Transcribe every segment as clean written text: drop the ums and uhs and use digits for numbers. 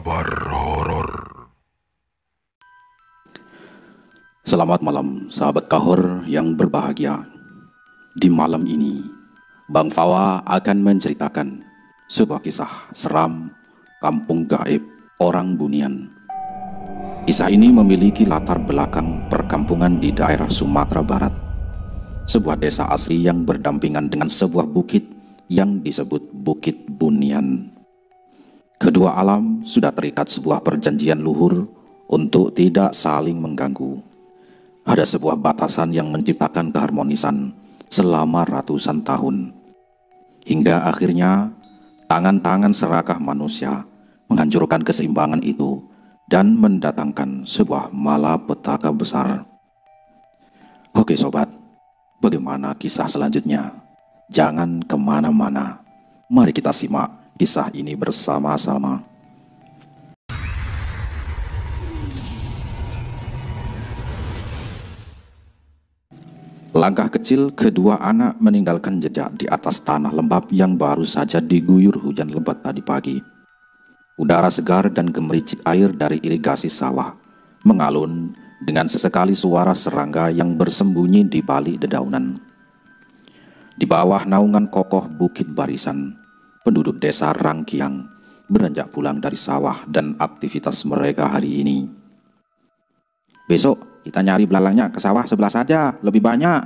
kabar horor. Selamat malam sahabat kahor yang berbahagia. Di malam ini, Bang Fawa akan menceritakan sebuah kisah seram kampung gaib orang Bunian. Kisah ini memiliki latar belakang perkampungan di daerah Sumatera Barat, sebuah desa asli yang berdampingan dengan sebuah bukit yang disebut Bukit Bunian. Kedua alam sudah terikat sebuah perjanjian luhur untuk tidak saling mengganggu. Ada sebuah batasan yang menciptakan keharmonisan selama ratusan tahun. Hingga akhirnya tangan-tangan serakah manusia menghancurkan keseimbangan itu dan mendatangkan sebuah malapetaka besar. Oke sobat, bagaimana kisah selanjutnya? Jangan kemana-mana. Mari kita simak kisah ini bersama-sama. Langkah kecil kedua anak meninggalkan jejak di atas tanah lembab yang baru saja diguyur hujan lebat tadi pagi. Udara segar dan gemericik air dari irigasi sawah mengalun dengan sesekali suara serangga yang bersembunyi di balik dedaunan. Di bawah naungan kokoh bukit barisan, penduduk desa Rangkiang beranjak pulang dari sawah dan aktivitas mereka hari ini. "Besok kita nyari belalangnya ke sawah sebelah saja, lebih banyak,"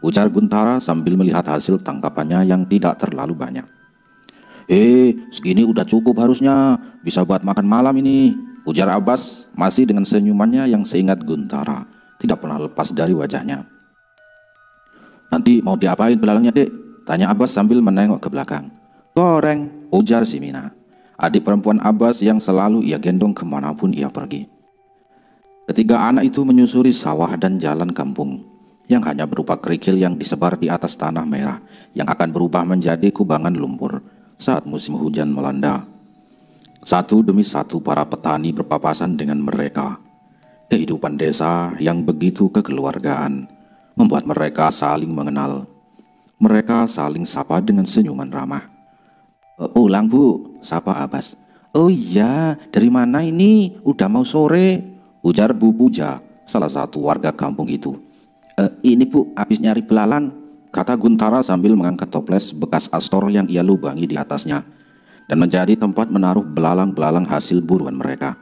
ujar Guntara sambil melihat hasil tangkapannya yang tidak terlalu banyak. Segini udah cukup harusnya, bisa buat makan malam ini," ujar Abbas masih dengan senyumannya yang seingat Guntara tidak pernah lepas dari wajahnya. "Nanti mau diapain belalangnya, Dek?" tanya Abbas sambil menengok ke belakang. "Goreng," ujar si Mina, adik perempuan Abbas yang selalu ia gendong kemanapun ia pergi. Ketiga anak itu menyusuri sawah dan jalan kampung yang hanya berupa kerikil yang disebar di atas tanah merah yang akan berubah menjadi kubangan lumpur saat musim hujan melanda. Satu demi satu para petani berpapasan dengan mereka. Kehidupan desa yang begitu kekeluargaan membuat mereka saling mengenal. Mereka saling sapa dengan senyuman ramah. "Pulang Bu," sapa Abbas. "Oh iya, dari mana ini? Udah mau sore," ujar Bu Puja, salah satu warga kampung itu. Ini Bu, habis nyari belalang," kata Guntara sambil mengangkat toples bekas astor yang ia lubangi di atasnya dan menjadi tempat menaruh belalang-belalang hasil buruan mereka.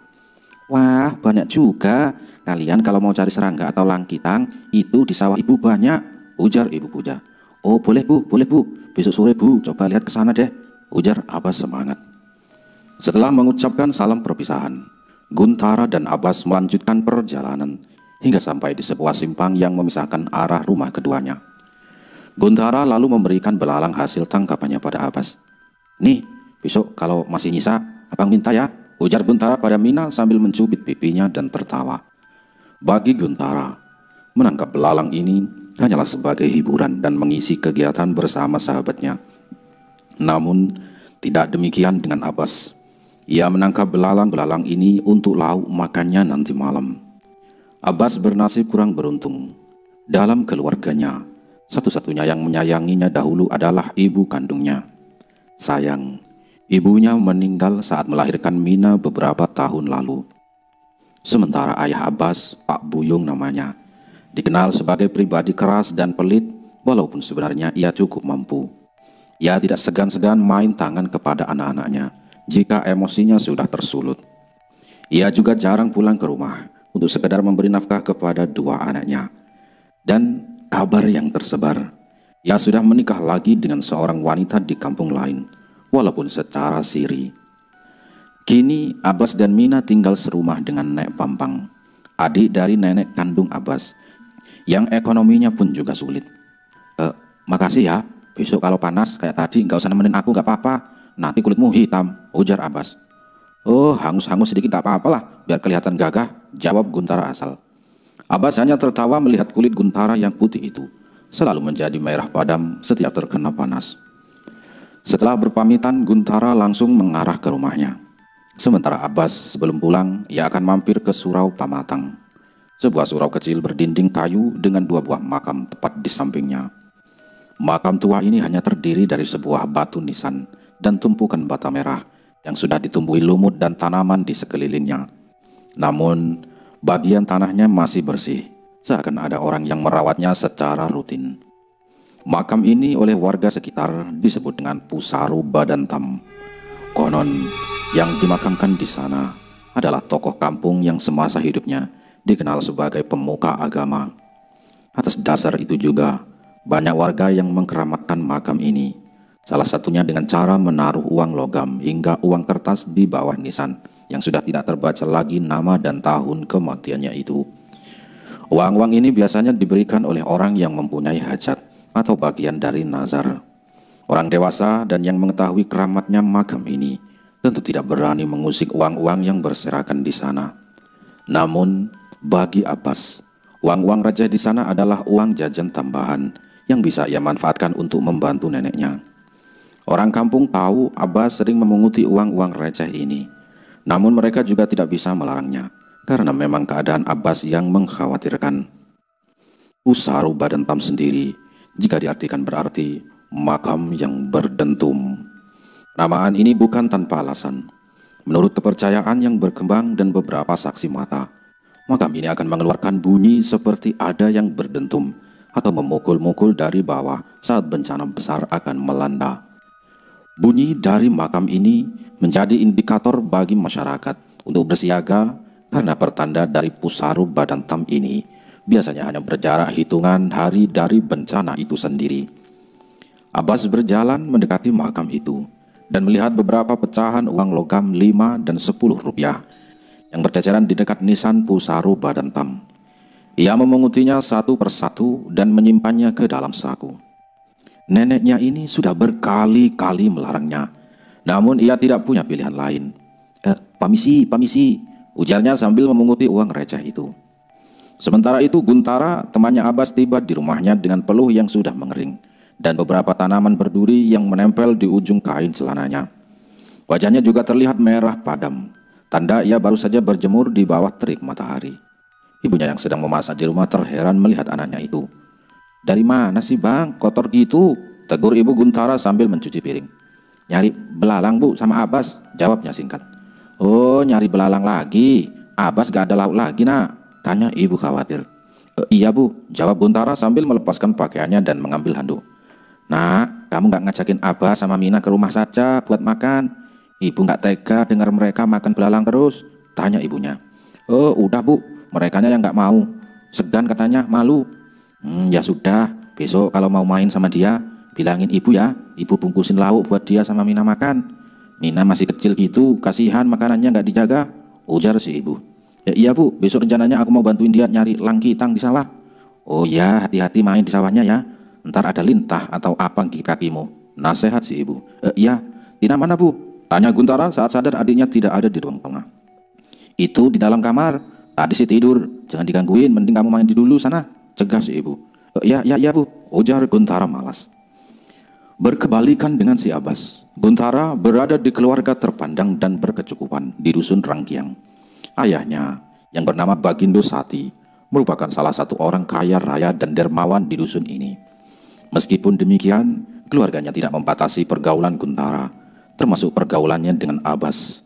"Wah, banyak juga. Kalian kalau mau cari serangga atau langkitang, itu di sawah Ibu banyak," ujar Ibu Puja. "Oh boleh Bu, besok sore Bu, coba lihat ke sana deh," ujar Abbas semangat. Setelah mengucapkan salam perpisahan, Guntara dan Abbas melanjutkan perjalanan hingga sampai di sebuah simpang yang memisahkan arah rumah keduanya. Guntara lalu memberikan belalang hasil tangkapannya pada Abbas. "Nih, besok kalau masih nyisa, Abang minta ya," ujar Guntara pada Mina sambil mencubit pipinya dan tertawa. Bagi Guntara, menangkap belalang ini hanyalah sebagai hiburan dan mengisi kegiatan bersama sahabatnya. Namun, tidak demikian dengan Abbas. Ia menangkap belalang-belalang ini untuk lauk makannya nanti malam. Abbas bernasib kurang beruntung. Dalam keluarganya, satu-satunya yang menyayanginya dahulu adalah ibu kandungnya. Sayang, ibunya meninggal saat melahirkan Mina beberapa tahun lalu. Sementara ayah Abbas, Pak Buyung namanya, dikenal sebagai pribadi keras dan pelit, walaupun sebenarnya ia cukup mampu. Ia tidak segan-segan main tangan kepada anak-anaknya jika emosinya sudah tersulut. Ia juga jarang pulang ke rumah untuk sekedar memberi nafkah kepada dua anaknya. Dan kabar yang tersebar, ia sudah menikah lagi dengan seorang wanita di kampung lain, walaupun secara siri. Kini Abbas dan Mina tinggal serumah dengan Nek Pampang, adik dari nenek kandung Abbas, yang ekonominya pun juga sulit. "Makasih ya, besok kalau panas kayak tadi nggak usah nemenin aku, nggak apa-apa, nanti kulitmu hitam," ujar Abbas. "Oh, hangus-hangus sedikit tak apa-apa lah, biar kelihatan gagah," jawab Guntara asal. Abbas hanya tertawa melihat kulit Guntara yang putih itu selalu menjadi merah padam setiap terkena panas. Setelah berpamitan, Guntara langsung mengarah ke rumahnya. Sementara Abbas sebelum pulang, ia akan mampir ke Surau Pamatang, sebuah surau kecil berdinding kayu dengan dua buah makam tepat di sampingnya. Makam tua ini hanya terdiri dari sebuah batu nisan dan tumpukan bata merah yang sudah ditumbuhi lumut dan tanaman di sekelilingnya. Namun, bagian tanahnya masih bersih, seakan ada orang yang merawatnya secara rutin. Makam ini oleh warga sekitar disebut dengan Pusaru Badantam. Konon, yang dimakamkan di sana adalah tokoh kampung yang semasa hidupnya dikenal sebagai pemuka agama. Atas dasar itu juga, banyak warga yang mengkeramatkan makam ini. Salah satunya dengan cara menaruh uang logam hingga uang kertas di bawah nisan yang sudah tidak terbaca lagi nama dan tahun kematiannya itu. Uang-uang ini biasanya diberikan oleh orang yang mempunyai hajat atau bagian dari nazar. Orang dewasa dan yang mengetahui keramatnya makam ini tentu tidak berani mengusik uang-uang yang berserakan di sana. Namun, bagi Abbas, uang-uang raja di sana adalah uang jajan tambahan yang bisa ia manfaatkan untuk membantu neneknya. Orang kampung tahu Abbas sering memunguti uang-uang receh ini. Namun mereka juga tidak bisa melarangnya, karena memang keadaan Abbas yang mengkhawatirkan. Pusaru Badantam sendiri, jika diartikan berarti makam yang berdentum. Namaan ini bukan tanpa alasan. Menurut kepercayaan yang berkembang dan beberapa saksi mata, makam ini akan mengeluarkan bunyi seperti ada yang berdentum atau memukul-mukul dari bawah saat bencana besar akan melanda. Bunyi dari makam ini menjadi indikator bagi masyarakat untuk bersiaga karena pertanda dari Pusaru Badantam ini biasanya hanya berjarak hitungan hari dari bencana itu sendiri. Abbas berjalan mendekati makam itu dan melihat beberapa pecahan uang logam 5 dan 10 rupiah yang berceceran di dekat nisan Pusaru Badantam. Ia memungutinya satu persatu dan menyimpannya ke dalam saku. Neneknya ini sudah berkali-kali melarangnya, namun ia tidak punya pilihan lain. Permisi, ujarnya sambil memunguti uang receh itu. Sementara itu Guntara, temannya Abbas, tiba di rumahnya dengan peluh yang sudah mengering dan beberapa tanaman berduri yang menempel di ujung kain celananya. Wajahnya juga terlihat merah padam, tanda ia baru saja berjemur di bawah terik matahari. Ibunya yang sedang memasak di rumah terheran melihat anaknya itu. "Dari mana sih bang, kotor gitu?" tegur ibu Guntara sambil mencuci piring. "Nyari belalang bu sama Abbas," jawabnya singkat. "Oh, nyari belalang lagi? Abbas gak ada lauk lagi nak?" tanya ibu khawatir. "Iya bu," jawab Guntara sambil melepaskan pakaiannya dan mengambil handuk. "Nak, kamu gak ngajakin Abbas sama Mina ke rumah saja buat makan? Ibu gak tega dengar mereka makan belalang terus," tanya ibunya. "Oh udah bu, merekanya yang gak mau. Segan katanya, malu." Ya sudah, besok kalau mau main sama dia, bilangin ibu ya, ibu bungkusin lauk buat dia sama Mina makan. Mina masih kecil gitu, kasihan makanannya nggak dijaga," ujar si ibu. Iya bu, besok rencananya aku mau bantuin dia nyari langkitang di sawah." "Oh ya, hati-hati main di sawahnya ya, ntar ada lintah atau apa di kakimu," nasihat si ibu. Iya, Tina mana bu?" tanya Guntara saat sadar adiknya tidak ada di ruang tengah. "Itu di dalam kamar, tadi sih tidur, jangan digangguin, mending kamu main di dulu sana," cegah si ibu. Ya bu," ujar Guntara malas. Berkebalikan dengan si Abbas, Guntara berada di keluarga terpandang dan berkecukupan di dusun Rangkiang. Ayahnya, yang bernama Bagindo Sati, merupakan salah satu orang kaya raya dan dermawan di dusun ini. Meskipun demikian, keluarganya tidak membatasi pergaulan Guntara, termasuk pergaulannya dengan Abbas.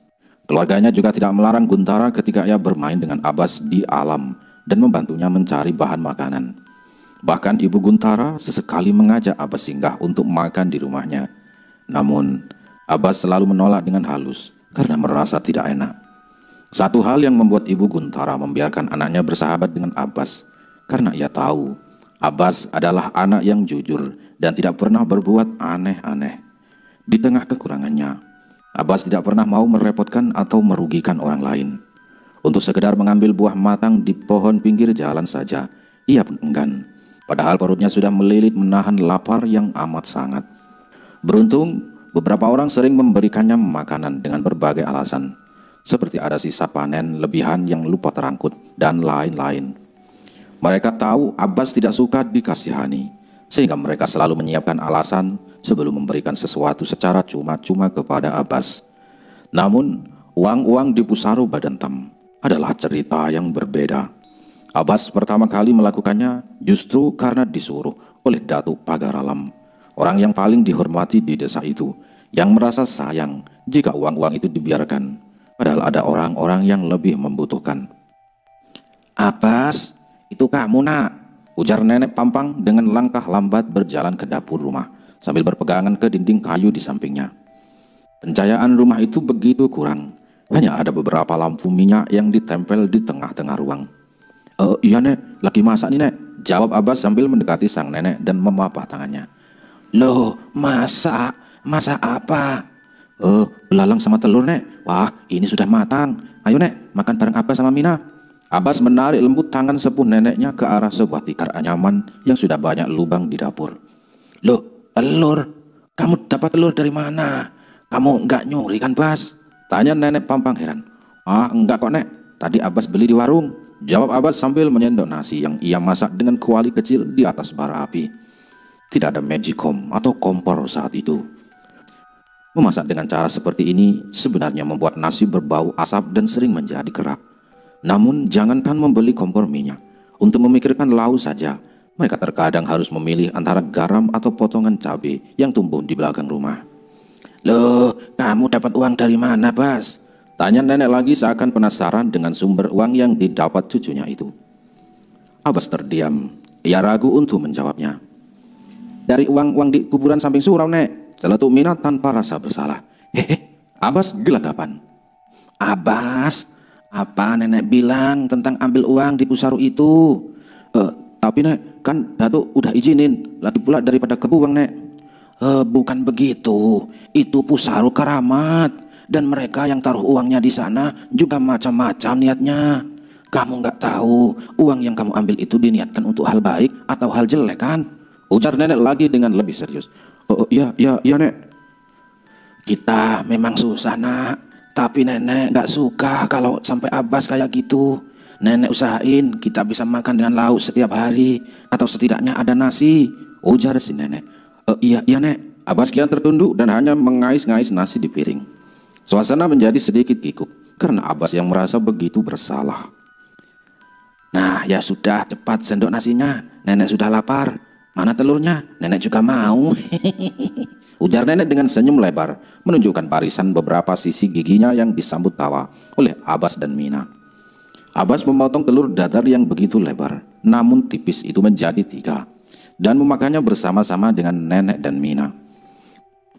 Keluarganya juga tidak melarang Guntara ketika ia bermain dengan Abbas di alam dan membantunya mencari bahan makanan. Bahkan ibu Guntara sesekali mengajak Abbas singgah untuk makan di rumahnya. Namun, Abbas selalu menolak dengan halus karena merasa tidak enak. Satu hal yang membuat ibu Guntara membiarkan anaknya bersahabat dengan Abbas, karena ia tahu Abbas adalah anak yang jujur dan tidak pernah berbuat aneh-aneh. Di tengah kekurangannya, Abbas tidak pernah mau merepotkan atau merugikan orang lain. Untuk sekedar mengambil buah matang di pohon pinggir jalan saja, ia pun enggan. Padahal perutnya sudah melilit menahan lapar yang amat sangat. Beruntung, beberapa orang sering memberikannya makanan dengan berbagai alasan, seperti ada sisa panen lebihan yang lupa terangkut, dan lain-lain. Mereka tahu Abbas tidak suka dikasihani, sehingga mereka selalu menyiapkan alasan sebelum memberikan sesuatu secara cuma-cuma kepada Abbas. Namun, uang-uang di Pusaru Badantam adalah cerita yang berbeda. Abbas pertama kali melakukannya justru karena disuruh oleh Datuk Pagaralam, orang yang paling dihormati di desa itu, yang merasa sayang jika uang-uang itu dibiarkan, padahal ada orang-orang yang lebih membutuhkan. "Abbas, itu kamu nak?" ujar nenek Pampang dengan langkah lambat berjalan ke dapur rumah sambil berpegangan ke dinding kayu di sampingnya. Pencahayaan rumah itu begitu kurang, hanya ada beberapa lampu minyak yang ditempel di tengah-tengah ruang. Iya nek, lagi masak nih nek," jawab Abbas sambil mendekati sang nenek dan memapah tangannya. "Loh, masak? Masak apa?" Belalang sama telur nek. Wah, ini sudah matang. Ayo nek, makan bareng Abbas sama Mina." Abbas menarik lembut tangan sepuh neneknya ke arah sebuah tikar anyaman yang sudah banyak lubang di dapur. "Loh, telur? Kamu dapat telur dari mana? Kamu enggak nyuri kan, Bas?" tanya nenek Pampang heran. Enggak kok nek, tadi Abbas beli di warung," jawab Abbas sambil menyendok nasi yang ia masak dengan kuali kecil di atas bara api. Tidak ada magicom atau kompor saat itu. Memasak dengan cara seperti ini sebenarnya membuat nasi berbau asap dan sering menjadi kerak. Namun jangankan membeli kompor minyak, untuk memikirkan lauk saja, mereka terkadang harus memilih antara garam atau potongan cabai yang tumbuh di belakang rumah. "Loh, kamu dapat uang dari mana, Bas?" tanya nenek lagi seakan penasaran dengan sumber uang yang didapat cucunya itu. Abbas terdiam, ia ragu untuk menjawabnya. "Dari uang-uang di kuburan samping surau, nek," celetuk Mina tanpa rasa bersalah. "Hehe," Abbas gelagapan. "Abbas, apa nenek bilang tentang ambil uang di pusaru itu?" Tapi nek, kan Datuk udah izinin, lagi pula daripada kebuang nek." Bukan begitu, itu pusaru keramat, dan mereka yang taruh uangnya di sana juga macam-macam niatnya. Kamu nggak tahu uang yang kamu ambil itu diniatkan untuk hal baik atau hal jelek kan?" ujar nenek lagi dengan lebih serius. Iya nek." "Kita memang susah nak, tapi nenek gak suka kalau sampai Abbas kayak gitu. Nenek usahain kita bisa makan dengan lauk setiap hari, atau setidaknya ada nasi," ujar si nenek. Iya nek." Abbas kian tertunduk dan hanya mengais-ngais nasi di piring. Suasana menjadi sedikit kikuk karena Abbas yang merasa begitu bersalah. "Nah ya sudah, cepat sendok nasinya, nenek sudah lapar. Mana telurnya? Nenek juga mau," ujar nenek dengan senyum lebar, menunjukkan barisan beberapa sisi giginya yang disambut tawa oleh Abbas dan Mina. Abbas memotong telur dadar yang begitu lebar, namun tipis itu menjadi 3, dan memakannya bersama-sama dengan nenek dan Mina.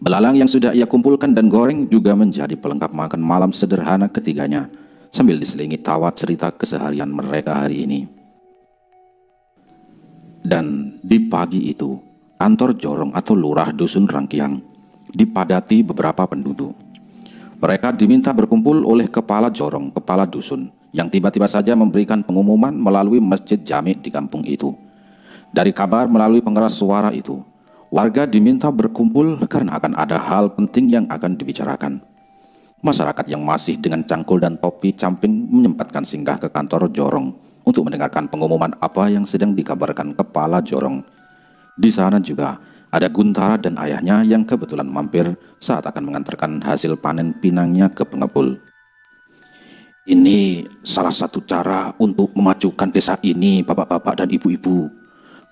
Belalang yang sudah ia kumpulkan dan goreng juga menjadi pelengkap makan malam sederhana ketiganya, sambil diselingi tawa cerita keseharian mereka hari ini. Dan di pagi itu, kantor jorong atau lurah dusun Rangkiang dipadati beberapa penduduk. Mereka diminta berkumpul oleh kepala jorong, kepala dusun, yang tiba-tiba saja memberikan pengumuman melalui masjid jami di kampung itu. Dari kabar melalui pengeras suara itu, warga diminta berkumpul karena akan ada hal penting yang akan dibicarakan. Masyarakat yang masih dengan cangkul dan topi camping menyempatkan singgah ke kantor jorong untuk mendengarkan pengumuman apa yang sedang dikabarkan kepala jorong. Di sana juga ada Guntara dan ayahnya yang kebetulan mampir saat akan mengantarkan hasil panen pinangnya ke pengepul. "Ini salah satu cara untuk memajukan desa ini, bapak-bapak dan ibu-ibu.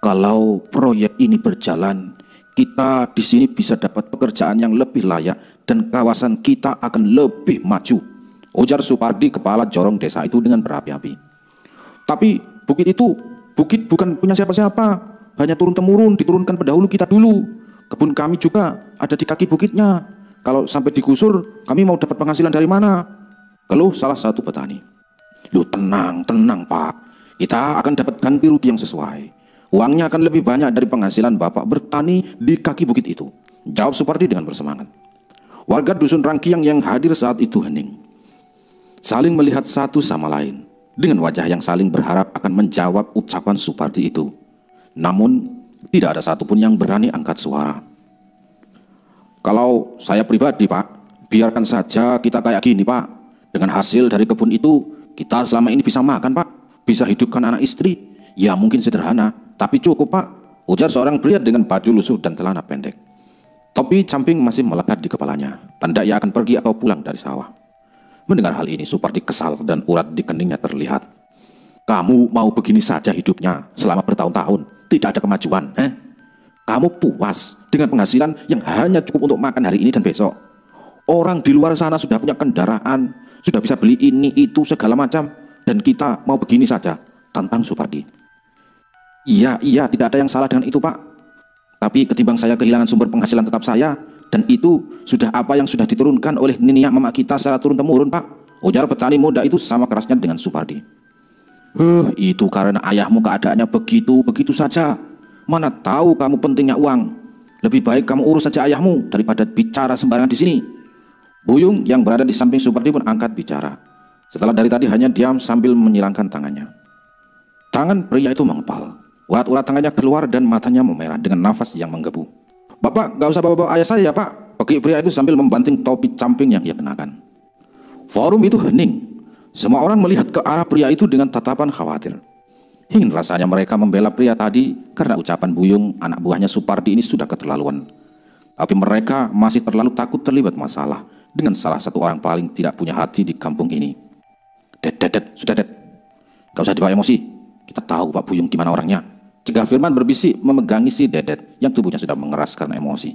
Kalau proyek ini berjalan, kita di sini bisa dapat pekerjaan yang lebih layak dan kawasan kita akan lebih maju," ujar Supardi, kepala jorong desa itu dengan berapi-api. "Tapi bukit itu, bukit bukan punya siapa-siapa, hanya turun-temurun, diturunkan pendahulu kita dulu. Kebun kami juga ada di kaki bukitnya. Kalau sampai digusur, kami mau dapat penghasilan dari mana?" keluh salah satu petani. "Loh, tenang Pak, kita akan dapat ganti rugi yang sesuai. Uangnya akan lebih banyak dari penghasilan Bapak bertani di kaki bukit itu," jawab Supardi dengan bersemangat. Warga dusun Rangkiang yang hadir saat itu hening, saling melihat satu sama lain dengan wajah yang saling berharap akan menjawab ucapan Supardi itu. Namun tidak ada satupun yang berani angkat suara. "Kalau saya pribadi Pak, biarkan saja kita kayak gini Pak. Dengan hasil dari kebun itu kita selama ini bisa makan Pak, bisa hidupkan anak istri. Ya mungkin sederhana, tapi cukup Pak," ujar seorang pria dengan baju lusuh dan celana pendek. Topi camping masih melekat di kepalanya, tanda ia akan pergi atau pulang dari sawah. Mendengar hal ini, Supardi kesal dan urat di keningnya terlihat. "Kamu mau begini saja hidupnya selama bertahun-tahun, tidak ada kemajuan, Kamu puas dengan penghasilan yang hanya cukup untuk makan hari ini dan besok. Orang di luar sana sudah punya kendaraan, sudah bisa beli ini, itu, segala macam. Dan kita mau begini saja, tantang Supardi. Iya, tidak ada yang salah dengan itu, Pak. Tapi ketimbang saya kehilangan sumber penghasilan tetap saya, dan itu sudah apa yang sudah diturunkan oleh nenek mama kita secara turun-temurun, Pak. Ujar petani muda itu sama kerasnya dengan Supardi. Itu karena ayahmu keadaannya begitu saja. Mana tahu kamu pentingnya uang. Lebih baik kamu urus saja ayahmu daripada bicara sembarangan di sini. Buyung yang berada di samping Supardi pun angkat bicara. Setelah dari tadi hanya diam sambil menyilangkan tangannya. Tangan pria itu mengepal. Urat-urat tangannya keluar dan matanya memerah dengan nafas yang menggebu. Bapak, gak usah bawa-bawa ayah saya, Pak. Bagi pria itu sambil membanting topi camping yang ia kenakan. Forum itu hening. Semua orang melihat ke arah pria itu dengan tatapan khawatir. Ingin rasanya mereka membela pria tadi karena ucapan Buyung, anak buahnya Supardi ini sudah keterlaluan. Tapi mereka masih terlalu takut terlibat masalah dengan salah satu orang paling tidak punya hati di kampung ini. Sudah, Det. Gak usah dibawa emosi. Kita tahu Pak Buyung gimana orangnya. Cegah Firman berbisik memegangi si Dedet yang tubuhnya sudah mengeras karena emosi.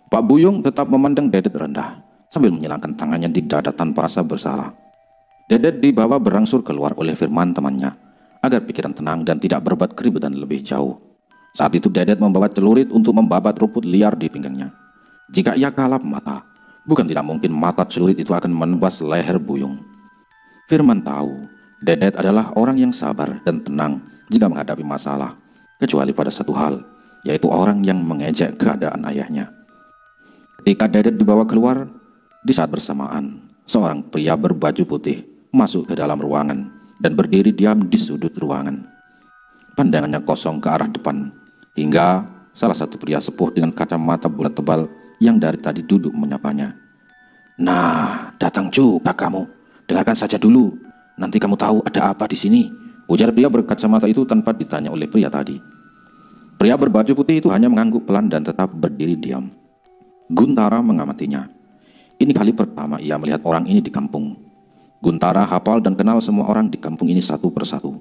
Pak Buyung tetap memandang Dedet rendah sambil menyilangkan tangannya di dada tanpa rasa bersalah. Dedet dibawa berangsur keluar oleh Firman temannya agar pikiran tenang dan tidak berbuat keributan lebih jauh. Saat itu Dedet membawa celurit untuk membabat rumput liar di pinggangnya. Jika ia kalap mata, bukan tidak mungkin mata celurit itu akan menebas leher Buyung. Firman tahu Dedet adalah orang yang sabar dan tenang jika menghadapi masalah, kecuali pada satu hal, yaitu orang yang mengejek keadaan ayahnya. Ketika Dedet dibawa keluar, di saat bersamaan, seorang pria berbaju putih masuk ke dalam ruangan dan berdiri diam di sudut ruangan. Pandangannya kosong ke arah depan, hingga salah satu pria sepuh dengan kacamata bulat tebal yang dari tadi duduk menyapanya. Nah, datang juga kamu. Dengarkan saja dulu, nanti kamu tahu ada apa di sini. Ujar pria berkacamata itu tanpa ditanya oleh pria tadi. Pria berbaju putih itu hanya mengangguk pelan dan tetap berdiri diam. Guntara mengamatinya. Ini kali pertama ia melihat orang ini di kampung. Guntara hafal dan kenal semua orang di kampung ini satu persatu.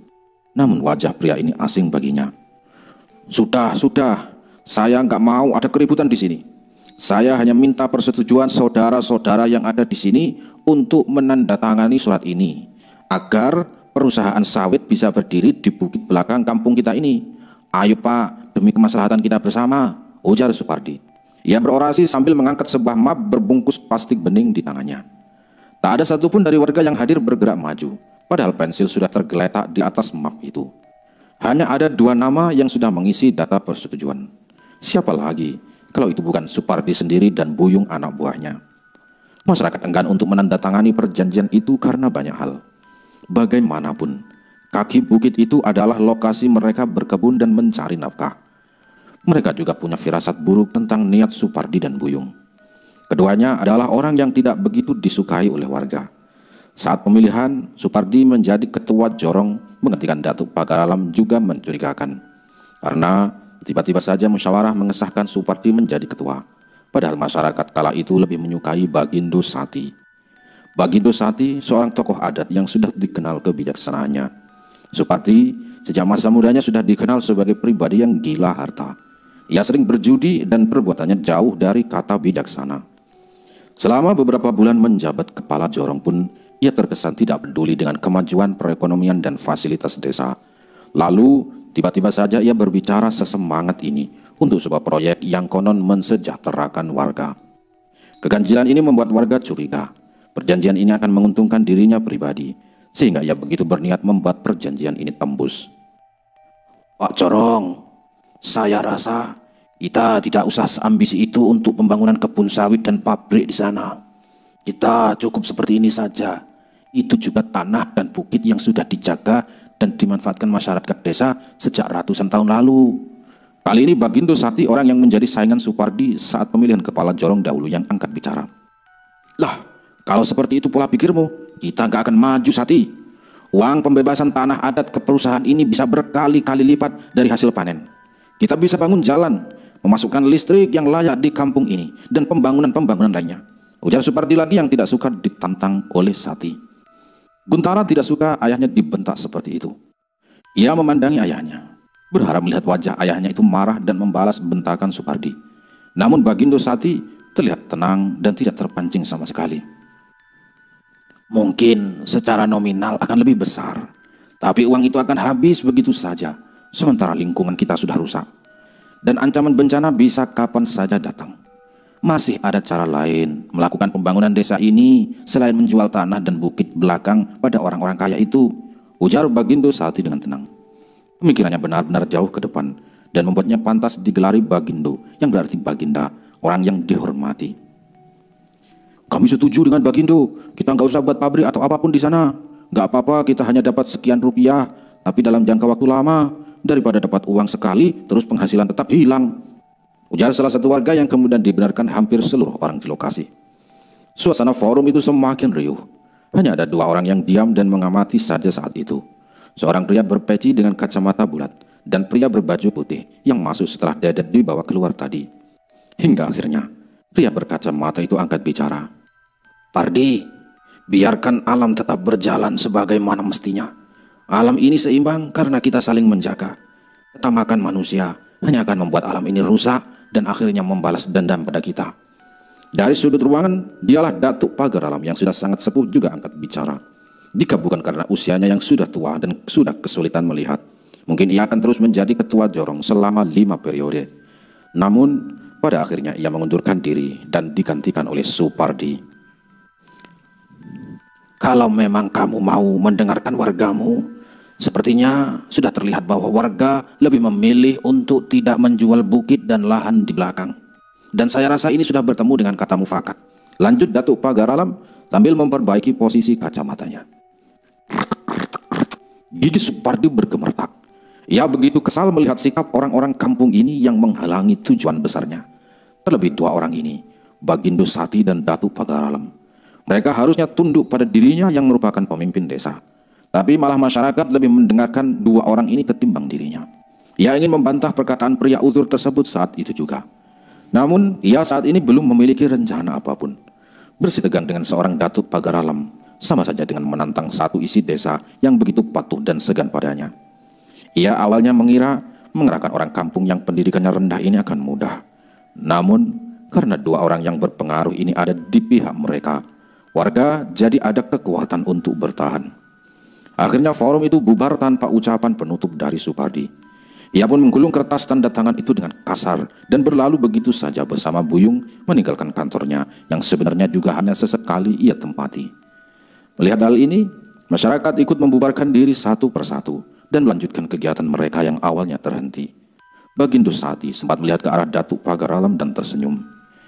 Namun wajah pria ini asing baginya. Sudah. Saya nggak mau ada keributan di sini. Saya hanya minta persetujuan saudara-saudara yang ada di sini untuk menandatangani surat ini agar perusahaan sawit bisa berdiri di bukit belakang kampung kita ini. Ayo Pak, demi kemaslahatan kita bersama, ujar Supardi. Ia berorasi sambil mengangkat sebuah map berbungkus plastik bening di tangannya. Tak ada satupun dari warga yang hadir bergerak maju, padahal pensil sudah tergeletak di atas map itu. Hanya ada dua nama yang sudah mengisi data persetujuan. Siapa lagi kalau itu bukan Supardi sendiri dan Buyung anak buahnya. Masyarakat enggan untuk menandatangani perjanjian itu karena banyak hal. Bagaimanapun, kaki bukit itu adalah lokasi mereka berkebun dan mencari nafkah. Mereka juga punya firasat buruk tentang niat Supardi dan Buyung. Keduanya adalah orang yang tidak begitu disukai oleh warga. Saat pemilihan, Supardi menjadi ketua jorong menggantikan Datuk Pagar Alam juga mencurigakan. Karena tiba-tiba saja musyawarah mengesahkan Supardi menjadi ketua. Padahal masyarakat kala itu lebih menyukai Bagindo Sati. Bagindo Sati seorang tokoh adat yang sudah dikenal kebijaksanaannya. Supardi sejak masa mudanya sudah dikenal sebagai pribadi yang gila harta. Ia sering berjudi dan perbuatannya jauh dari kata bijaksana. Selama beberapa bulan menjabat kepala jorong pun, ia terkesan tidak peduli dengan kemajuan perekonomian dan fasilitas desa. Lalu tiba-tiba saja ia berbicara sesemangat ini untuk sebuah proyek yang konon mensejahterakan warga. Keganjilan ini membuat warga curiga. Perjanjian ini akan menguntungkan dirinya pribadi, sehingga ia begitu berniat membuat perjanjian ini tembus. Pak Jorong, saya rasa kita tidak usah seambisi itu untuk pembangunan kebun sawit dan pabrik di sana. Kita cukup seperti ini saja. Itu juga tanah dan bukit yang sudah dijaga dan dimanfaatkan masyarakat desa sejak ratusan tahun lalu. Kali ini Bagindo Sati orang yang menjadi saingan Supardi saat pemilihan kepala jorong dahulu yang angkat bicara. Lah, kalau seperti itu pola pikirmu, kita nggak akan maju Sati. Uang pembebasan tanah adat ke perusahaan ini bisa berkali-kali lipat dari hasil panen. Kita bisa bangun jalan, memasukkan listrik yang layak di kampung ini, dan pembangunan-pembangunan lainnya. Ujar Supardi lagi yang tidak suka ditantang oleh Sati. Guntara tidak suka ayahnya dibentak seperti itu. Ia memandangi ayahnya. berharap melihat wajah ayahnya itu marah dan membalas bentakan Supardi. Namun Bagindo Sati terlihat tenang dan tidak terpancing sama sekali. Mungkin secara nominal akan lebih besar, tapi uang itu akan habis begitu saja, sementara lingkungan kita sudah rusak. Dan ancaman bencana bisa kapan saja datang. Masih ada cara lain melakukan pembangunan desa ini selain menjual tanah dan bukit belakang pada orang-orang kaya itu, ujar Bagindo Sati dengan tenang. Pemikirannya benar-benar jauh ke depan dan membuatnya pantas digelari Bagindo, yang berarti Baginda, orang yang dihormati. Kami setuju dengan Bagindo, kita nggak usah buat pabrik atau apapun di sana. Nggak apa-apa kita hanya dapat sekian rupiah, tapi dalam jangka waktu lama, daripada dapat uang sekali terus penghasilan tetap hilang, ujar salah satu warga yang kemudian dibenarkan hampir seluruh orang di lokasi. Suasana forum itu semakin riuh. Hanya ada dua orang yang diam dan mengamati saja saat itu. Seorang pria berpeci dengan kacamata bulat dan pria berbaju putih yang masuk setelah Dedet dibawa keluar tadi. Hingga akhirnya pria berkacamata itu angkat bicara. Pardi, biarkan alam tetap berjalan sebagaimana mestinya. Alam ini seimbang karena kita saling menjaga. Ketamakan manusia hanya akan membuat alam ini rusak dan akhirnya membalas dendam pada kita. Dari sudut ruangan, dialah Datuk Pagar Alam yang sudah sangat sepuh juga angkat bicara. Jika bukan karena usianya yang sudah tua dan sudah kesulitan melihat, mungkin ia akan terus menjadi ketua jorong selama 5 periode. Namun, pada akhirnya ia mengundurkan diri dan digantikan oleh Supardi. Kalau memang kamu mau mendengarkan wargamu, sepertinya sudah terlihat bahwa warga lebih memilih untuk tidak menjual bukit dan lahan di belakang. Dan saya rasa ini sudah bertemu dengan kata mufakat. Lanjut Datuk Pagar Alam sambil memperbaiki posisi kacamatanya. Gigi Supardi bergemertak. Ia begitu kesal melihat sikap orang-orang kampung ini yang menghalangi tujuan besarnya. Terlebih dua orang ini, Bagindo Sati dan Datuk Pagar Alam. Mereka harusnya tunduk pada dirinya yang merupakan pemimpin desa. Tapi malah masyarakat lebih mendengarkan dua orang ini ketimbang dirinya. Ia ingin membantah perkataan pria uzur tersebut saat itu juga. Namun, ia saat ini belum memiliki rencana apapun. Bersitegang dengan seorang Datuk Pagar Alam sama saja dengan menantang satu isi desa yang begitu patuh dan segan padanya. Ia awalnya mengira mengerahkan orang kampung yang pendidikannya rendah ini akan mudah. Namun, karena dua orang yang berpengaruh ini ada di pihak mereka, warga jadi ada kekuatan untuk bertahan. Akhirnya forum itu bubar tanpa ucapan penutup dari Supardi. Ia pun menggulung kertas tanda tangan itu dengan kasar dan berlalu begitu saja bersama Buyung meninggalkan kantornya yang sebenarnya juga hanya sesekali ia tempati. Melihat hal ini, masyarakat ikut membubarkan diri satu persatu dan melanjutkan kegiatan mereka yang awalnya terhenti. Bagindo Sati sempat melihat ke arah Datuk Pagar Alam dan tersenyum.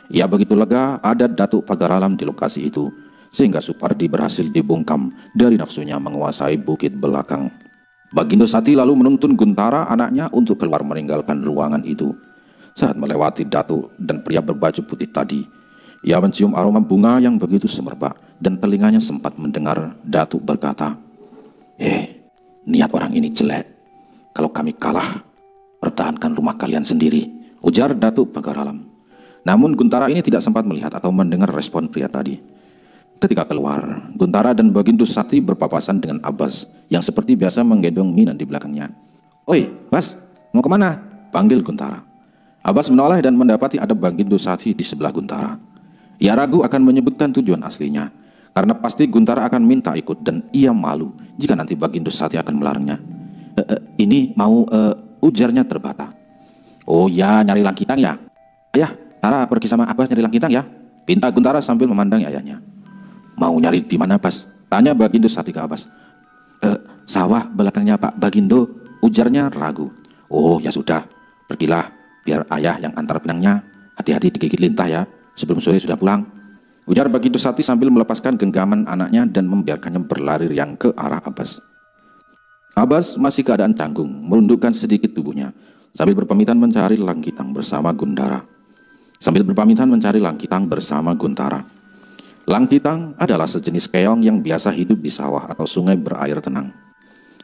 Ia begitu lega ada Datuk Pagar Alam di lokasi itu, sehingga Supardi berhasil dibungkam dari nafsunya menguasai bukit belakang. Bagindo Sati lalu menuntun Guntara anaknya untuk keluar meninggalkan ruangan itu. Saat melewati Datuk dan pria berbaju putih tadi, ia mencium aroma bunga yang begitu semerbak dan telinganya sempat mendengar Datuk berkata, niat orang ini jelek. Kalau kami kalah, pertahankan rumah kalian sendiri, ujar Datuk Pagar Alam. Namun Guntara ini tidak sempat melihat atau mendengar respon pria tadi. Ketika keluar, Guntara dan Bagindo Sati berpapasan dengan Abbas yang seperti biasa menggendong Mina di belakangnya. Oi, Bas, mau kemana? Panggil Guntara. Abbas menoleh dan mendapati ada Bagindo Sati di sebelah Guntara. Ia ragu akan menyebutkan tujuan aslinya, karena pasti Guntara akan minta ikut dan ia malu jika nanti Bagindo Sati akan melarangnya. Ini mau ujarnya terbata. Oh ya, nyari langkitang ya? Ayah, Tara pergi sama Abbas nyari langkitang ya? Pinta Guntara sambil memandangi ayahnya. Mau nyari di mana, Bas? Tanya Bagindo Sati ke Abbas. Sawah belakangnya Pak Bagindo, ujarnya ragu. Oh ya sudah, pergilah, biar ayah yang antar benangnya. Hati-hati digigit lintah ya, sebelum sore sudah pulang, ujar Bagindo Sati sambil melepaskan genggaman anaknya dan membiarkannya berlari riang ke arah Abbas. Abbas masih keadaan canggung, merundukkan sedikit tubuhnya sambil berpamitan mencari langkitang bersama Guntara. Langkitang adalah sejenis keong yang biasa hidup di sawah atau sungai berair tenang.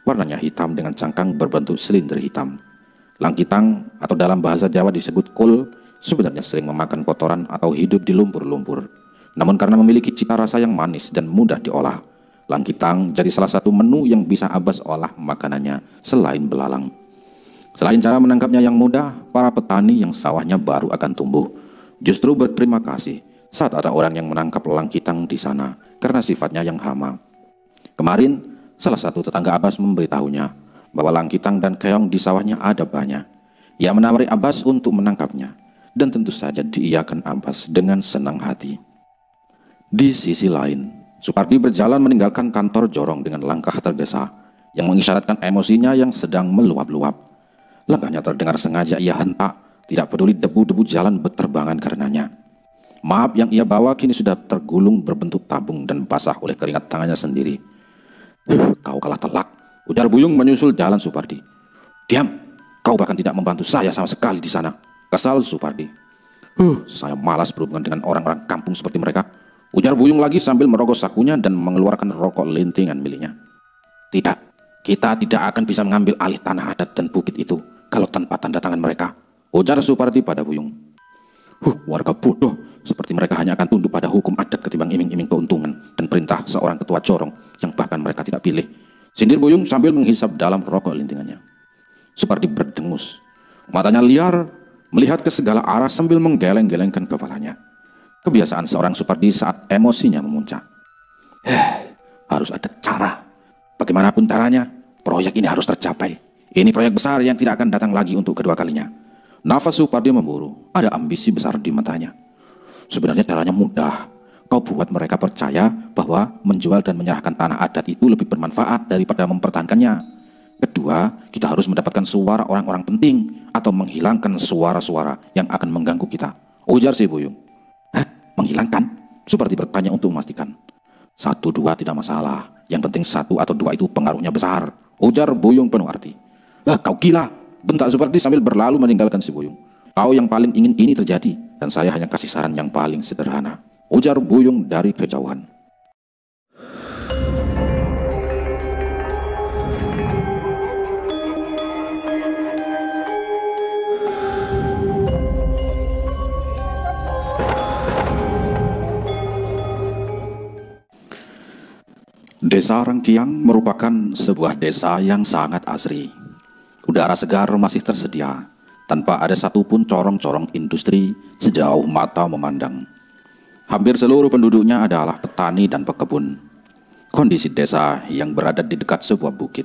Warnanya hitam dengan cangkang berbentuk silinder hitam. Langkitang atau dalam bahasa Jawa disebut kul sebenarnya sering memakan kotoran atau hidup di lumpur-lumpur. Namun karena memiliki cita rasa yang manis dan mudah diolah, langkitang jadi salah satu menu yang bisa Abbas olah makanannya selain belalang. Selain cara menangkapnya yang mudah, para petani yang sawahnya baru akan tumbuh justru berterima kasih saat ada orang yang menangkap langkitang di sana karena sifatnya yang hama. Kemarin, salah satu tetangga Abbas memberitahunya bahwa langkitang dan keong di sawahnya ada banyak. Ia menawari Abbas untuk menangkapnya, dan tentu saja diiyakan Abbas dengan senang hati. Di sisi lain, Supardi berjalan meninggalkan kantor jorong dengan langkah tergesa, yang mengisyaratkan emosinya yang sedang meluap-luap. Langkahnya terdengar sengaja ia hentak, tidak peduli debu-debu jalan berterbangan karenanya. Maaf yang ia bawa kini sudah tergulung berbentuk tabung dan basah oleh keringat tangannya sendiri. Kau kalah telak, ujar Buyung menyusul jalan Supardi. Diam, kau bahkan tidak membantu saya sama sekali di sana, kesal Supardi. Saya malas berhubungan dengan orang-orang kampung seperti mereka, ujar Buyung lagi sambil merogoh sakunya dan mengeluarkan rokok lintingan miliknya. Tidak, kita tidak akan bisa mengambil alih tanah adat dan bukit itu kalau tanpa tanda tangan mereka, ujar Supardi pada Buyung. Warga bodoh seperti mereka hanya akan tunduk pada hukum adat ketimbang iming-iming keuntungan dan perintah seorang ketua corong yang bahkan mereka tidak pilih, sindir Buyung sambil menghisap dalam rokok lintingannya. Supardi berdengus, matanya liar melihat ke segala arah sambil menggeleng-gelengkan kepalanya. Kebiasaan seorang Supardi saat emosinya memuncak. Harus ada cara. Bagaimanapun caranya, proyek ini harus tercapai. Ini proyek besar yang tidak akan datang lagi untuk kedua kalinya. Nafas Supardi memburu, ada ambisi besar di matanya. Sebenarnya caranya mudah. Kau buat mereka percaya bahwa menjual dan menyerahkan tanah adat itu lebih bermanfaat daripada mempertahankannya. Kedua, kita harus mendapatkan suara orang-orang penting atau menghilangkan suara-suara yang akan mengganggu kita, ujar si Buyung. Menghilangkan? Supardi bertanya untuk memastikan. 1, 2 tidak masalah. Yang penting 1 atau 2 itu pengaruhnya besar, ujar Buyung penuh arti. Kau gila, bentak Supardi sambil berlalu meninggalkan si Buyung. Kau yang paling ingin ini terjadi, dan saya hanya kasih saran yang paling sederhana, ujar Buyung dari kejauhan. Desa Rengkiang merupakan sebuah desa yang sangat asri. Udara segar masih tersedia, tanpa ada satupun corong-corong industri sejauh mata memandang. Hampir seluruh penduduknya adalah petani dan pekebun. Kondisi desa yang berada di dekat sebuah bukit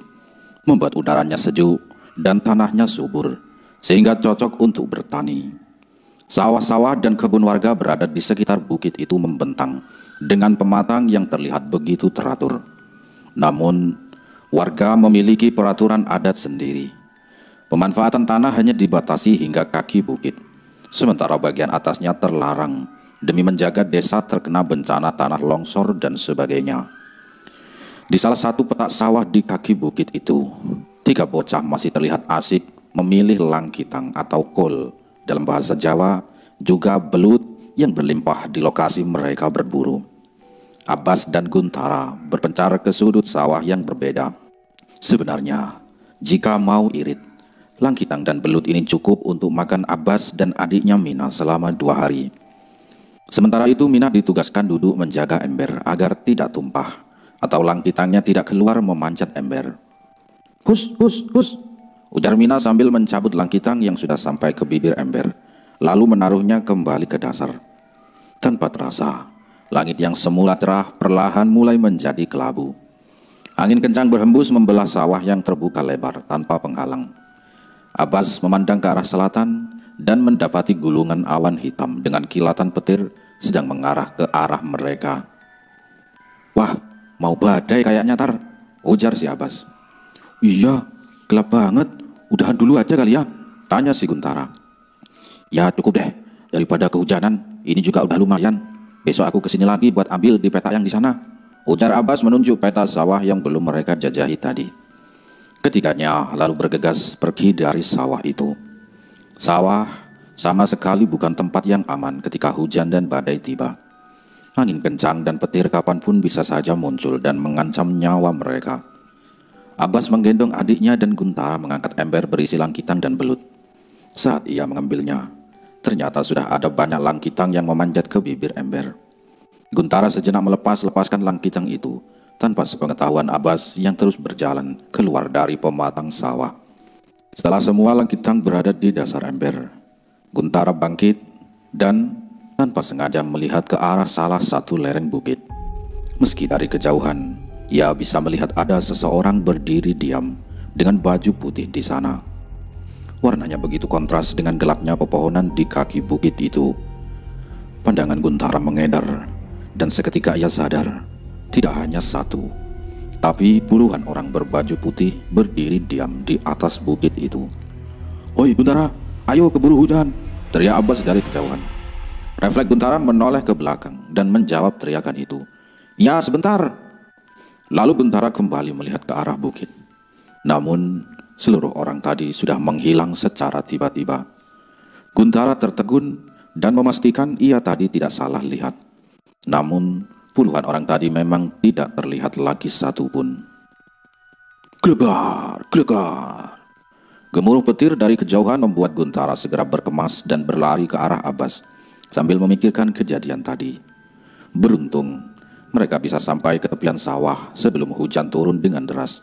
membuat udaranya sejuk dan tanahnya subur, sehingga cocok untuk bertani. Sawah-sawah dan kebun warga berada di sekitar bukit itu membentang dengan pematang yang terlihat begitu teratur. Namun, warga memiliki peraturan adat sendiri. Pemanfaatan tanah hanya dibatasi hingga kaki bukit, sementara bagian atasnya terlarang demi menjaga desa terkena bencana tanah longsor dan sebagainya. Di salah satu petak sawah di kaki bukit itu, 3 bocah masih terlihat asik memilih langkitang atau kol, dalam bahasa Jawa juga belut yang berlimpah di lokasi mereka berburu. Abbas dan Guntara berpencar ke sudut sawah yang berbeda. Sebenarnya, jika mau irit, langkitang dan belut ini cukup untuk makan Abbas dan adiknya Mina selama 2 hari. Sementara itu Mina ditugaskan duduk menjaga ember agar tidak tumpah atau langkitangnya tidak keluar memanjat ember. Hus, ujar Mina sambil mencabut langkitang yang sudah sampai ke bibir ember, lalu menaruhnya kembali ke dasar. Tanpa terasa, langit yang semula cerah perlahan mulai menjadi kelabu. Angin kencang berhembus membelah sawah yang terbuka lebar tanpa penghalang. Abbas memandang ke arah selatan dan mendapati gulungan awan hitam dengan kilatan petir sedang mengarah ke arah mereka. Wah, mau badai kayaknya Tar, ujar si Abbas. Iya, gelap banget, udahan dulu aja kali ya, tanya si Guntara. Ya cukup deh, daripada kehujanan, ini juga udah lumayan. Besok aku kesini lagi buat ambil di peta yang di sana, ujar Abbas menunjuk peta sawah yang belum mereka jajahi tadi. Ketiganya lalu bergegas pergi dari sawah itu. Sawah sama sekali bukan tempat yang aman ketika hujan dan badai tiba. Angin kencang dan petir kapanpun bisa saja muncul dan mengancam nyawa mereka. Abbas menggendong adiknya dan Guntara mengangkat ember berisi langkitang dan belut. Saat ia mengambilnya, ternyata sudah ada banyak langkitang yang memanjat ke bibir ember. Guntara sejenak lepaskan langkitang itu tanpa sepengetahuan Abbas yang terus berjalan keluar dari pematang sawah. Setelah semua langkitang berada di dasar ember, Guntara bangkit dan tanpa sengaja melihat ke arah salah satu lereng bukit. Meski dari kejauhan, ia bisa melihat ada seseorang berdiri diam dengan baju putih di sana. Warnanya begitu kontras dengan gelapnya pepohonan di kaki bukit itu. Pandangan Guntara mengedar, dan seketika ia sadar, tidak hanya satu, tapi puluhan orang berbaju putih berdiri diam di atas bukit itu. "Oi Guntara, ayo keburu hujan!" teriak Abbas dari kejauhan. Refleks Guntara menoleh ke belakang dan menjawab teriakan itu. "Ya, sebentar." Lalu Guntara kembali melihat ke arah bukit. Namun, seluruh orang tadi sudah menghilang secara tiba-tiba. Guntara tertegun dan memastikan ia tadi tidak salah lihat. Namun, puluhan orang tadi memang tidak terlihat lagi satupun. Glegar, glegar. Gemuruh petir dari kejauhan membuat Guntara segera berkemas dan berlari ke arah Abbas sambil memikirkan kejadian tadi. Beruntung, mereka bisa sampai ke tepian sawah sebelum hujan turun dengan deras.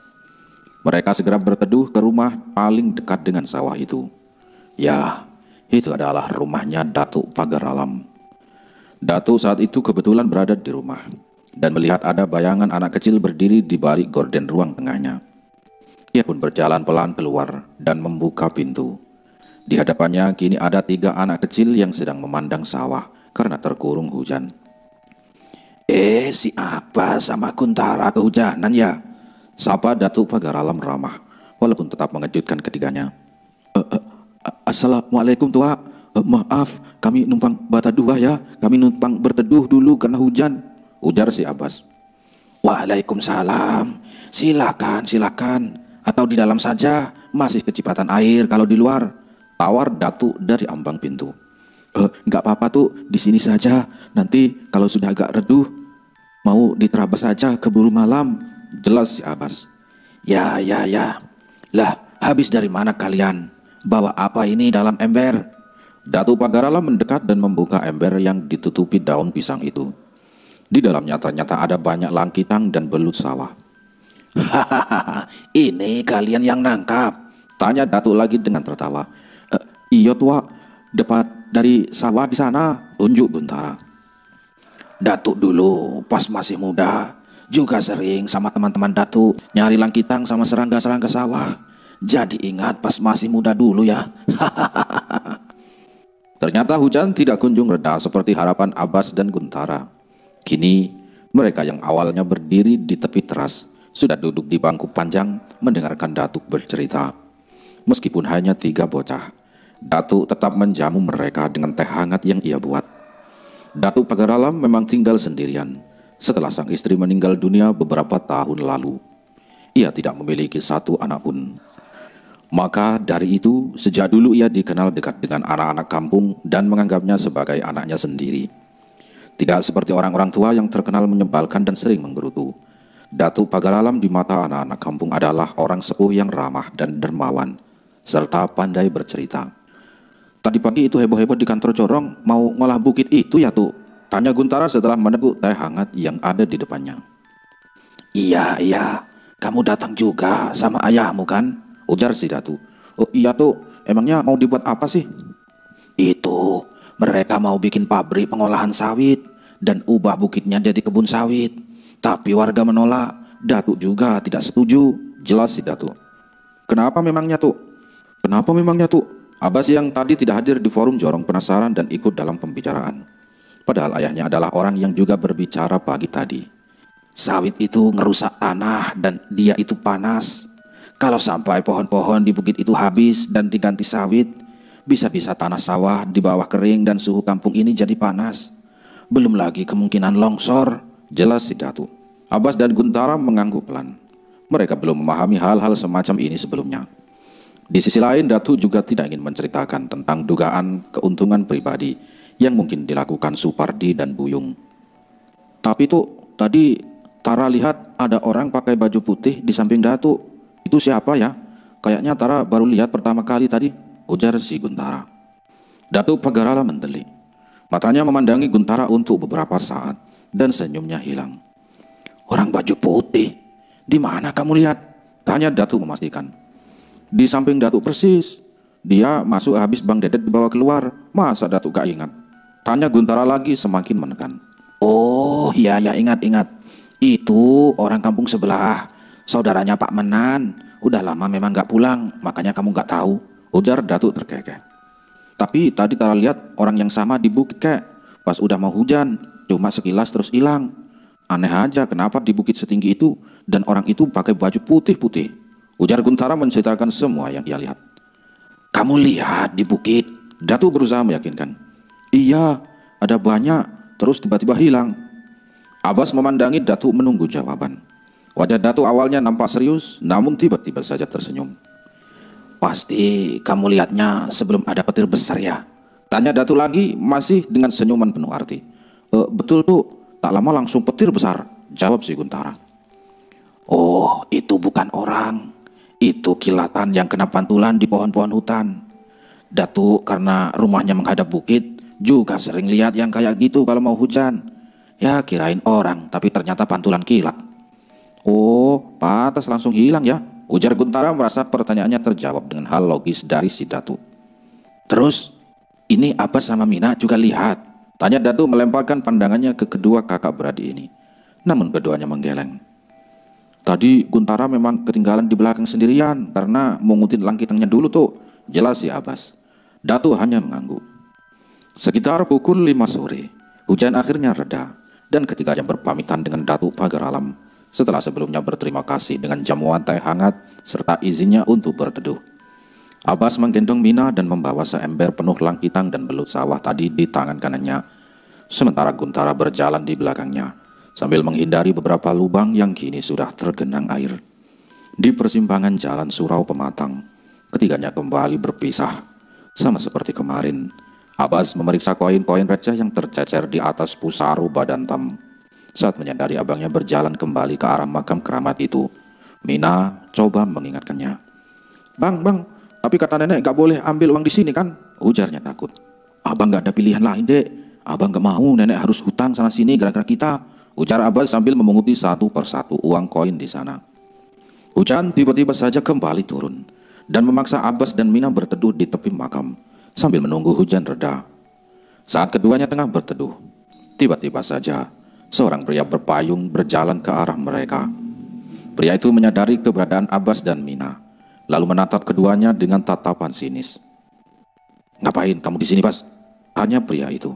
Mereka segera berteduh ke rumah paling dekat dengan sawah itu. Ya, itu adalah rumahnya Datuk Pagar Alam. Datuk saat itu kebetulan berada di rumah dan melihat ada bayangan anak kecil berdiri di balik gorden ruang tengahnya. Ia pun berjalan pelan keluar dan membuka pintu. Di hadapannya kini ada 3 anak kecil yang sedang memandang sawah karena terkurung hujan. Si Abbas sama Guntara kehujanan ya?" sapa Datuk Pagar Alam ramah, walaupun tetap mengejutkan ketiganya. "Assalamualaikum Tua. Maaf, kami numpang bata dua ya. Kami numpang berteduh dulu karena hujan," ujar si Abbas. "Waalaikumsalam. Silakan, silakan. Atau di dalam saja, masih kecipatan air kalau di luar," tawar Datuk dari ambang pintu. "Nggak apa-apa tuh, di sini saja. Nanti kalau sudah agak reduh, mau diterabas saja keburu malam," jelas si Abbas. Ya. Lah, habis dari mana kalian? Bawa apa ini dalam ember?" Datuk Pagar Alam mendekat dan membuka ember yang ditutupi daun pisang itu. Di dalamnya ternyata ada banyak langkitang dan belut sawah. "Hahaha, ini kalian yang nangkap?" tanya Datuk lagi dengan tertawa. "Iya Tua, dapat dari sawah di sana," unjuk Guntara. "Datuk dulu pas masih muda juga sering sama teman-teman Datuk nyari langkitang sama serangga-serangga sawah. Jadi ingat pas masih muda dulu ya." Ternyata hujan tidak kunjung reda seperti harapan Abbas dan Guntara. Kini mereka yang awalnya berdiri di tepi teras sudah duduk di bangku panjang mendengarkan Datuk bercerita. Meskipun hanya 3 bocah, Datuk tetap menjamu mereka dengan teh hangat yang ia buat. Datuk Pagar Alam memang tinggal sendirian setelah sang istri meninggal dunia beberapa tahun lalu. Ia tidak memiliki 1 anak pun. Maka dari itu, sejak dulu ia dikenal dekat dengan anak-anak kampung dan menganggapnya sebagai anaknya sendiri. Tidak seperti orang-orang tua yang terkenal menyebalkan dan sering menggerutu. Datuk Pagar Alam di mata anak-anak kampung adalah orang sepuh yang ramah dan dermawan, serta pandai bercerita. "Tadi pagi itu heboh-heboh di kantor Corong, mau ngolah bukit itu ya tuh?" tanya Guntara setelah meneguk teh hangat yang ada di depannya. Iya, kamu datang juga sama ayahmu kan?" ujar si Datuk. "Oh iya tuh, emangnya mau dibuat apa sih?" "Itu, mereka mau bikin pabrik pengolahan sawit dan ubah bukitnya jadi kebun sawit. Tapi warga menolak, Datuk juga tidak setuju," jelas si Datuk. Kenapa memangnya tuh?" Abbas yang tadi tidak hadir di forum Jorong penasaran dan ikut dalam pembicaraan. Padahal ayahnya adalah orang yang juga berbicara pagi tadi. "Sawit itu ngerusak tanah dan dia itu panas. Kalau sampai pohon-pohon di bukit itu habis dan diganti sawit, bisa-bisa tanah sawah di bawah kering dan suhu kampung ini jadi panas. Belum lagi kemungkinan longsor," jelas si Datuk. Abbas dan Guntara mengangguk pelan. Mereka belum memahami hal-hal semacam ini sebelumnya. Di sisi lain, Datuk juga tidak ingin menceritakan tentang dugaan keuntungan pribadi yang mungkin dilakukan Supardi dan Buyung. "Tapi tuh, tadi Tara lihat ada orang pakai baju putih di samping Datuk. Itu siapa ya? Kayaknya Tara baru lihat pertama kali tadi," ujar si Guntara. Datuk Pagar Alam mendelik. Matanya memandangi Guntara untuk beberapa saat dan senyumnya hilang. "Orang baju putih? Di mana kamu lihat?" tanya Datuk memastikan. Di samping Datuk persis. Dia masuk habis Bang Dedet dibawa keluar. Masa Datuk gak ingat? Tanya Guntara lagi semakin menekan. Oh iya ya, ingat. Itu orang kampung sebelah, saudaranya Pak Menan. Udah lama memang gak pulang, makanya kamu gak tahu, ujar Datuk terkekeh. Tapi tadi Tara lihat orang yang sama di bukit kek. Pas udah mau hujan, cuma sekilas terus hilang. Aneh aja kenapa di bukit setinggi itu dan orang itu pakai baju putih-putih, ujar Guntara menceritakan semua yang ia lihat. Kamu lihat di bukit? Datuk berusaha meyakinkan. Iya, ada banyak, terus tiba-tiba hilang. Abbas memandangi Datuk menunggu jawaban. Wajah Datuk awalnya nampak serius, namun tiba-tiba saja tersenyum. Pasti kamu lihatnya sebelum ada petir besar ya? Tanya Datuk lagi, masih dengan senyuman penuh arti. Betul tuh, tak lama langsung petir besar, jawab si Guntara. Oh, itu bukan orang. Itu kilatan yang kena pantulan di pohon-pohon hutan. Datuk karena rumahnya menghadap bukit, juga sering lihat yang kayak gitu kalau mau hujan. Ya kirain orang, tapi ternyata pantulan kilat. Oh, pantas langsung hilang ya, ujar Guntara merasa pertanyaannya terjawab dengan hal logis dari si Datuk. Terus, ini Abbas sama Mina juga lihat? Tanya Datuk melemparkan pandangannya ke kedua kakak beradik ini. Namun keduanya menggeleng. Tadi Guntara memang ketinggalan di belakang sendirian karena mengutin langkitannya dulu tuh, jelas si Abbas. Datuk hanya mengangguk. Sekitar pukul 5 sore, hujan akhirnya reda dan ketiganya berpamitan dengan Datuk pagar alam. Setelah sebelumnya berterima kasih dengan jamuan teh hangat serta izinnya untuk berteduh. Abbas menggendong Mina dan membawa seember penuh langkitang dan belut sawah tadi di tangan kanannya. Sementara Guntara berjalan di belakangnya sambil menghindari beberapa lubang yang kini sudah tergenang air. Di persimpangan jalan Surau Pematang, ketiganya kembali berpisah. Sama seperti kemarin, Abbas memeriksa koin-koin receh yang tercecer di atas pusaru badan tam. Saat menyadari abangnya berjalan kembali ke arah makam keramat itu, Mina coba mengingatkannya. Bang, tapi kata nenek gak boleh ambil uang di sini kan? Ujarnya takut. Abang gak ada pilihan lain dek. Abang gak mau nenek harus hutang sana sini gara-gara kita, ujar Abbas sambil memunguti satu persatu uang koin di sana. Hujan tiba-tiba saja kembali turun dan memaksa Abbas dan Mina berteduh di tepi makam sambil menunggu hujan reda. Saat keduanya tengah berteduh, tiba-tiba saja seorang pria berpayung berjalan ke arah mereka. Pria itu menyadari keberadaan Abbas dan Mina, lalu menatap keduanya dengan tatapan sinis. Ngapain kamu di sini, Bas? Tanya pria itu.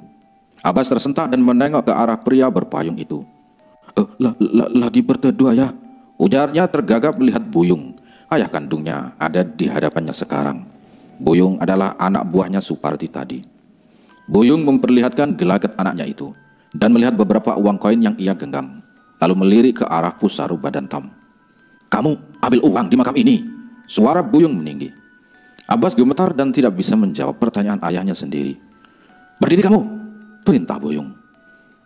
Abbas tersentak dan menengok ke arah pria berpayung itu. Lagi berteduh ya, ujarnya tergagap melihat Buyung, ayah kandungnya ada di hadapannya sekarang. Buyung adalah anak buahnya Suparti tadi. Buyung memperlihatkan gelagat anaknya itu dan melihat beberapa uang koin yang ia genggam, lalu melirik ke arah pusaru badan tam. Kamu ambil uang di makam ini? Suara Buyung meninggi. Abbas gemetar dan tidak bisa menjawab pertanyaan ayahnya sendiri. Berdiri kamu, perintah Buyung.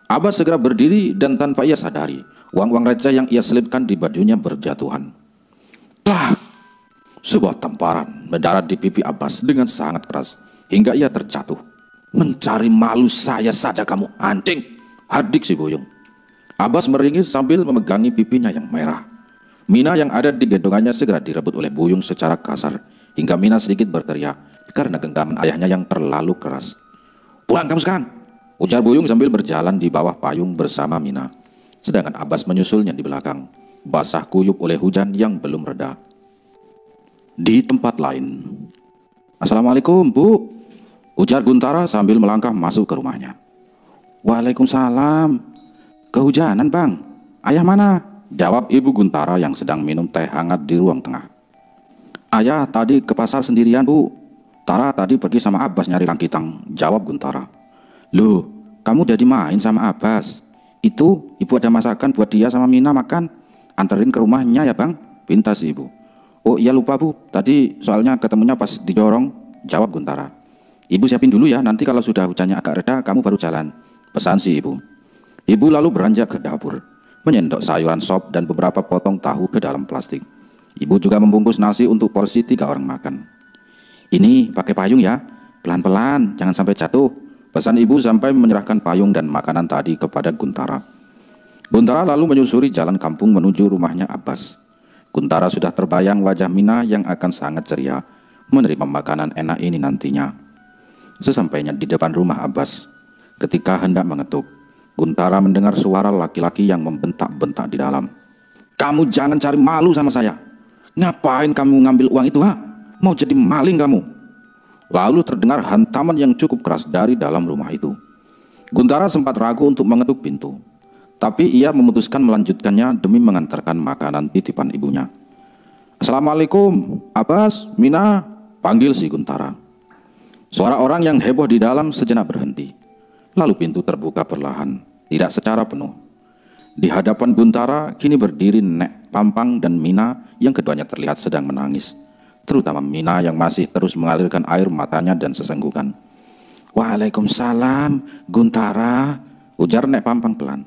Abbas segera berdiri dan tanpa ia sadari, uang-uang receh yang ia selipkan di bajunya berjatuhan. Plak! Sebuah tamparan mendarat di pipi Abbas dengan sangat keras hingga ia terjatuh. Mencari malu saya saja kamu, anjing! Hadik si Buyung. Abbas meringis sambil memegangi pipinya yang merah. Mina yang ada di gendongannya segera direbut oleh Buyung secara kasar hingga Mina sedikit berteriak karena genggaman ayahnya yang terlalu keras. Pulang kamu sekarang, ujar Buyung sambil berjalan di bawah payung bersama Mina. Sedangkan Abbas menyusulnya di belakang, basah kuyup oleh hujan yang belum reda. Di tempat lain, Assalamualaikum Bu, ujar Guntara sambil melangkah masuk ke rumahnya. Waalaikumsalam. Kehujanan bang, ayah mana? Jawab ibu Guntara yang sedang minum teh hangat di ruang tengah. Ayah tadi ke pasar sendirian Bu. Tara tadi pergi sama Abbas nyari langkitang, jawab Guntara. Loh, kamu jadi main sama Abbas? Itu ibu ada masakan buat dia sama Mina makan. Anterin ke rumahnya ya bang, pinta si ibu. Oh iya lupa Bu, tadi soalnya ketemunya pas didorong, jawab Guntara. Ibu siapin dulu ya, nanti kalau sudah hujannya agak reda kamu baru jalan, pesan si ibu. Ibu lalu beranjak ke dapur, menyendok sayuran sop dan beberapa potong tahu ke dalam plastik. Ibu juga membungkus nasi untuk porsi 3 orang makan. Ini pakai payung ya, pelan-pelan, jangan sampai jatuh, pesan ibu sampai menyerahkan payung dan makanan tadi kepada Guntara. Guntara lalu menyusuri jalan kampung menuju rumahnya Abbas. Guntara sudah terbayang wajah Mina yang akan sangat ceria menerima makanan enak ini nantinya. Sesampainya di depan rumah Abbas, ketika hendak mengetuk, Guntara mendengar suara laki-laki yang membentak-bentak di dalam. "Kamu jangan cari malu sama saya. Ngapain kamu ngambil uang itu, ha? Mau jadi maling kamu?" Lalu terdengar hantaman yang cukup keras dari dalam rumah itu. Guntara sempat ragu untuk mengetuk pintu, tapi ia memutuskan melanjutkannya demi mengantarkan makanan titipan ibunya. "Assalamualaikum, Abbas, Mina," panggil si Guntara. Suara orang yang heboh di dalam sejenak berhenti. Lalu pintu terbuka perlahan, tidak secara penuh. Di hadapan Guntara kini berdiri Nek Pampang dan Mina yang keduanya terlihat sedang menangis. Terutama Mina yang masih terus mengalirkan air matanya dan sesenggukan. "Waalaikumsalam, Guntara," ujar Nek Pampang pelan.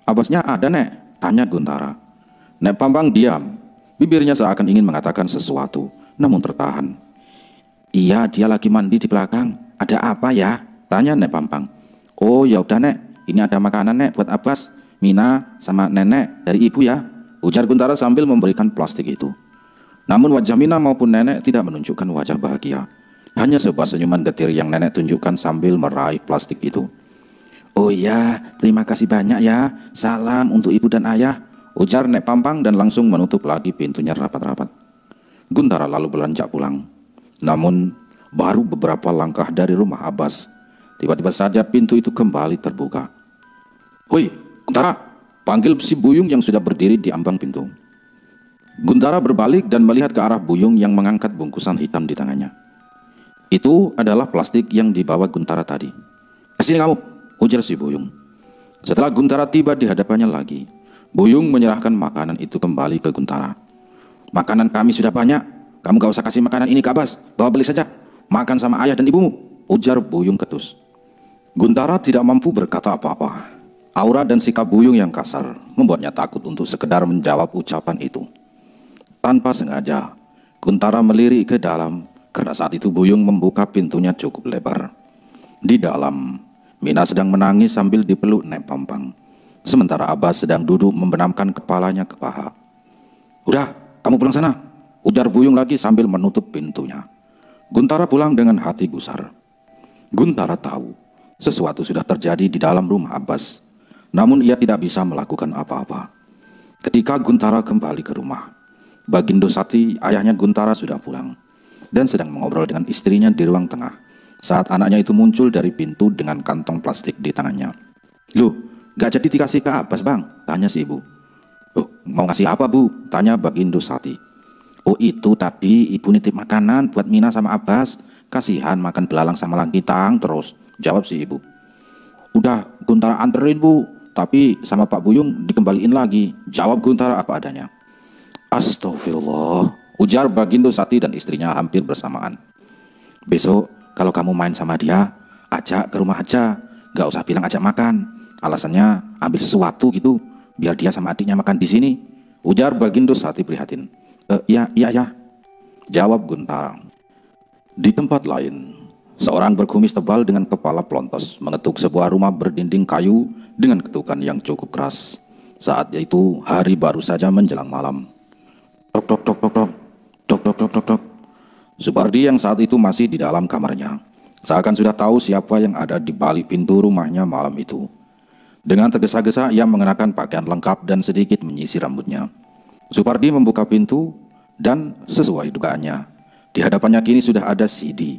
"Abbasnya ada, Nek?" tanya Guntara. Nek Pampang diam. Bibirnya seakan ingin mengatakan sesuatu, namun tertahan. "Iya, dia lagi mandi di belakang. Ada apa ya?" tanya Nek Pampang. "Oh ya udah, Nek, ini ada makanan, Nek, buat Abbas, Mina, sama Nenek dari ibu ya," ujar Guntara sambil memberikan plastik itu. Namun wajah Mina maupun Nenek tidak menunjukkan wajah bahagia. Hanya sebuah senyuman getir yang Nenek tunjukkan sambil meraih plastik itu. "Oh ya, terima kasih banyak ya. Salam untuk ibu dan ayah," ujar Nek Pampang dan langsung menutup lagi pintunya rapat-rapat. Guntara lalu beranjak pulang. Namun baru beberapa langkah dari rumah Abbas, tiba-tiba saja pintu itu kembali terbuka. "Woi, Guntara," panggil si Buyung yang sudah berdiri di ambang pintu. Guntara berbalik dan melihat ke arah Buyung yang mengangkat bungkusan hitam di tangannya. Itu adalah plastik yang dibawa Guntara tadi. "Kesini kamu," ujar si Buyung. Setelah Guntara tiba di hadapannya lagi, Buyung menyerahkan makanan itu kembali ke Guntara. "Makanan kami sudah banyak. Kamu gak usah kasih makanan ini ke Abbas. Bawa beli saja. Makan sama ayah dan ibumu," ujar Buyung ketus. Guntara tidak mampu berkata apa-apa. Aura dan sikap Buyung yang kasar membuatnya takut untuk sekedar menjawab ucapan itu. Tanpa sengaja, Guntara melirik ke dalam karena saat itu Buyung membuka pintunya cukup lebar. Di dalam, Mina sedang menangis sambil dipeluk Nek Pampang. Sementara Abbas sedang duduk membenamkan kepalanya ke paha. "Udah, kamu pulang sana," ujar Buyung lagi sambil menutup pintunya. Guntara pulang dengan hati gusar. Guntara tahu sesuatu sudah terjadi di dalam rumah Abbas, namun ia tidak bisa melakukan apa-apa. Ketika Guntara kembali ke rumah, Bagindo Sati, ayahnya Guntara, sudah pulang dan sedang mengobrol dengan istrinya di ruang tengah saat anaknya itu muncul dari pintu dengan kantong plastik di tangannya. "Loh, gak jadi dikasih ke Abbas, Bang?" tanya si ibu. "Oh, mau ngasih apa, Bu?" tanya Bagindo Sati. "Oh, itu tadi ibu nitip makanan buat Mina sama Abbas. Kasihan makan belalang sama langitang terus," jawab si ibu. "Udah Guntara anterin, Bu, tapi sama Pak Buyung dikembaliin lagi," jawab Guntara apa adanya. "Astagfirullah," ujar Bagindo Sati dan istrinya hampir bersamaan. "Besok kalau kamu main sama dia, ajak ke rumah aja. Gak usah bilang ajak makan. Alasannya ambil sesuatu gitu, biar dia sama adiknya makan di sini," ujar Bagindo Sati prihatin. Iya, jawab Guntara. Di tempat lain, seorang berkumis tebal dengan kepala pelontos mengetuk sebuah rumah berdinding kayu dengan ketukan yang cukup keras. Saat itu hari baru saja menjelang malam. Tok tok tok tok tok tok tok tok tok tok. Supardi yang saat itu masih di dalam kamarnya, seakan sudah tahu siapa yang ada di balik pintu rumahnya malam itu. Dengan tergesa-gesa ia mengenakan pakaian lengkap dan sedikit menyisir rambutnya. Supardi membuka pintu dan sesuai dugaannya, di hadapannya kini sudah ada Sidi,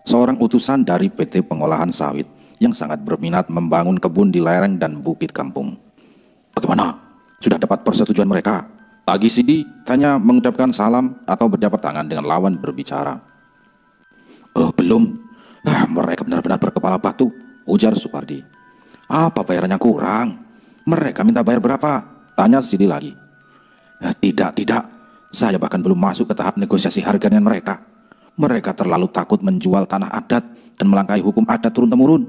seorang utusan dari PT Pengolahan Sawit yang sangat berminat membangun kebun di lereng dan bukit kampung. "Bagaimana? Sudah dapat persetujuan mereka?" tagih Sidi tanya mengucapkan salam atau berjabat tangan dengan lawan berbicara. Belum. Mereka benar-benar berkepala batu," ujar Supardi. "Apa bayarannya kurang? Mereka minta bayar berapa?" tanya Sidi lagi. Tidak. Saya bahkan belum masuk ke tahap negosiasi harga dengan mereka. Mereka terlalu takut menjual tanah adat dan melangkahi hukum adat turun-temurun."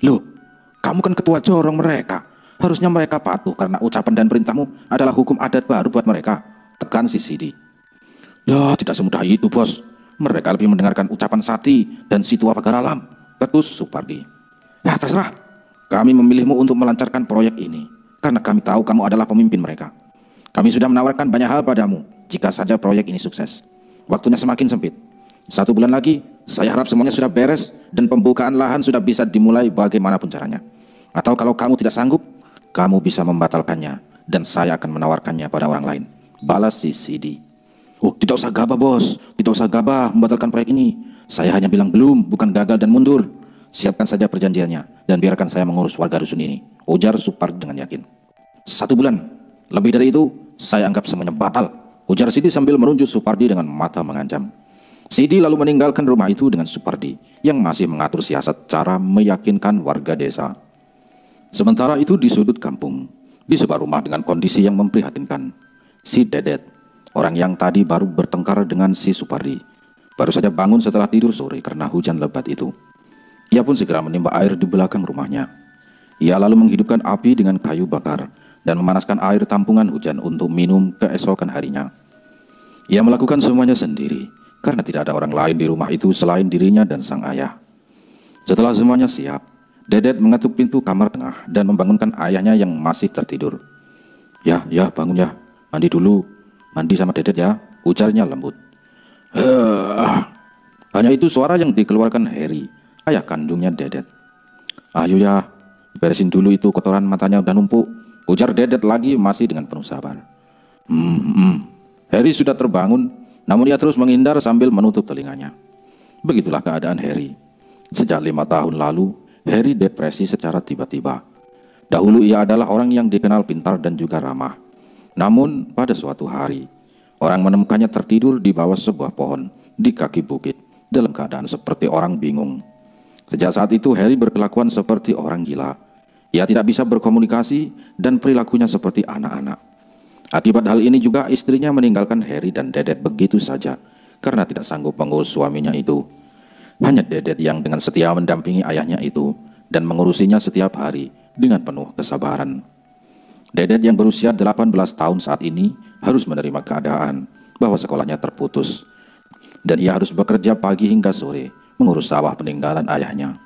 "Loh, kamu kan ketua jorong mereka. Harusnya mereka patuh karena ucapan dan perintahmu adalah hukum adat baru buat mereka," tekan si Sidi. "Lah, tidak semudah itu, Bos. Mereka lebih mendengarkan ucapan Sati dan Situa Pagar Alam," ketus Supardi. "Terserah. Kami memilihmu untuk melancarkan proyek ini karena kami tahu kamu adalah pemimpin mereka. Kami sudah menawarkan banyak hal padamu jika saja proyek ini sukses. Waktunya semakin sempit. 1 bulan lagi, saya harap semuanya sudah beres dan pembukaan lahan sudah bisa dimulai bagaimanapun caranya. Atau kalau kamu tidak sanggup, kamu bisa membatalkannya dan saya akan menawarkannya pada orang lain. Balas si Sidi. Oh, tidak usah gabah bos, tidak usah gabah membatalkan proyek ini. Saya hanya bilang belum, bukan gagal dan mundur. Siapkan saja perjanjiannya dan biarkan saya mengurus warga dusun ini, ujar Supardi dengan yakin. 1 bulan, lebih dari itu, saya anggap semuanya batal, ujar Sidi sambil menunjuk Supardi dengan mata mengancam. Sidi lalu meninggalkan rumah itu dengan Supardi yang masih mengatur siasat cara meyakinkan warga desa. Sementara itu di sudut kampung, di sebuah rumah dengan kondisi yang memprihatinkan, si Dedet, orang yang tadi baru bertengkar dengan si Supardi, baru saja bangun setelah tidur sore karena hujan lebat itu. Ia pun segera menimba air di belakang rumahnya. Ia lalu menghidupkan api dengan kayu bakar dan memanaskan air tampungan hujan untuk minum keesokan harinya. Ia melakukan semuanya sendiri karena tidak ada orang lain di rumah itu selain dirinya dan sang ayah. Setelah semuanya siap, Dedet mengetuk pintu kamar tengah dan membangunkan ayahnya yang masih tertidur. Ya, bangun ya, mandi dulu, mandi sama Dedet ya, ujarnya lembut. Hanya itu suara yang dikeluarkan Heri, ayah kandungnya Dedet. Ayo ya, beresin dulu itu kotoran matanya udah numpuk, ujar Dedet lagi masih dengan penuh sabar. Heri sudah terbangun, namun ia terus menghindar sambil menutup telinganya. Begitulah keadaan Heri. Sejak 5 tahun lalu, Heri depresi secara tiba-tiba. Dahulu ia adalah orang yang dikenal pintar dan juga ramah. Namun pada suatu hari, orang menemukannya tertidur di bawah sebuah pohon di kaki bukit dalam keadaan seperti orang bingung. Sejak saat itu Heri berkelakuan seperti orang gila. Ia tidak bisa berkomunikasi dan perilakunya seperti anak-anak. Akibat hal ini juga istrinya meninggalkan Heri dan Dedet begitu saja karena tidak sanggup mengurus suaminya itu. Hanya Dedet yang dengan setia mendampingi ayahnya itu dan mengurusinya setiap hari dengan penuh kesabaran. Dedet yang berusia 18 tahun saat ini harus menerima keadaan bahwa sekolahnya terputus dan ia harus bekerja pagi hingga sore mengurus sawah peninggalan ayahnya.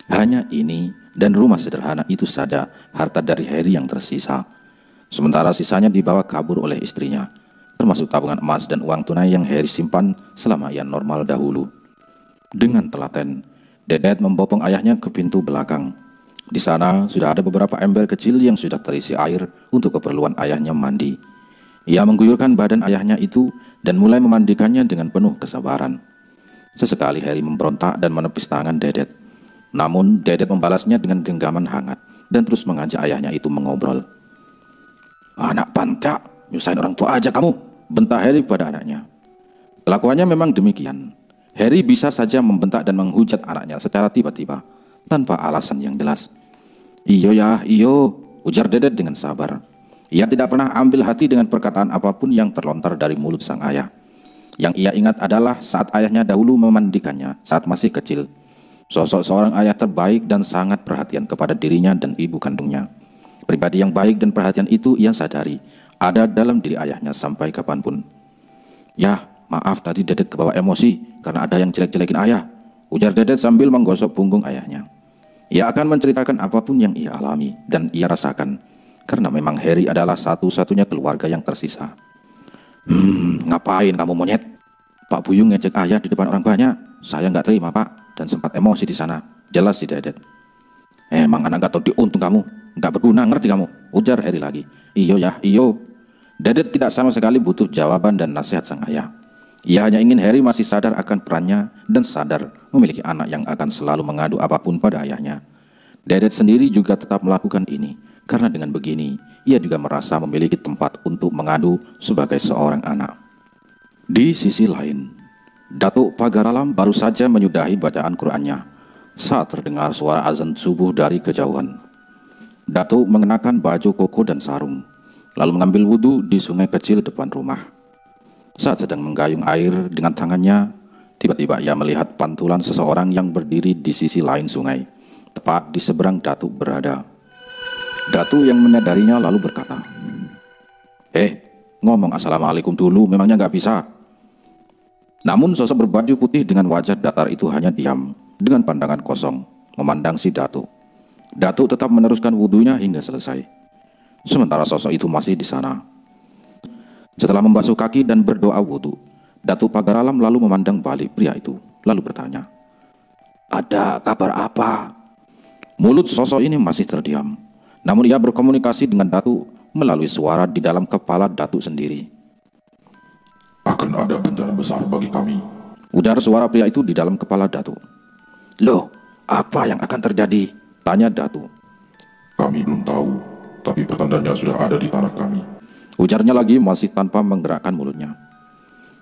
Hanya ini dan rumah sederhana itu saja harta dari Heri yang tersisa. Sementara sisanya dibawa kabur oleh istrinya, termasuk tabungan emas dan uang tunai yang Heri simpan selama ia normal dahulu. Dengan telaten, Dedet membopong ayahnya ke pintu belakang. Di sana sudah ada beberapa ember kecil yang sudah terisi air untuk keperluan ayahnya mandi. Ia mengguyurkan badan ayahnya itu dan mulai memandikannya dengan penuh kesabaran. Sesekali Heri memberontak dan menepis tangan Dedet. Namun Dedet membalasnya dengan genggaman hangat dan terus mengajak ayahnya itu mengobrol. Anak pantak, nyusahin orang tua aja kamu, bentak Heri pada anaknya. Kelakuannya memang demikian. Heri bisa saja membentak dan menghujat anaknya secara tiba-tiba, tanpa alasan yang jelas. Iyo ya, iyo, ujar Dedet dengan sabar. Ia tidak pernah ambil hati dengan perkataan apapun yang terlontar dari mulut sang ayah. Yang ia ingat adalah saat ayahnya dahulu memandikannya saat masih kecil. Sosok seorang ayah terbaik dan sangat perhatian kepada dirinya dan ibu kandungnya. Pribadi yang baik dan perhatian itu ia sadari ada dalam diri ayahnya sampai kapanpun. Ya, maaf tadi Dedet kebawa emosi karena ada yang jelek-jelekin ayah, ujar Dedet sambil menggosok punggung ayahnya. Ia akan menceritakan apapun yang ia alami dan ia rasakan, karena memang Heri adalah satu-satunya keluarga yang tersisa. Ngapain kamu monyet? Pak Buyung ngejek ayah di depan orang banyak. Saya nggak terima pak, dan sempat emosi di sana. Jelas si Dedet. Emang anak gak tahu diuntung kamu, nggak berguna ngerti kamu, ujar Heri lagi. Iyo ya, iyo. Dedet tidak sama sekali butuh jawaban dan nasihat sang ayah. Ia hanya ingin Heri masih sadar akan perannya dan sadar memiliki anak yang akan selalu mengadu apapun pada ayahnya. Dedet sendiri juga tetap melakukan ini, karena dengan begini ia juga merasa memiliki tempat untuk mengadu sebagai seorang anak. Di sisi lain, Datuk Pagaralam baru saja menyudahi bacaan Qur'annya saat terdengar suara azan subuh dari kejauhan. Datuk mengenakan baju koko dan sarung, lalu mengambil wudhu di sungai kecil depan rumah. Saat sedang menggayung air dengan tangannya, tiba-tiba ia melihat pantulan seseorang yang berdiri di sisi lain sungai, tepat di seberang Datuk berada. Datuk yang menyadarinya lalu berkata, ngomong assalamualaikum dulu memangnya nggak bisa? Namun sosok berbaju putih dengan wajah datar itu hanya diam, dengan pandangan kosong, memandang si Datuk. Datuk tetap meneruskan wudhunya hingga selesai. Sementara sosok itu masih di sana. Setelah membasuh kaki dan berdoa wudhu, Datuk Pagaralam lalu memandang balik pria itu, lalu bertanya, "Ada kabar apa?" Mulut sosok ini masih terdiam, namun ia berkomunikasi dengan Datuk melalui suara di dalam kepala Datuk sendiri. "Akan ada bencana besar bagi kami," ujar suara pria itu di dalam kepala Datuk. "Loh, apa yang akan terjadi?" tanya Datuk. "Kami belum tahu, tapi pertandanya sudah ada di tanah kami," ujarnya lagi masih tanpa menggerakkan mulutnya.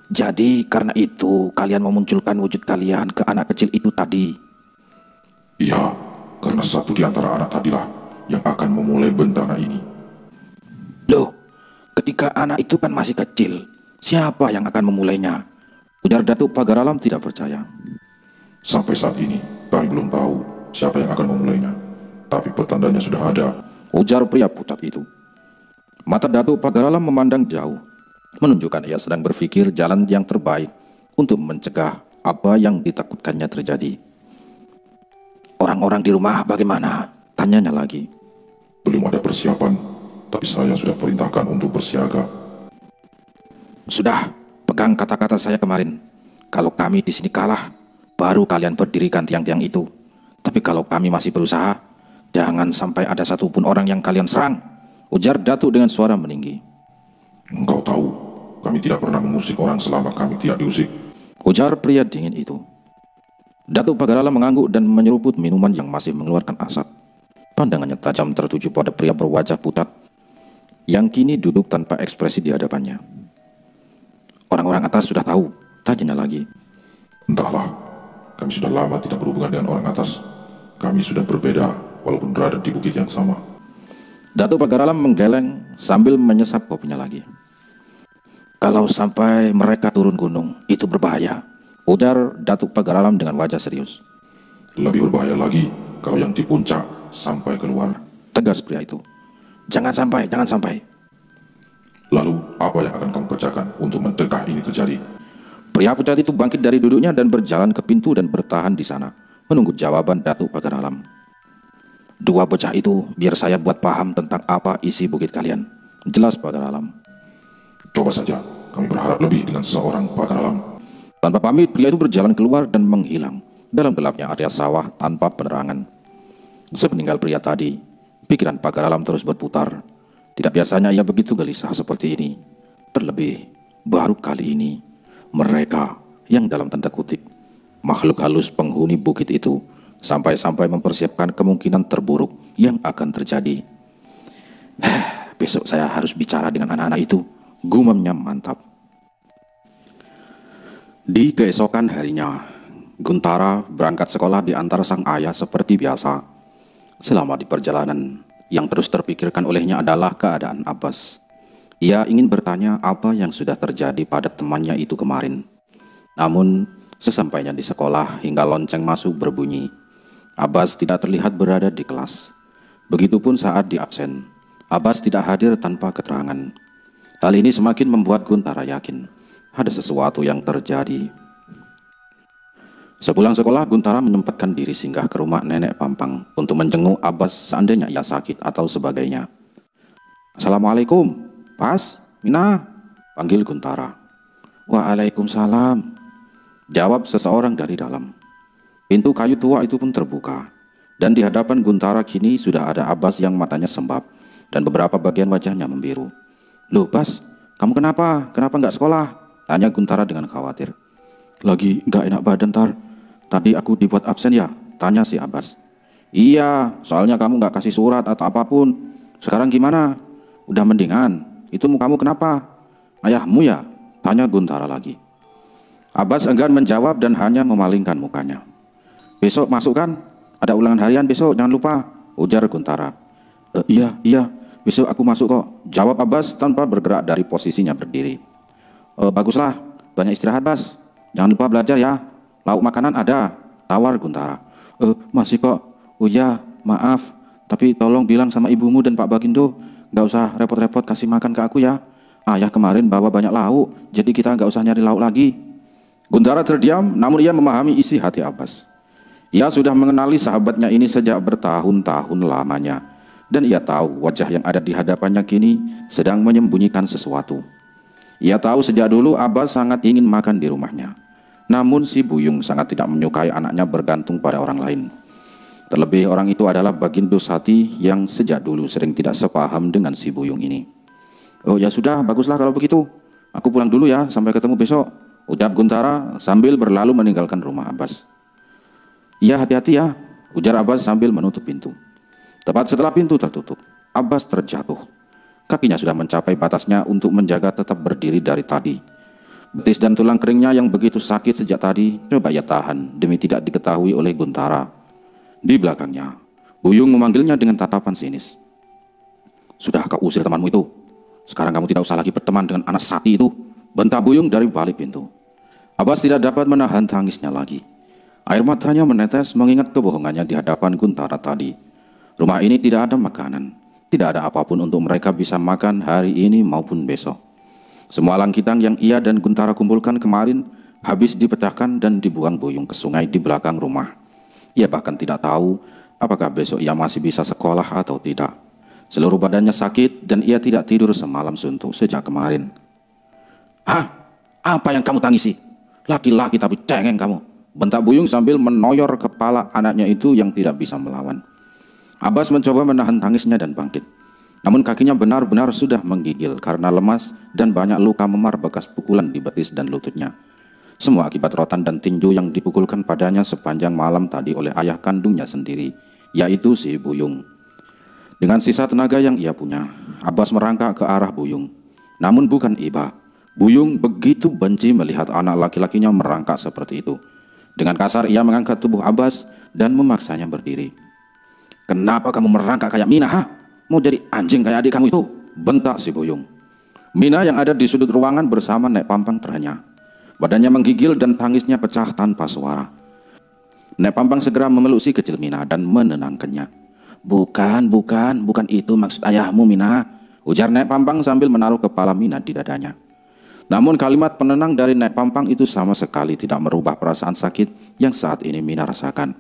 "Jadi karena itu kalian memunculkan wujud kalian ke anak kecil itu tadi?" "Iya, karena satu di antara anak tadilah yang akan memulai bencana ini." "Loh, ketika anak itu kan masih kecil, siapa yang akan memulainya?" ujar Datuk Pagaralam tidak percaya. "Sampai saat ini kami belum tahu siapa yang akan memulainya, tapi pertandanya sudah ada," ujar pria pucat itu. Mata Datuk Pagaralam memandang jauh, menunjukkan ia sedang berpikir jalan yang terbaik untuk mencegah apa yang ditakutkannya terjadi. "Orang-orang di rumah bagaimana?" tanyanya lagi. "Belum ada persiapan, tapi saya sudah perintahkan untuk bersiaga." "Sudah, pegang kata-kata saya kemarin. Kalau kami di sini kalah, baru kalian berdirikan tiang-tiang itu. Tapi kalau kami masih berusaha, jangan sampai ada satupun orang yang kalian serang," ujar Datuk dengan suara meninggi. "Engkau tahu, kami tidak pernah mengusik orang selama kami tidak diusik," ujar pria dingin itu. Datuk Pagaralam mengangguk dan menyeruput minuman yang masih mengeluarkan asap. Pandangannya tajam tertuju pada pria berwajah pucat yang kini duduk tanpa ekspresi di hadapannya. "Orang-orang atas sudah tahu?" tanyanya lagi. "Entahlah, kami sudah lama tidak berhubungan dengan orang atas. Kami sudah berbeda walaupun berada di bukit yang sama." Datuk Pagaralam menggeleng sambil menyesap kopinya lagi. "Kalau sampai mereka turun gunung, itu berbahaya," ujar Datuk Pagaralam dengan wajah serius. "Lebih berbahaya lagi kalau yang di puncak sampai keluar," tegas pria itu. Jangan sampai." "Lalu apa yang akan kamu kerjakan untuk mencegah ini terjadi?" Pria pucat itu bangkit dari duduknya dan berjalan ke pintu dan bertahan di sana, menunggu jawaban Datuk Pagaralam. "Dua bocah itu biar saya buat paham tentang apa isi bukit kalian," jelas Pagaralam. "Coba saja, kami berharap lebih dengan seseorang, Pagaralam." Tanpa pamit, pria itu berjalan keluar dan menghilang dalam gelapnya area sawah tanpa penerangan. Sepeninggal pria tadi, pikiran Pagaralam terus berputar. Tidak biasanya ia begitu gelisah seperti ini. Terlebih, baru kali ini, mereka yang dalam tanda kutip, makhluk halus penghuni bukit itu, sampai-sampai mempersiapkan kemungkinan terburuk yang akan terjadi. "Besok saya harus bicara dengan anak-anak itu," gumamnya mantap. Di keesokan harinya, Guntara berangkat sekolah di antara sang ayah seperti biasa. Selama di perjalanan, yang terus terpikirkan olehnya adalah keadaan Abbas. Ia ingin bertanya apa yang sudah terjadi pada temannya itu kemarin. Namun, sesampainya di sekolah hingga lonceng masuk berbunyi, Abbas tidak terlihat berada di kelas. Begitupun saat di absen, Abbas tidak hadir tanpa keterangan. Hal ini semakin membuat Guntara yakin ada sesuatu yang terjadi. Sepulang sekolah, Guntara menyempatkan diri singgah ke rumah nenek Pampang untuk menjenguk Abbas seandainya ia sakit atau sebagainya. "Assalamualaikum, Pas, Mina," panggil Guntara. "Waalaikumsalam," jawab seseorang dari dalam. Pintu kayu tua itu pun terbuka, dan di hadapan Guntara kini sudah ada Abbas yang matanya sembab dan beberapa bagian wajahnya membiru. "Loh Bas, kamu kenapa? Kenapa nggak sekolah?" tanya Guntara dengan khawatir. "Lagi nggak enak badan, Tar. Tadi aku dibuat absen ya?" tanya si Abbas. "Iya, soalnya kamu nggak kasih surat atau apapun. Sekarang gimana? Udah mendingan? Itu mukamu kenapa? Ayahmu ya?" tanya Guntara lagi. Abbas enggan menjawab dan hanya memalingkan mukanya. "Besok masuk kan? Ada ulangan harian besok, jangan lupa," ujar Guntara. Iya, besok aku masuk kok," jawab Abbas tanpa bergerak dari posisinya berdiri. Baguslah, banyak istirahat Bas. Jangan lupa belajar ya. Lauk makanan ada," tawar Guntara. Masih kok. Oh ya, maaf. Tapi tolong bilang sama ibumu dan Pak Bagindo, gak usah repot-repot kasih makan ke aku ya. Ayah kemarin bawa banyak lauk, jadi kita gak usah nyari lauk lagi." Guntara terdiam, namun ia memahami isi hati Abbas. Ia sudah mengenali sahabatnya ini sejak bertahun-tahun lamanya, dan ia tahu wajah yang ada di hadapannya kini sedang menyembunyikan sesuatu. Ia tahu sejak dulu Abbas sangat ingin makan di rumahnya. Namun si Buyung sangat tidak menyukai anaknya bergantung pada orang lain. Terlebih orang itu adalah Bagindo Sati yang sejak dulu sering tidak sepaham dengan si Buyung ini. "Oh ya sudah, baguslah kalau begitu. Aku pulang dulu ya, sampai ketemu besok," ucap Guntara sambil berlalu meninggalkan rumah Abbas. "Iya, hati-hati ya," ujar Abbas sambil menutup pintu. Tepat setelah pintu tertutup, Abbas terjatuh. Kakinya sudah mencapai batasnya untuk menjaga tetap berdiri dari tadi. Betis dan tulang keringnya yang begitu sakit sejak tadi coba ia tahan demi tidak diketahui oleh Guntara. Di belakangnya, Buyung memanggilnya dengan tatapan sinis. "Sudah kau usir temanmu itu. Sekarang kamu tidak usah lagi berteman dengan anak Sati itu," bentak Buyung dari balik pintu. Abbas tidak dapat menahan tangisnya lagi. Air matanya menetes mengingat kebohongannya di hadapan Guntara tadi. Rumah ini tidak ada makanan. Tidak ada apapun untuk mereka bisa makan hari ini maupun besok. Semua langkitang yang ia dan Guntara kumpulkan kemarin habis dipecahkan dan dibuang Buyung ke sungai di belakang rumah. Ia bahkan tidak tahu apakah besok ia masih bisa sekolah atau tidak. Seluruh badannya sakit dan ia tidak tidur semalam suntuk sejak kemarin. "Hah? Apa yang kamu tangisi? Laki-laki tapi cengeng kamu," bentak Buyung sambil menoyor kepala anaknya itu yang tidak bisa melawan. Abbas mencoba menahan tangisnya dan bangkit. Namun kakinya benar-benar sudah menggigil karena lemas dan banyak luka memar bekas pukulan di betis dan lututnya. Semua akibat rotan dan tinju yang dipukulkan padanya sepanjang malam tadi oleh ayah kandungnya sendiri, yaitu si Buyung. Dengan sisa tenaga yang ia punya, Abbas merangkak ke arah Buyung. Namun bukan iba. Buyung begitu benci melihat anak laki-lakinya merangkak seperti itu. Dengan kasar ia mengangkat tubuh Abbas dan memaksanya berdiri. "Kenapa kamu merangkak kayak Mina, ha? Mau jadi anjing kayak adik kamu itu?" bentak si Buyung. Mina yang ada di sudut ruangan bersama Nek Pampang teranyah. Badannya menggigil dan tangisnya pecah tanpa suara. Nek Pampang segera memeluk si kecil Mina dan menenangkannya. Bukan itu maksud ayahmu, Mina," ujar Nek Pampang sambil menaruh kepala Mina di dadanya. Namun kalimat penenang dari Nek Pampang itu sama sekali tidak merubah perasaan sakit yang saat ini Mina rasakan.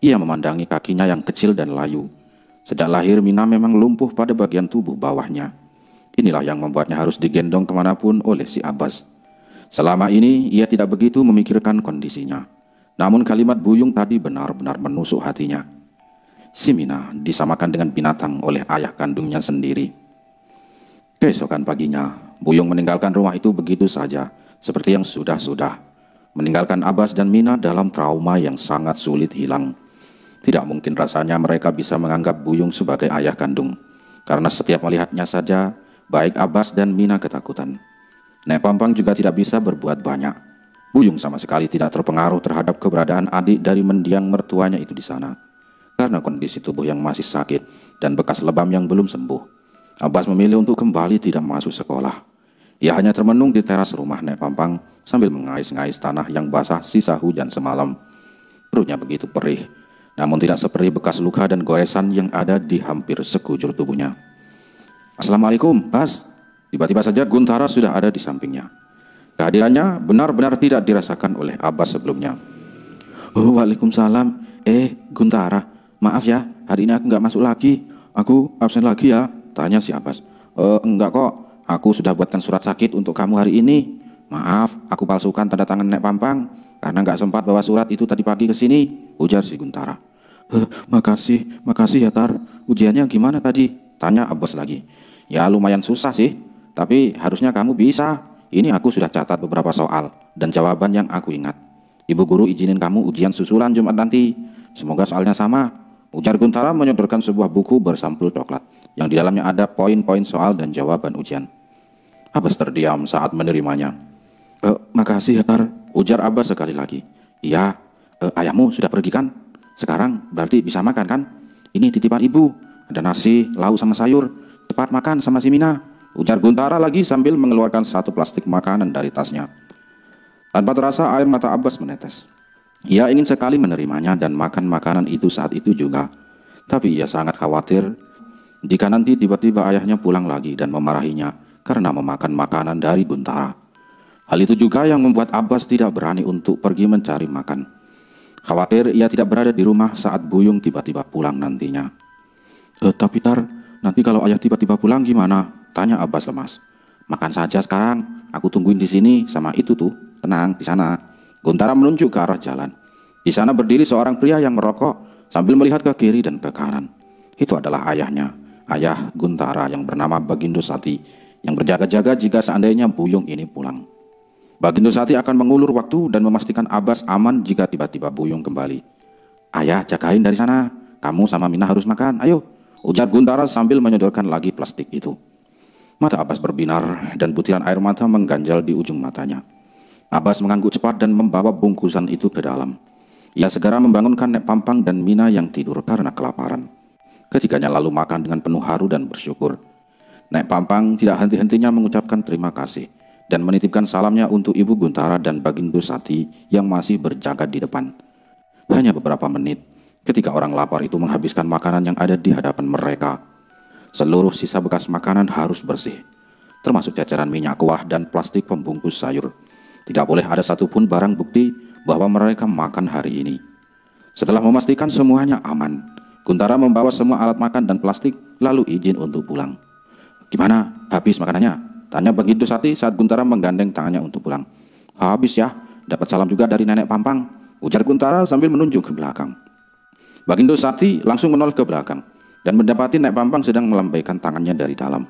Ia memandangi kakinya yang kecil dan layu. Sejak lahir Mina memang lumpuh pada bagian tubuh bawahnya. Inilah yang membuatnya harus digendong kemanapun oleh si Abbas. Selama ini ia tidak begitu memikirkan kondisinya. Namun kalimat Buyung tadi benar-benar menusuk hatinya. Si Mina disamakan dengan binatang oleh ayah kandungnya sendiri. Keesokan paginya, Buyung meninggalkan rumah itu begitu saja, seperti yang sudah-sudah. Meninggalkan Abbas dan Mina dalam trauma yang sangat sulit hilang. Tidak mungkin rasanya mereka bisa menganggap Buyung sebagai ayah kandung, karena setiap melihatnya saja, baik Abbas dan Mina ketakutan. Nek Pampang juga tidak bisa berbuat banyak. Buyung sama sekali tidak terpengaruh terhadap keberadaan adik dari mendiang mertuanya itu di sana. Karena kondisi tubuh yang masih sakit dan bekas lebam yang belum sembuh, Abbas memilih untuk kembali tidak masuk sekolah. Ia hanya termenung di teras rumah Nek Pampang sambil mengais-ngais tanah yang basah sisa hujan semalam. Perutnya begitu perih, namun tidak seperti bekas luka dan goresan yang ada di hampir sekujur tubuhnya. "Assalamualaikum, Bas." Tiba-tiba saja Guntara sudah ada di sampingnya. Kehadirannya benar-benar tidak dirasakan oleh Abbas sebelumnya. "Oh, waalaikumsalam. Guntara, maaf ya, hari ini aku nggak masuk lagi. Aku absen lagi ya," tanya si Abbas. Enggak kok, aku sudah buatkan surat sakit untuk kamu hari ini. Maaf, aku palsukan tanda tangan Nek Pampang karena nggak sempat bawa surat itu tadi pagi ke sini," ujar si Guntara. Makasih ya Tar. Ujiannya gimana tadi?" tanya Abbas lagi. "Ya lumayan susah sih, tapi harusnya kamu bisa. Ini aku sudah catat beberapa soal dan jawaban yang aku ingat. Ibu guru izinin kamu ujian susulan Jumat nanti. Semoga soalnya sama," ujar Guntara menyodorkan sebuah buku bersampul coklat yang di dalamnya ada poin-poin soal dan jawaban ujian. Abbas terdiam saat menerimanya. Makasih ya Tar," ujar Abbas sekali lagi. "Iya, ayahmu sudah pergi kan? Sekarang berarti bisa makan kan? Ini titipan ibu, ada nasi, lauk sama sayur. Cepat makan sama si Mina," ujar Guntara lagi sambil mengeluarkan satu plastik makanan dari tasnya. Tanpa terasa air mata Abbas menetes. Ia ingin sekali menerimanya dan makan makanan itu saat itu juga. Tapi ia sangat khawatir jika nanti tiba-tiba ayahnya pulang lagi dan memarahinya karena memakan makanan dari Guntara. Hal itu juga yang membuat Abbas tidak berani untuk pergi mencari makan. Khawatir ia tidak berada di rumah saat Buyung tiba-tiba pulang nantinya. Tapi Tar, nanti kalau ayah tiba-tiba pulang gimana?" tanya Abbas lemas. Makan saja sekarang, aku tungguin di sini sama itu tuh. Tenang, di sana. Guntara menunjuk ke arah jalan. Di sana berdiri seorang pria yang merokok sambil melihat ke kiri dan ke kanan. Itu adalah ayahnya, ayah Guntara yang bernama Bagindo Sati, yang berjaga-jaga jika seandainya Buyung ini pulang. Bagindo Sati akan mengulur waktu dan memastikan Abbas aman jika tiba-tiba Buyung kembali. Ayah, jagain dari sana, kamu sama Mina harus makan, ayo, ujar Guntara sambil menyodorkan lagi plastik itu. Mata Abbas berbinar dan butiran air mata mengganjal di ujung matanya. Abbas mengangguk cepat dan membawa bungkusan itu ke dalam. Ia segera membangunkan Nek Pampang dan Mina yang tidur karena kelaparan. Ketiganya lalu makan dengan penuh haru dan bersyukur. Nek Pampang tidak henti-hentinya mengucapkan terima kasih dan menitipkan salamnya untuk Ibu Guntara dan Bagindo Sati yang masih berjaga di depan. Hanya beberapa menit, ketika orang lapar itu menghabiskan makanan yang ada di hadapan mereka. Seluruh sisa bekas makanan harus bersih, termasuk jajaran minyak kuah dan plastik pembungkus sayur. Tidak boleh ada satupun barang bukti bahwa mereka makan hari ini. Setelah memastikan semuanya aman, Guntara membawa semua alat makan dan plastik lalu izin untuk pulang. Gimana? Habis makanannya? Tanya Bagindo Sati saat Guntara menggandeng tangannya untuk pulang. Habis ya, dapat salam juga dari Nenek Pampang, ujar Guntara sambil menunjuk ke belakang. Bagindo Sati langsung menoleh ke belakang dan mendapati Nek Pampang sedang melambaikan tangannya dari dalam.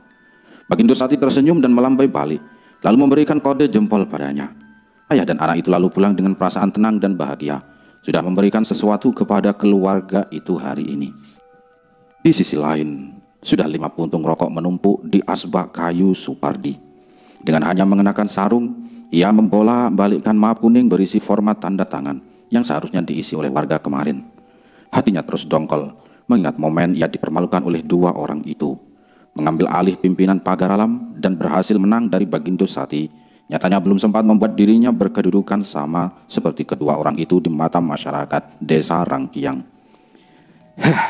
Bagindo Sati tersenyum dan melambai balik, lalu memberikan kode jempol padanya. Ayah dan anak itu lalu pulang dengan perasaan tenang dan bahagia, sudah memberikan sesuatu kepada keluarga itu hari ini. Di sisi lain, sudah 5 puntung rokok menumpuk di asbak kayu Supardi. Dengan hanya mengenakan sarung, ia membolak-balikkan map kuning berisi format tanda tangan yang seharusnya diisi oleh warga kemarin. Hatinya terus dongkol, mengingat momen ia dipermalukan oleh 2 orang itu. Mengambil alih pimpinan pagar alam dan berhasil menang dari Bagindo Sati, nyatanya belum sempat membuat dirinya berkedudukan sama seperti kedua orang itu di mata masyarakat desa Rangkiang.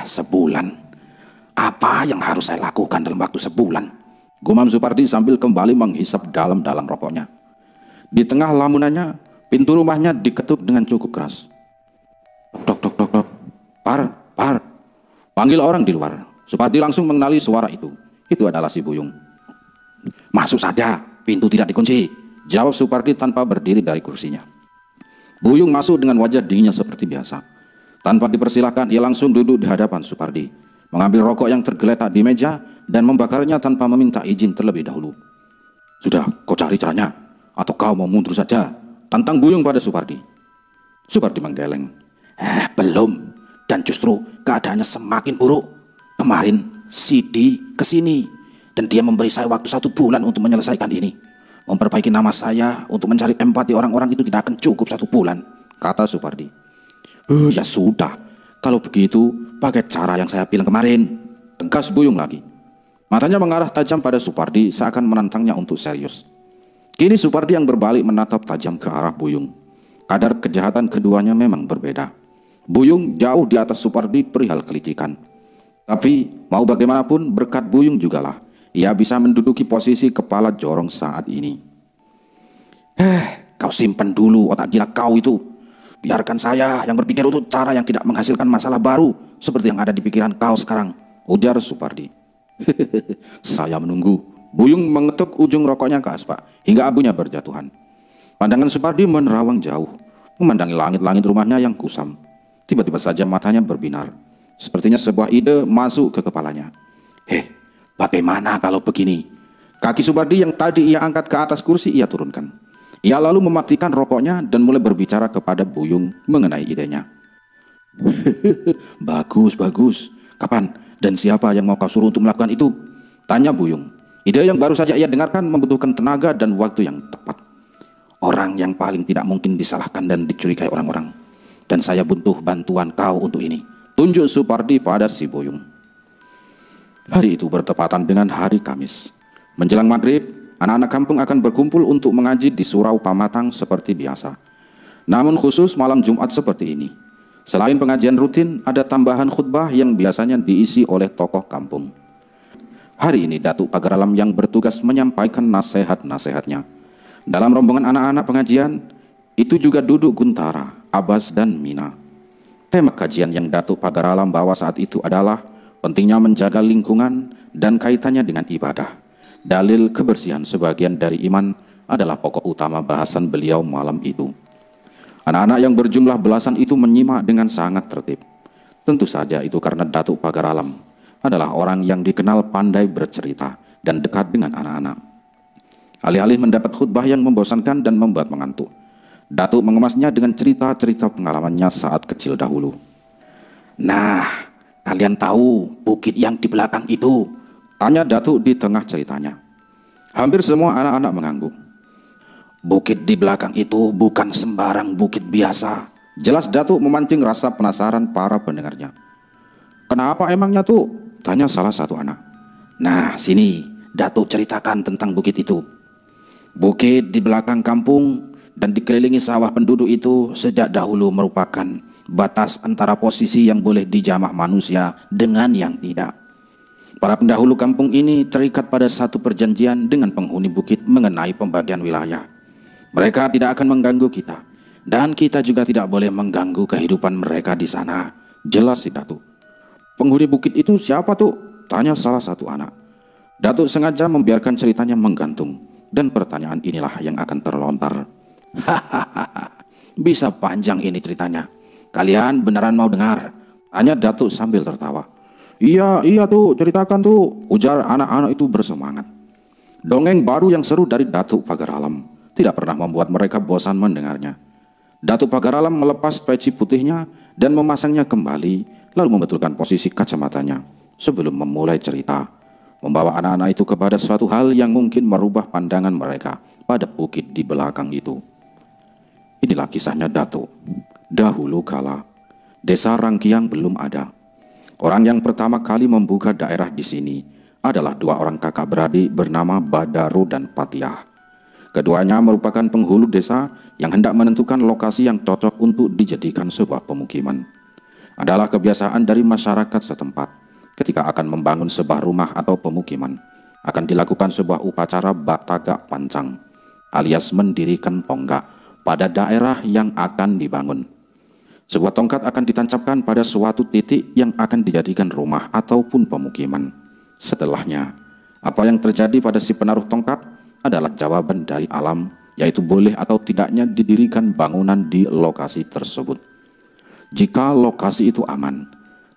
Sebulan. Apa yang harus saya lakukan dalam waktu sebulan? Gumam Supardi sambil kembali menghisap dalam-dalam rokoknya. Di tengah lamunannya, pintu rumahnya diketuk dengan cukup keras. Dok, dok, dok, dok. Par. Panggil orang di luar. Supardi langsung mengenali suara itu. Itu adalah si Buyung. Masuk saja, pintu tidak dikunci, jawab Supardi tanpa berdiri dari kursinya. Buyung masuk dengan wajah dinginnya seperti biasa. Tanpa dipersilahkan, ia langsung duduk di hadapan Supardi, mengambil rokok yang tergeletak di meja dan membakarnya tanpa meminta izin terlebih dahulu. Sudah, kau cari caranya, atau kau mau mundur saja, tantang Buyung pada Supardi. Supardi menggeleng. Belum, dan justru keadaannya semakin buruk. Kemarin, Sidi kesini, dan dia memberi saya waktu 1 bulan untuk menyelesaikan ini. Memperbaiki nama saya untuk mencari empati orang-orang itu tidak akan cukup 1 bulan, kata Supardi. Ya sudah, kalau begitu pakai cara yang saya bilang kemarin, tegas Buyung lagi. Matanya mengarah tajam pada Supardi seakan menantangnya untuk serius. Kini Supardi yang berbalik menatap tajam ke arah Buyung. Kadar kejahatan keduanya memang berbeda. Buyung jauh di atas Supardi perihal kelicikan. Tapi mau bagaimanapun berkat Buyung jugalah ia bisa menduduki posisi kepala jorong saat ini. Kau simpan dulu otak gila kau itu. Biarkan saya yang berpikir untuk cara yang tidak menghasilkan masalah baru seperti yang ada di pikiran kau sekarang, ujar Supardi. Saya menunggu. Buyung mengetuk ujung rokoknya ke asbak hingga abunya berjatuhan. Pandangan Supardi menerawang jauh, memandangi langit-langit rumahnya yang kusam. Tiba-tiba saja matanya berbinar. Sepertinya sebuah ide masuk ke kepalanya. Bagaimana kalau begini? Kaki Supardi yang tadi ia angkat ke atas kursi ia turunkan. Ia lalu mematikan rokoknya dan mulai berbicara kepada Buyung mengenai idenya. Bagus. Kapan dan siapa yang mau kau suruh untuk melakukan itu? Tanya Buyung. Ide yang baru saja ia dengarkan membutuhkan tenaga dan waktu yang tepat. Orang yang paling tidak mungkin disalahkan dan dicurigai orang-orang. Dan saya butuh bantuan kau untuk ini, tunjuk Supardi pada si Buyung. Hari itu bertepatan dengan hari Kamis. Menjelang maghrib, anak-anak kampung akan berkumpul untuk mengaji di surau Pamatang seperti biasa. Namun khusus malam Jumat seperti ini, selain pengajian rutin, ada tambahan khutbah yang biasanya diisi oleh tokoh kampung. Hari ini Datuk Pagar Alam yang bertugas menyampaikan nasihat-nasihatnya. Dalam rombongan anak-anak pengajian, itu juga duduk Guntara, Abbas dan Mina. Tema kajian yang Datuk Pagar Alam bawa saat itu adalah pentingnya menjaga lingkungan dan kaitannya dengan ibadah. Dalil kebersihan sebagian dari iman adalah pokok utama bahasan beliau malam itu. Anak-anak yang berjumlah belasan itu menyimak dengan sangat tertib. Tentu saja itu karena Datuk Pagar Alam adalah orang yang dikenal pandai bercerita dan dekat dengan anak-anak. Alih-alih mendapat khutbah yang membosankan dan membuat mengantuk, Datuk mengemasnya dengan cerita-cerita pengalamannya saat kecil dahulu. "Nah, kalian tahu bukit yang di belakang itu?" tanya Datuk di tengah ceritanya. Hampir semua anak-anak mengangguk. "Bukit di belakang itu bukan sembarang bukit biasa." Jelas Datuk memancing rasa penasaran para pendengarnya. "Kenapa emangnya tuh?" tanya salah satu anak. "Nah, sini Datuk ceritakan tentang bukit itu. Bukit di belakang kampung dan dikelilingi sawah penduduk itu sejak dahulu merupakan batas antara posisi yang boleh dijamah manusia dengan yang tidak. Para pendahulu kampung ini terikat pada satu perjanjian dengan penghuni bukit mengenai pembagian wilayah. Mereka tidak akan mengganggu kita, dan kita juga tidak boleh mengganggu kehidupan mereka di sana." Jelas si Datuk. "Penghuni bukit itu siapa tuh?" tanya salah satu anak. Datuk sengaja membiarkan ceritanya menggantung, dan pertanyaan inilah yang akan terlontar. "Hahaha, bisa panjang ini ceritanya. Kalian beneran mau dengar?" tanya Datuk sambil tertawa. Iya tuh, ceritakan tuh," ujar anak-anak itu bersemangat. Dongeng baru yang seru dari Datuk Pagar Alam tidak pernah membuat mereka bosan mendengarnya. Datuk Pagar Alam melepas peci putihnya dan memasangnya kembali, lalu membetulkan posisi kacamatanya sebelum memulai cerita, membawa anak-anak itu kepada suatu hal yang mungkin merubah pandangan mereka pada bukit di belakang itu. Inilah kisahnya Datuk. Dahulu kala, desa Rangkiang belum ada. Orang yang pertama kali membuka daerah di sini adalah dua orang kakak beradik bernama Badaru dan Patiah. Keduanya merupakan penghulu desa yang hendak menentukan lokasi yang cocok untuk dijadikan sebuah pemukiman. Adalah kebiasaan dari masyarakat setempat. Ketika akan membangun sebuah rumah atau pemukiman, akan dilakukan sebuah upacara batagak pancang, alias mendirikan tonggak pada daerah yang akan dibangun. Sebuah tongkat akan ditancapkan pada suatu titik yang akan dijadikan rumah ataupun pemukiman. Setelahnya, apa yang terjadi pada si penaruh tongkat adalah jawaban dari alam, yaitu boleh atau tidaknya didirikan bangunan di lokasi tersebut. Jika lokasi itu aman,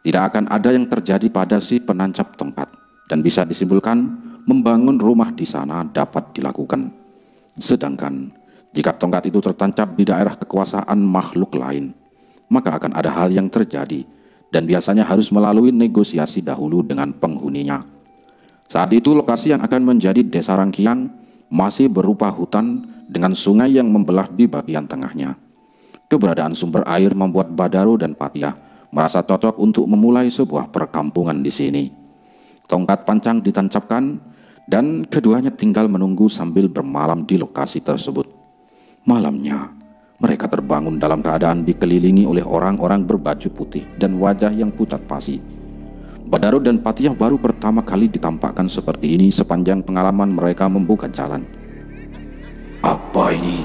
tidak akan ada yang terjadi pada si penancap tongkat, dan bisa disimpulkan membangun rumah di sana dapat dilakukan. Sedangkan jika tongkat itu tertancap di daerah kekuasaan makhluk lain, maka akan ada hal yang terjadi, dan biasanya harus melalui negosiasi dahulu dengan penghuninya. Saat itu lokasi yang akan menjadi desa Rangkiang masih berupa hutan dengan sungai yang membelah di bagian tengahnya. Keberadaan sumber air membuat Badaru dan Patiah merasa cocok untuk memulai sebuah perkampungan di sini. Tongkat pancang ditancapkan dan keduanya tinggal menunggu sambil bermalam di lokasi tersebut. Malamnya, mereka terbangun dalam keadaan dikelilingi oleh orang-orang berbaju putih dan wajah yang pucat pasi. Badaru dan Patiah baru pertama kali ditampakkan seperti ini sepanjang pengalaman mereka membuka jalan. "Apa ini?"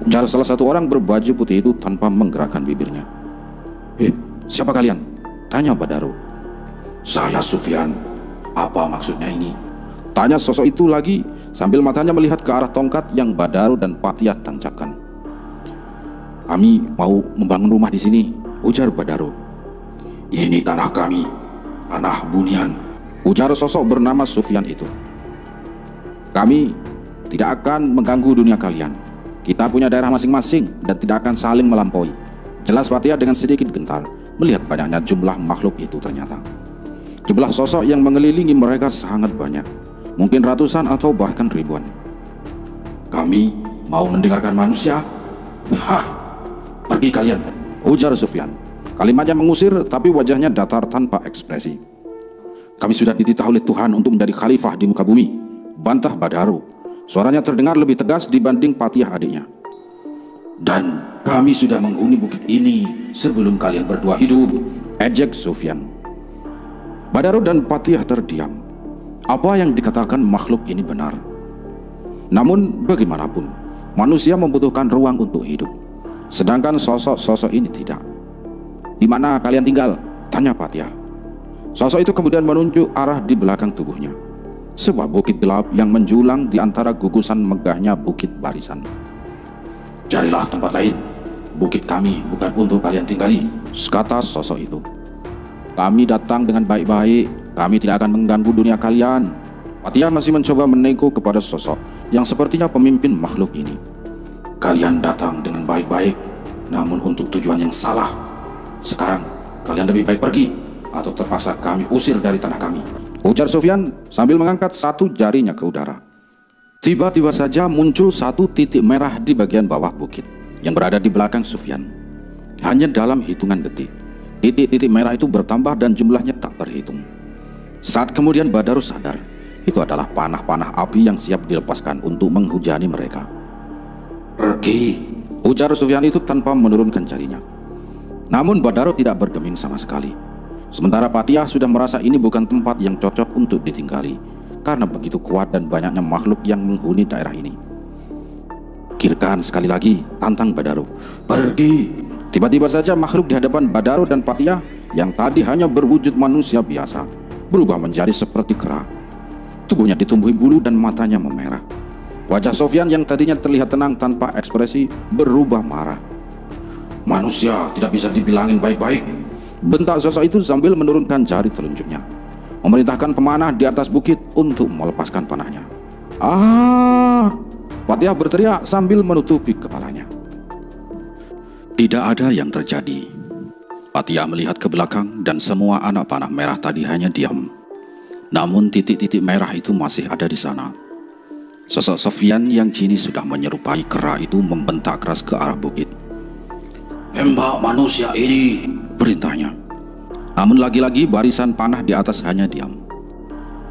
ujar salah satu orang berbaju putih itu tanpa menggerakkan bibirnya. Siapa kalian?" tanya Badaru. "Saya Sufyan. Apa maksudnya ini?" tanya sosok itu lagi sambil matanya melihat ke arah tongkat yang Badaru dan Patiah tancapkan. "Kami mau membangun rumah di sini," ujar Badaru. "Ini tanah kami, tanah Bunian," ujar sosok bernama Sufyan itu. "Kami tidak akan mengganggu dunia kalian. Kita punya daerah masing-masing dan tidak akan saling melampaui," jelas Patiah dengan sedikit gentar melihat banyaknya jumlah makhluk itu. Ternyata jumlah sosok yang mengelilingi mereka sangat banyak, mungkin ratusan atau bahkan ribuan. "Kami mau mendengarkan manusia. Hah, pergi kalian," ujar Sufyan. Kalimatnya mengusir tapi wajahnya datar tanpa ekspresi. "Kami sudah dititah oleh Tuhan untuk menjadi khalifah di muka bumi," bantah Badaru. Suaranya terdengar lebih tegas dibanding Patiah adiknya. "Dan kami sudah menghuni bukit ini sebelum kalian berdua hidup," ejek Sufyan. Badaru dan Patiah terdiam. Apa yang dikatakan makhluk ini benar. Namun bagaimanapun, manusia membutuhkan ruang untuk hidup, sedangkan sosok-sosok ini tidak. "Di mana kalian tinggal?" tanya Patiah. Sosok itu kemudian menunjuk arah di belakang tubuhnya. sebuah bukit gelap yang menjulang di antara gugusan megahnya Bukit Barisan. Carilah tempat lain. Bukit kami bukan untuk kalian tinggali, kata sosok itu. Kami datang dengan baik-baik. Kami tidak akan mengganggu dunia kalian. Patiah masih mencoba menego kepada sosok yang sepertinya pemimpin makhluk ini. Kalian datang dengan baik-baik, namun untuk tujuan yang salah. Sekarang kalian lebih baik pergi, atau terpaksa kami usir dari tanah kami, ujar Sufyan sambil mengangkat satu jarinya ke udara. Tiba-tiba saja muncul satu titik merah di bagian bawah bukit yang berada di belakang Sufyan. Hanya dalam hitungan detik, titik-titik merah itu bertambah dan jumlahnya tak terhitung. Saat kemudian Badarus sadar, itu adalah panah-panah api yang siap dilepaskan untuk menghujani mereka. Pergi, ujar Sufyan itu tanpa menurunkan jarinya. Namun Badarus tidak bergeming sama sekali. Sementara Patiah sudah merasa ini bukan tempat yang cocok untuk ditinggali, karena begitu kuat dan banyaknya makhluk yang menghuni daerah ini. Kirkan sekali lagi, tantang Badarus. Pergi. Tiba-tiba saja makhluk di hadapan Badarus dan Patiah yang tadi hanya berwujud manusia biasa berubah menjadi seperti kera. Tubuhnya ditumbuhi bulu dan matanya memerah. Wajah Sufyan yang tadinya terlihat tenang tanpa ekspresi berubah marah. Manusia tidak bisa dibilangin baik-baik, bentak sosok itu sambil menurunkan jari telunjuknya, memerintahkan pemanah di atas bukit untuk melepaskan panahnya. Patiah berteriak sambil menutupi kepalanya. Tidak ada yang terjadi. Patiah melihat ke belakang dan semua anak panah merah tadi hanya diam. Namun titik-titik merah itu masih ada di sana. Sosok Sufyan yang kini sudah menyerupai kera itu membentak keras ke arah bukit. Tembak manusia ini, perintahnya. Namun lagi-lagi barisan panah di atas hanya diam.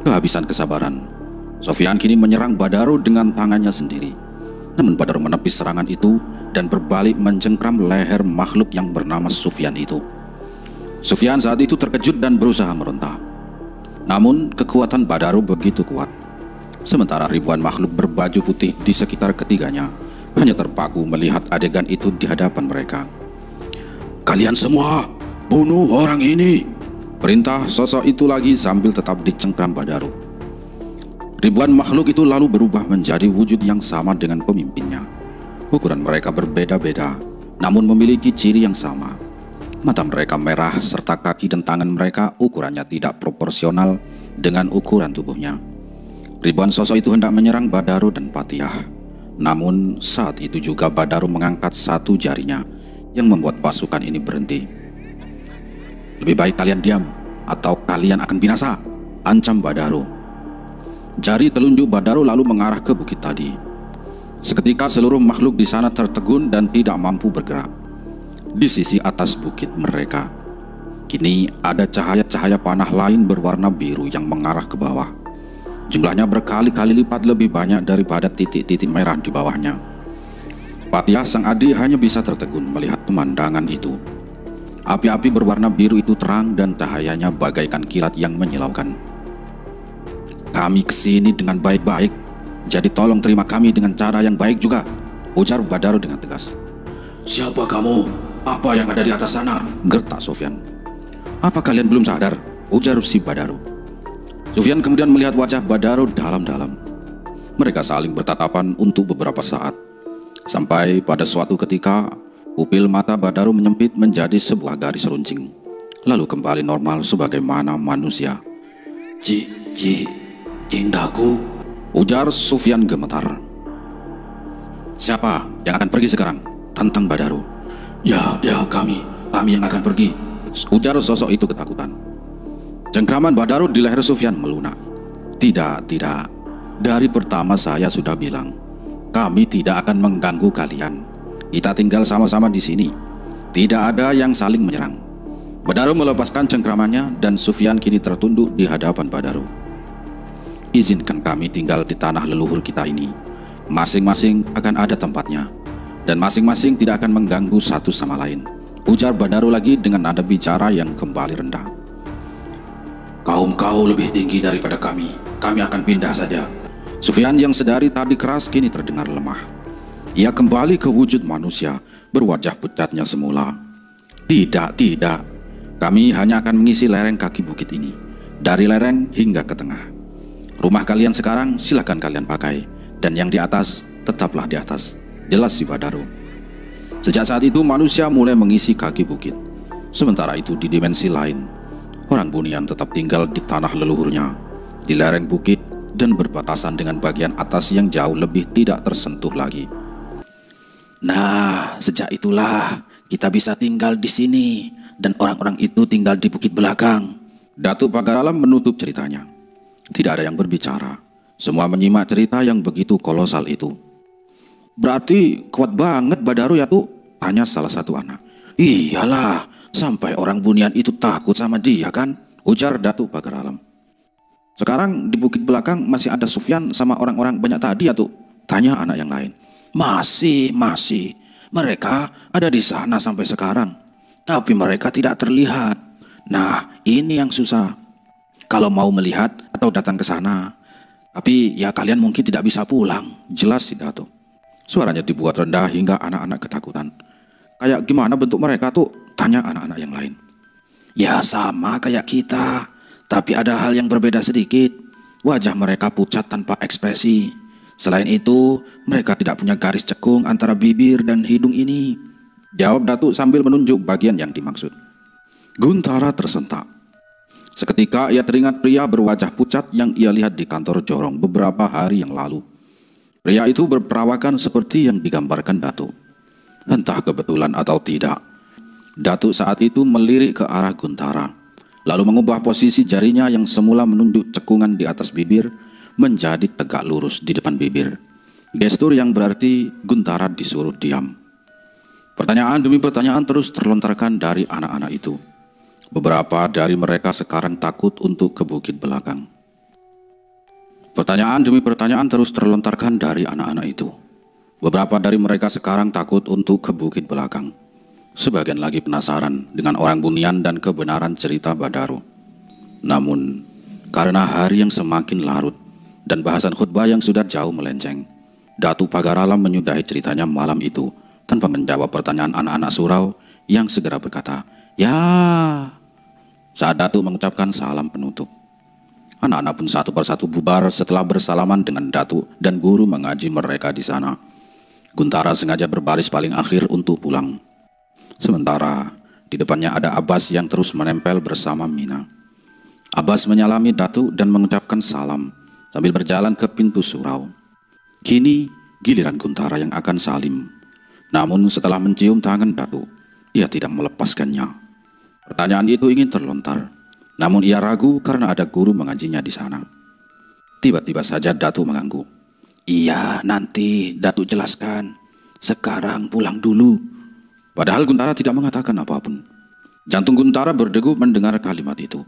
Kehabisan kesabaran, Sufyan kini menyerang Badarus dengan tangannya sendiri. Namun Badarus menepis serangan itu dan berbalik mencengkram leher makhluk yang bernama Sufyan itu. Sufyan saat itu terkejut dan berusaha meronta. Namun kekuatan Badarus begitu kuat. Sementara ribuan makhluk berbaju putih di sekitar ketiganya hanya terpaku melihat adegan itu di hadapan mereka. Kalian semua bunuh orang ini, perintah sosok itu lagi sambil tetap dicengkram Badarus. Ribuan makhluk itu lalu berubah menjadi wujud yang sama dengan pemimpinnya. Ukuran mereka berbeda-beda, namun memiliki ciri yang sama. Mata mereka merah serta kaki dan tangan mereka ukurannya tidak proporsional dengan ukuran tubuhnya. Ribuan sosok itu hendak menyerang Badarus dan Patiah. Namun saat itu juga Badarus mengangkat satu jarinya yang membuat pasukan ini berhenti. Lebih baik kalian diam atau kalian akan binasa, ancam Badarus. Jari telunjuk Badarus lalu mengarah ke bukit tadi. Seketika seluruh makhluk di sana tertegun dan tidak mampu bergerak. Di sisi atas bukit mereka, kini ada cahaya-cahaya panah lain berwarna biru yang mengarah ke bawah. Jumlahnya berkali-kali lipat lebih banyak daripada titik-titik merah di bawahnya. Patiah sang adik hanya bisa tertegun melihat pemandangan itu. Api-api berwarna biru itu terang dan cahayanya bagaikan kilat yang menyilaukan. Kami kesini dengan baik-baik, jadi tolong terima kami dengan cara yang baik juga, ujar Badarus dengan tegas. Siapa kamu? Apa yang ada di atas sana? Gertak Sufyan. Apa kalian belum sadar? Ujar si Badarus. Sufyan kemudian melihat wajah Badarus dalam-dalam. Mereka saling bertatapan untuk beberapa saat. Sampai pada suatu ketika, pupil mata Badarus menyempit menjadi sebuah garis runcing, lalu kembali normal sebagaimana manusia. Cintaku, ujar Sufyan gemetar. Siapa yang akan pergi sekarang? Tantang Badarus. Ya kami yang akan pergi, ujar sosok itu ketakutan. Cengkraman Badarus di leher Sufyan melunak. Tidak. Dari pertama saya sudah bilang, kami tidak akan mengganggu kalian. Kita tinggal sama-sama di sini. Tidak ada yang saling menyerang. Badarus melepaskan cengkramannya dan Sufyan kini tertunduk di hadapan Badarus. Izinkan kami tinggal di tanah leluhur kita ini. Masing-masing akan ada tempatnya, dan masing-masing tidak akan mengganggu satu sama lain, ujar Badarus lagi dengan nada bicara yang kembali rendah. Kaum kau lebih tinggi daripada kami akan pindah saja. Sufyan yang sedari tadi keras kini terdengar lemah. Ia kembali ke wujud manusia, berwajah pucatnya semula. Tidak. Kami hanya akan mengisi lereng kaki bukit ini, dari lereng hingga ke tengah. Rumah kalian sekarang silakan kalian pakai, dan yang di atas tetaplah di atas. Jelas si Badaro. Sejak saat itu manusia mulai mengisi kaki bukit. Sementara itu di dimensi lain, orang Bunian tetap tinggal di tanah leluhurnya, di lereng bukit dan berbatasan dengan bagian atas yang jauh lebih tidak tersentuh lagi. Nah, sejak itulah kita bisa tinggal di sini dan orang-orang itu tinggal di bukit belakang. Datuk Pagaralam menutup ceritanya. Tidak ada yang berbicara. Semua menyimak cerita yang begitu kolosal itu. Berarti kuat banget Badaro ya tuh? Tanya salah satu anak. Iyalah, sampai orang Bunian itu takut sama dia kan? Ujar Datuk Pagaralam. Sekarang di bukit belakang masih ada Sufyan sama orang-orang banyak tadi ya tuh? Tanya anak yang lain. Masih. Mereka ada di sana sampai sekarang. Tapi mereka tidak terlihat. Nah, ini yang susah. Kalau mau melihat atau datang ke sana. Tapi ya kalian mungkin tidak bisa pulang. Jelas si Datuk. Suaranya dibuat rendah hingga anak-anak ketakutan. Kayak gimana bentuk mereka tuh? Tanya anak-anak yang lain. Ya sama kayak kita. Tapi ada hal yang berbeda sedikit. Wajah mereka pucat tanpa ekspresi. Selain itu, mereka tidak punya garis cekung antara bibir dan hidung ini. Jawab Datuk sambil menunjuk bagian yang dimaksud. Guntara tersentak. Seketika ia teringat pria berwajah pucat yang ia lihat di kantor Jorong beberapa hari yang lalu. Pria itu berperawakan seperti yang digambarkan Datuk. Entah kebetulan atau tidak, Datuk saat itu melirik ke arah Guntara, lalu mengubah posisi jarinya yang semula menunduk cekungan di atas bibir menjadi tegak lurus di depan bibir. Gestur yang berarti Guntara disuruh diam. Pertanyaan demi pertanyaan terus terlontarkan dari anak-anak itu. Beberapa dari mereka sekarang takut untuk ke bukit belakang. Pertanyaan demi pertanyaan terus terlontarkan dari anak-anak itu. Beberapa dari mereka sekarang takut untuk ke bukit belakang. Sebagian lagi penasaran dengan orang Bunian dan kebenaran cerita Badaro. Namun, karena hari yang semakin larut dan bahasan khutbah yang sudah jauh melenceng, Datuk Pagaralam menyudahi ceritanya malam itu tanpa menjawab pertanyaan anak-anak surau yang segera berkata, "Ya." Saat Datuk mengucapkan salam penutup, anak-anak pun satu persatu bubar setelah bersalaman dengan Datuk dan guru mengaji mereka di sana. Guntara sengaja berbaris paling akhir untuk pulang. Sementara di depannya ada Abbas yang terus menempel bersama Mina. Abbas menyalami Datuk dan mengucapkan salam sambil berjalan ke pintu surau. Kini giliran Guntara yang akan salim. Namun setelah mencium tangan Datuk, ia tidak melepaskannya. Pertanyaan itu ingin terlontar, namun ia ragu karena ada guru mengajinya di sana. Tiba-tiba saja Datuk mengganggu. "Iya, nanti Datuk jelaskan. Sekarang pulang dulu." Padahal Guntara tidak mengatakan apapun. Jantung Guntara berdegup mendengar kalimat itu.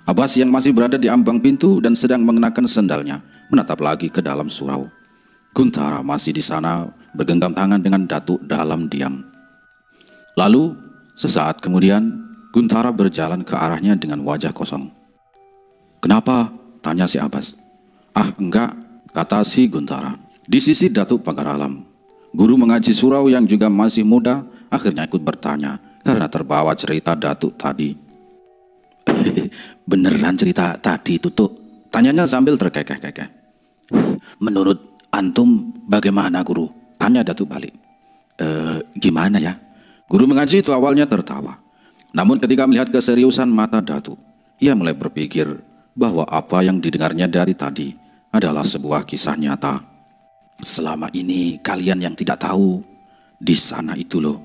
Abbas yang masih berada di ambang pintu dan sedang mengenakan sendalnya menatap lagi ke dalam surau. Guntara masih di sana bergenggam tangan dengan Datuk dalam diam. Lalu sesaat kemudian Guntara berjalan ke arahnya dengan wajah kosong. "Kenapa?" tanya si Abbas. "Ah enggak," kata si Guntara. Di sisi Datuk Pagaralam, guru mengaji surau yang juga masih muda akhirnya ikut bertanya karena terbawa cerita Datuk tadi. "Beneran cerita tadi itu tuh?" tanyanya sambil terkekeh-kekeh. "Menurut antum bagaimana guru?" tanya Datuk balik. Gimana ya?" Guru mengaji itu awalnya tertawa. Namun ketika melihat keseriusan mata Datuk, ia mulai berpikir bahwa apa yang didengarnya dari tadi adalah sebuah kisah nyata. "Selama ini kalian yang tidak tahu, di sana itu loh."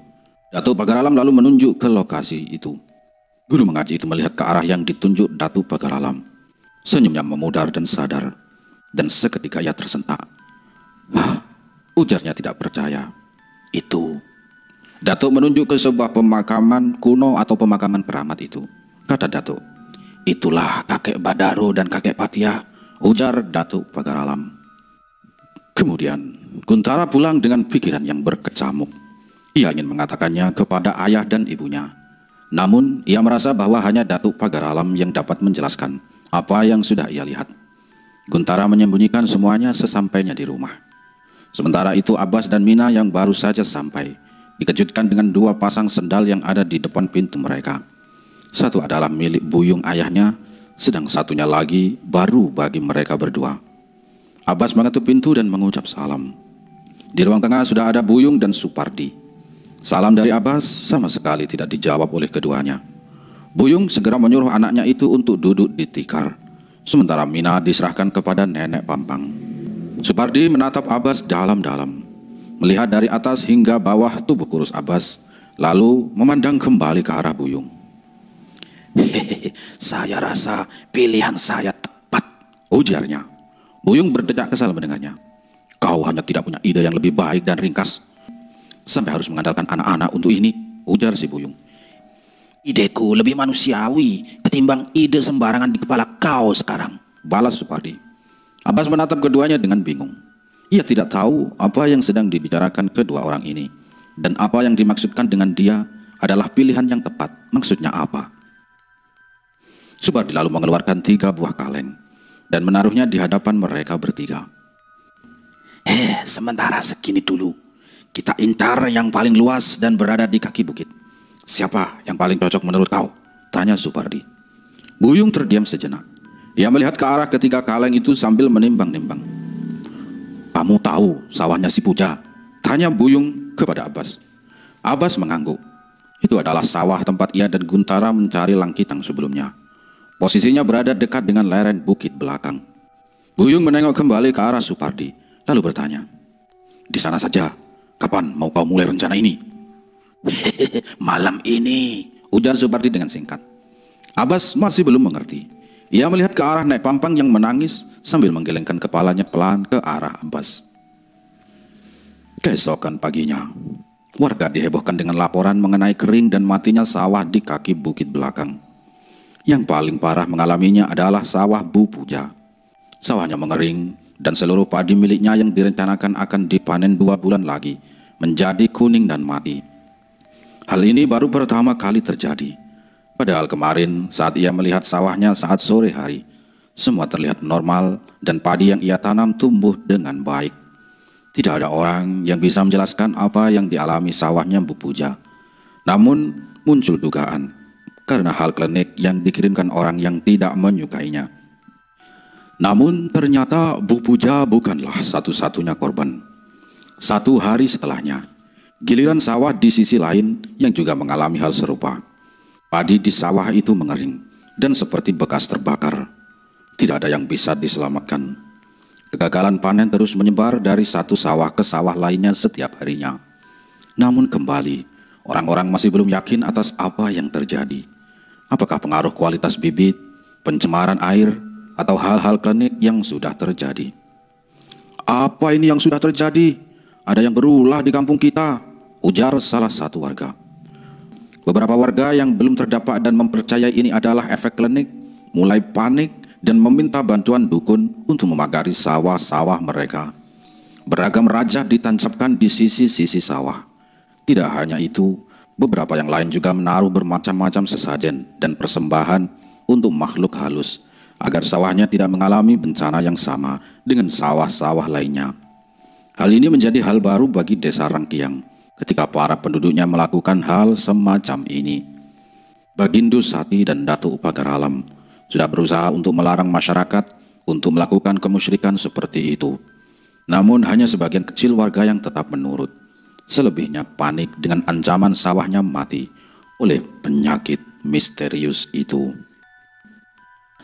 Datuk Pagaralam lalu menunjuk ke lokasi itu. Guru mengaji itu melihat ke arah yang ditunjuk Datuk Pagaralam. Senyumnya memudar dan sadar, dan seketika ia tersentak. "Hah?" ujarnya tidak percaya. "Itu." Datuk menunjuk ke sebuah pemakaman kuno atau pemakaman keramat itu. Kata Datuk, "Itulah kakek Badaro dan kakek Patiah," ujar Datuk Pagaralam. Kemudian Guntara pulang dengan pikiran yang berkecamuk. Ia ingin mengatakannya kepada ayah dan ibunya. Namun ia merasa bahwa hanya Datuk Pagaralam yang dapat menjelaskan apa yang sudah ia lihat. Guntara menyembunyikan semuanya sesampainya di rumah. Sementara itu Abbas dan Mina yang baru saja sampai dikejutkan dengan dua pasang sendal yang ada di depan pintu mereka. Satu adalah milik Buyung ayahnya, sedang satunya lagi baru bagi mereka berdua. Abbas mengetuk pintu dan mengucap salam. Di ruang tengah sudah ada Buyung dan Supardi. Salam dari Abbas sama sekali tidak dijawab oleh keduanya. Buyung segera menyuruh anaknya itu untuk duduk di tikar, sementara Mina diserahkan kepada Nenek Pampang. Supardi menatap Abbas dalam-dalam, melihat dari atas hingga bawah tubuh kurus Abbas, lalu memandang kembali ke arah Buyung. Hehehe, saya rasa pilihan saya tepat, ujarnya. Buyung berdecak kesal mendengarnya. Kau hanya tidak punya ide yang lebih baik dan ringkas, sampai harus mengandalkan anak-anak untuk ini, ujar si Buyung. Ideku lebih manusiawi ketimbang ide sembarangan di kepala kau sekarang, balas Supardi. Abbas menatap keduanya dengan bingung. Ia tidak tahu apa yang sedang dibicarakan kedua orang ini, dan apa yang dimaksudkan dengan dia adalah pilihan yang tepat. Maksudnya apa? Supardi lalu mengeluarkan 3 buah kaleng dan menaruhnya di hadapan mereka bertiga. Sementara segini dulu, kita incar yang paling luas dan berada di kaki bukit. Siapa yang paling cocok menurut kau? Tanya Supardi. Buyung terdiam sejenak. Ia melihat ke arah ketiga kaleng itu sambil menimbang-nimbang. Kamu tahu sawahnya si Puja? Tanya Buyung kepada Abbas. Abbas mengangguk. Itu adalah sawah tempat ia dan Guntara mencari Langkitang sebelumnya. Posisinya berada dekat dengan lereng bukit belakang. Buyung menengok kembali ke arah Supardi, lalu bertanya, di sana saja, kapan mau kau mulai rencana ini? Malam ini, ujar Supardi dengan singkat. Abbas masih belum mengerti. Ia melihat ke arah Nek Pampang yang menangis sambil menggelengkan kepalanya pelan ke arah Abbas. Keesokan paginya, warga dihebohkan dengan laporan mengenai kering dan matinya sawah di kaki bukit belakang. Yang paling parah mengalaminya adalah sawah Bu Puja. Sawahnya mengering dan seluruh padi miliknya yang direncanakan akan dipanen 2 bulan lagi menjadi kuning dan mati. Hal ini baru pertama kali terjadi. Padahal kemarin saat ia melihat sawahnya saat sore hari, semua terlihat normal dan padi yang ia tanam tumbuh dengan baik. Tidak ada orang yang bisa menjelaskan apa yang dialami sawahnya Bu Puja. Namun muncul dugaan karena hal klinik yang dikirimkan orang yang tidak menyukainya. Namun ternyata Bu Puja bukanlah satu-satunya korban. 1 hari setelahnya, giliran sawah di sisi lain yang juga mengalami hal serupa. Padi di sawah itu mengering dan seperti bekas terbakar. Tidak ada yang bisa diselamatkan. Kegagalan panen terus menyebar dari satu sawah ke sawah lainnya setiap harinya. Namun kembali, orang-orang masih belum yakin atas apa yang terjadi. Apakah pengaruh kualitas bibit, pencemaran air, atau hal-hal klinik yang sudah terjadi? Apa ini yang sudah terjadi? Ada yang berulah di kampung kita, ujar salah satu warga. Beberapa warga yang belum terdampak dan mempercayai ini adalah efek klinik, mulai panik dan meminta bantuan dukun untuk memagari sawah-sawah mereka. Beragam rajah ditancapkan di sisi-sisi sawah. Tidak hanya itu, beberapa yang lain juga menaruh bermacam-macam sesajen dan persembahan untuk makhluk halus, agar sawahnya tidak mengalami bencana yang sama dengan sawah-sawah lainnya. Hal ini menjadi hal baru bagi desa Rangkiang ketika para penduduknya melakukan hal semacam ini. Bagindu Sati dan Datuk Pagaralam sudah berusaha untuk melarang masyarakat untuk melakukan kemusyrikan seperti itu. Namun hanya sebagian kecil warga yang tetap menurut. Selebihnya panik dengan ancaman sawahnya mati oleh penyakit misterius itu.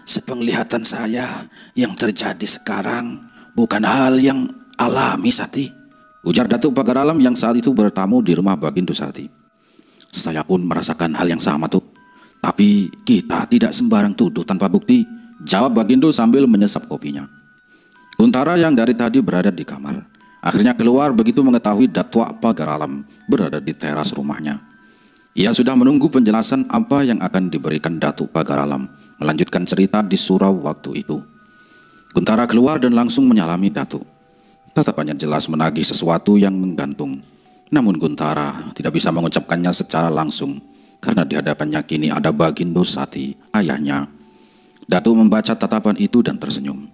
Sepenglihatan saya, yang terjadi sekarang bukan hal yang alami, Sati, ujar Datuk Pagaralam yang saat itu bertamu di rumah Bagindu Sati. Saya pun merasakan hal yang sama tuh. Tapi kita tidak sembarang tuduh tanpa bukti, jawab Bagindu sambil menyesap kopinya. Guntara yang dari tadi berada di kamar, akhirnya keluar begitu mengetahui Datuk Pagaralam berada di teras rumahnya. Ia sudah menunggu penjelasan apa yang akan diberikan Datuk Pagaralam melanjutkan cerita di surau waktu itu. Guntara keluar dan langsung menyalami Datuk. Tatapannya jelas menagih sesuatu yang menggantung. Namun Guntara tidak bisa mengucapkannya secara langsung karena di hadapannya kini ada Bagindu Sati, ayahnya. Datuk membaca tatapan itu dan tersenyum.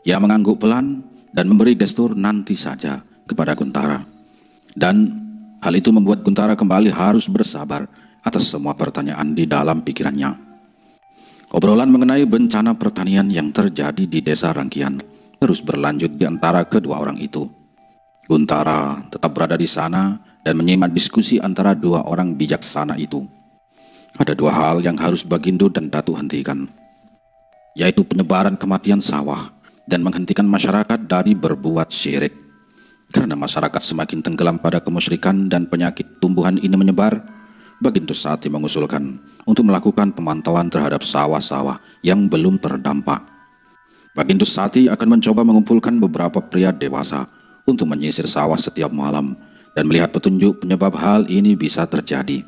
Ia mengangguk pelan dan memberi gestur nanti saja kepada Guntara. Dan hal itu membuat Guntara kembali harus bersabar atas semua pertanyaan di dalam pikirannya. Obrolan mengenai bencana pertanian yang terjadi di desa Rangkian terus berlanjut di antara kedua orang itu. Guntara tetap berada di sana dan menyimak diskusi antara dua orang bijaksana itu. Ada dua hal yang harus Bagindo dan Datuk hentikan, yaitu penyebaran kematian sawah dan menghentikan masyarakat dari berbuat syirik. Karena masyarakat semakin tenggelam pada kemusyrikan dan penyakit tumbuhan ini menyebar, Bagindo Sati mengusulkan untuk melakukan pemantauan terhadap sawah-sawah yang belum terdampak. Bagindo Sati akan mencoba mengumpulkan beberapa pria dewasa untuk menyisir sawah setiap malam dan melihat petunjuk penyebab hal ini bisa terjadi.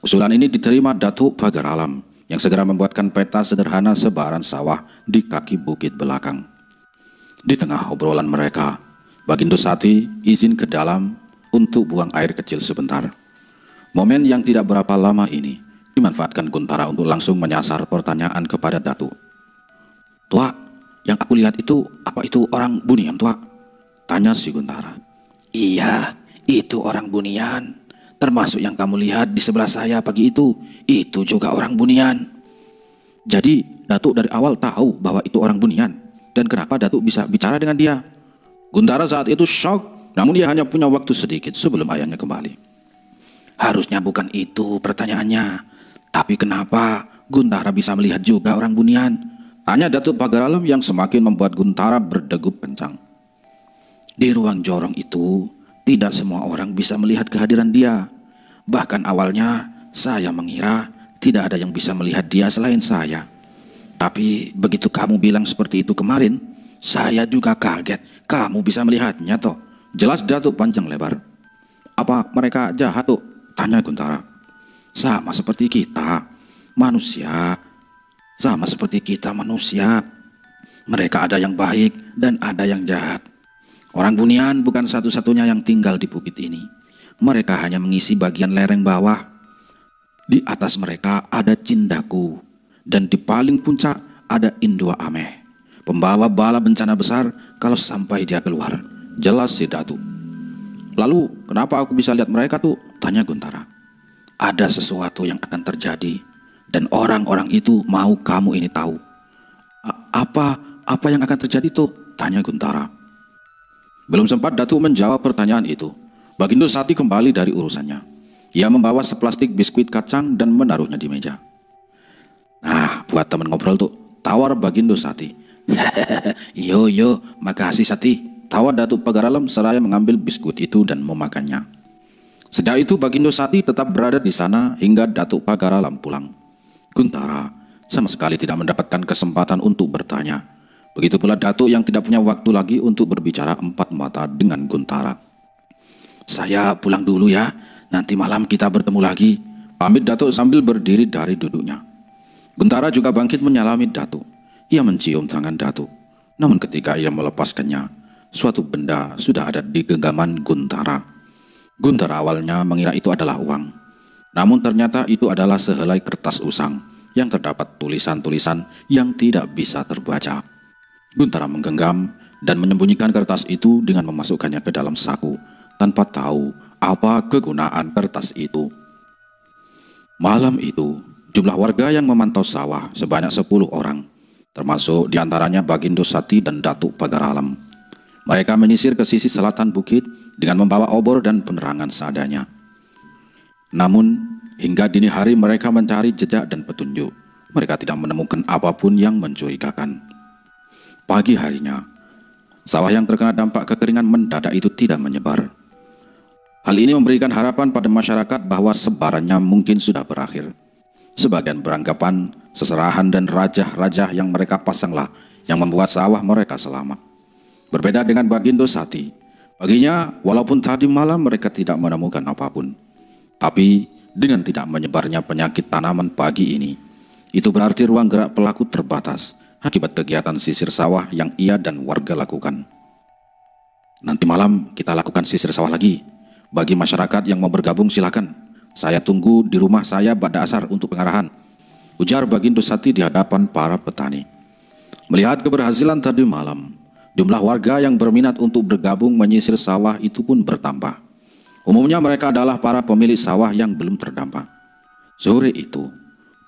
Usulan ini diterima Datuk Pagar Alam yang segera membuatkan peta sederhana sebaran sawah di kaki bukit belakang. Di tengah obrolan mereka, Bagindo Sati izin ke dalam untuk buang air kecil sebentar. Momen yang tidak berapa lama ini dimanfaatkan Guntara untuk langsung menyasar pertanyaan kepada Datuk. "Tua, yang aku lihat itu, apa itu orang Bunian, Tua?" tanya si Guntara. Iya, itu orang Bunian. Termasuk yang kamu lihat di sebelah saya pagi itu juga orang Bunian. Jadi Datuk dari awal tahu bahwa itu orang Bunian, dan kenapa Datuk bisa bicara dengan dia? Guntara saat itu shock, namun dia hanya punya waktu sedikit sebelum ayahnya kembali. Harusnya bukan itu pertanyaannya. Tapi kenapa Guntara bisa melihat juga orang Bunian? Tanya Datuk Pagar Alam yang semakin membuat Guntara berdegup kencang. Di ruang jorong itu, tidak semua orang bisa melihat kehadiran dia. Bahkan awalnya, saya mengira tidak ada yang bisa melihat dia selain saya. Tapi begitu kamu bilang seperti itu kemarin, saya juga kaget kamu bisa melihatnya toh. Jelas Datuk panjang lebar. Apa mereka jahat tuh? Tanya Guntara. Sama seperti kita, manusia. Sama seperti kita manusia. Mereka ada yang baik dan ada yang jahat. Orang Bunian bukan satu-satunya yang tinggal di bukit ini. Mereka hanya mengisi bagian lereng bawah. Di atas mereka ada Cindaku. Dan di paling puncak ada Indua Ameh, pembawa bala bencana besar kalau sampai dia keluar. Jelas si Datuk. Lalu kenapa aku bisa lihat mereka tuh? Tanya Guntara. Ada sesuatu yang akan terjadi dan orang-orang itu mau kamu ini tahu. Apa yang akan terjadi tuh? Tanya Guntara. Belum sempat Datuk menjawab pertanyaan itu, Bagindo Sati kembali dari urusannya. Ia membawa seplastik biskuit kacang dan menaruhnya di meja. Nah, buat temen ngobrol tuh, tawar Bagindo Sati. Yo, makasih Sati. Tawar Datuk Pagar Alam seraya mengambil biskuit itu dan memakannya. Sejak itu Bagindo Sati tetap berada di sana hingga Datuk Pagar Alam pulang. Guntara sama sekali tidak mendapatkan kesempatan untuk bertanya. Begitu pula Datuk yang tidak punya waktu lagi untuk berbicara empat mata dengan Guntara. Saya pulang dulu ya, nanti malam kita bertemu lagi. Pamit Datuk sambil berdiri dari duduknya. Guntara juga bangkit menyalami Datuk. Ia mencium tangan Datuk. Namun ketika ia melepaskannya, suatu benda sudah ada di genggaman Guntara. Guntara awalnya mengira itu adalah uang. Namun ternyata itu adalah sehelai kertas usang yang terdapat tulisan-tulisan yang tidak bisa terbaca. Guntara menggenggam dan menyembunyikan kertas itu dengan memasukkannya ke dalam saku tanpa tahu apa kegunaan kertas itu. Malam itu, jumlah warga yang memantau sawah sebanyak 10 orang, termasuk diantaranya Bagindo Sati dan Datuk Pagar Alam. Mereka menyisir ke sisi selatan bukit dengan membawa obor dan penerangan seadanya. Namun, hingga dini hari mereka mencari jejak dan petunjuk. Mereka tidak menemukan apapun yang mencurigakan. Pagi harinya, sawah yang terkena dampak kekeringan mendadak itu tidak menyebar. Hal ini memberikan harapan pada masyarakat bahwa sebarannya mungkin sudah berakhir. Sebagian beranggapan seserahan dan rajah-rajah yang mereka pasanglah yang membuat sawah mereka selamat. Berbeda dengan Bagindo Sati, baginya walaupun tadi malam mereka tidak menemukan apapun, tapi dengan tidak menyebarnya penyakit tanaman pagi ini, itu berarti ruang gerak pelaku terbatas akibat kegiatan sisir sawah yang ia dan warga lakukan. Nanti malam kita lakukan sisir sawah lagi. Bagi masyarakat yang mau bergabung silakan. Saya tunggu di rumah saya pada asar untuk pengarahan, ujar Bagindo Sati di hadapan para petani. Melihat keberhasilan tadi malam, jumlah warga yang berminat untuk bergabung menyisir sawah itu pun bertambah. Umumnya mereka adalah para pemilik sawah yang belum terdampak. Sore itu,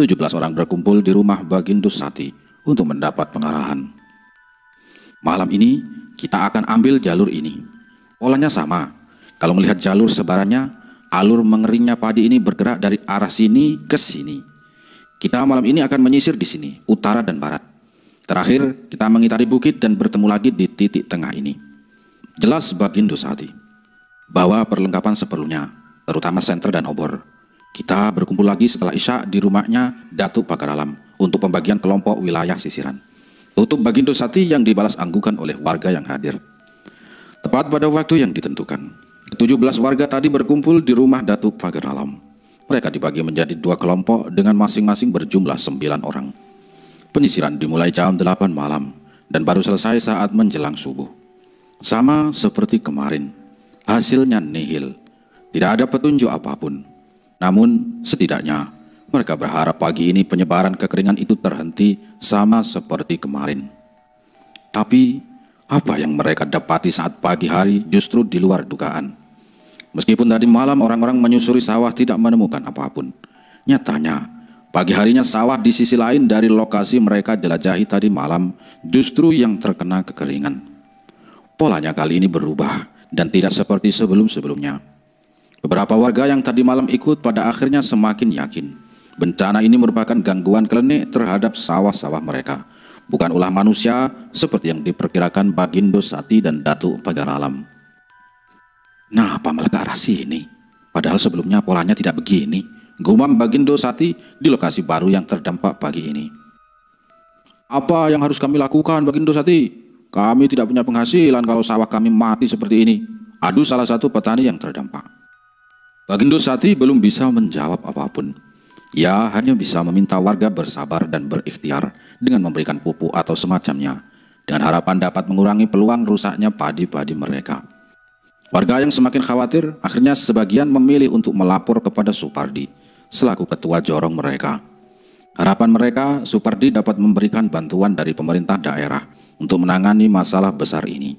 17 orang berkumpul di rumah Bagindo Sati untuk mendapat pengarahan. Malam ini kita akan ambil jalur ini. Polanya sama. Kalau melihat jalur sebarannya, alur mengeringnya padi ini bergerak dari arah sini ke sini. Kita malam ini akan menyisir di sini, utara dan barat. Terakhir, kita mengitari bukit dan bertemu lagi di titik tengah ini. Jelas Bagindo Sati. Bawa perlengkapan seperlunya, terutama senter dan obor. Kita berkumpul lagi setelah Isya di rumahnya Datuk Pagaralam untuk pembagian kelompok wilayah sisiran. Tutup Bagindo Sati yang dibalas anggukan oleh warga yang hadir. Tepat pada waktu yang ditentukan, 17 warga tadi berkumpul di rumah Datuk Pagaralam. Mereka dibagi menjadi 2 kelompok dengan masing-masing berjumlah 9 orang. Penyisiran dimulai jam 8 malam dan baru selesai saat menjelang subuh. Sama seperti kemarin, hasilnya nihil. Tidak ada petunjuk apapun. Namun setidaknya mereka berharap pagi ini penyebaran kekeringan itu terhenti sama seperti kemarin. Tapi apa yang mereka dapati saat pagi hari justru di luar dugaan. Meskipun tadi malam orang-orang menyusuri sawah tidak menemukan apapun, nyatanya pagi harinya sawah di sisi lain dari lokasi mereka jelajahi tadi malam justru yang terkena kekeringan. Polanya kali ini berubah dan tidak seperti sebelum-sebelumnya. Beberapa warga yang tadi malam ikut pada akhirnya semakin yakin bencana ini merupakan gangguan klinik terhadap sawah-sawah mereka, bukan ulah manusia seperti yang diperkirakan Bagindo Sati dan Datuk Pagaralam. Nah, apa malah ke arah sini? Padahal sebelumnya polanya tidak begini, gumam Bagindo Sati di lokasi baru yang terdampak pagi ini. Apa yang harus kami lakukan, Bagindo Sati? Kami tidak punya penghasilan kalau sawah kami mati seperti ini, adu salah satu petani yang terdampak. Bagindo Sati belum bisa menjawab apapun. Ia hanya bisa meminta warga bersabar dan berikhtiar dengan memberikan pupuk atau semacamnya, dengan harapan dapat mengurangi peluang rusaknya padi-padi mereka. Warga yang semakin khawatir akhirnya sebagian memilih untuk melapor kepada Supardi selaku ketua jorong mereka. Harapan mereka, Supardi dapat memberikan bantuan dari pemerintah daerah untuk menangani masalah besar ini.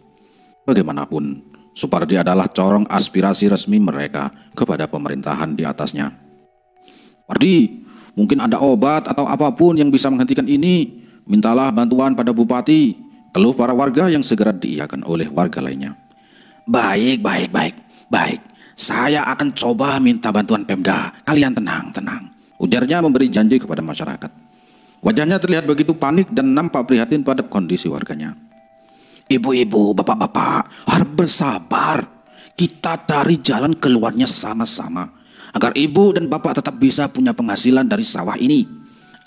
Bagaimanapun, Supardi adalah corong aspirasi resmi mereka kepada pemerintahan di atasnya. Pardi, mungkin ada obat atau apapun yang bisa menghentikan ini. Mintalah bantuan pada bupati, keluh para warga yang segera diiyakan oleh warga lainnya. Baik. Saya akan coba minta bantuan Pemda. Kalian tenang. Ujarnya memberi janji kepada masyarakat. Wajahnya terlihat begitu panik dan nampak prihatin pada kondisi warganya. Ibu-ibu, bapak-bapak, harap bersabar. Kita cari jalan keluarnya sama-sama, agar ibu dan bapak tetap bisa punya penghasilan dari sawah ini.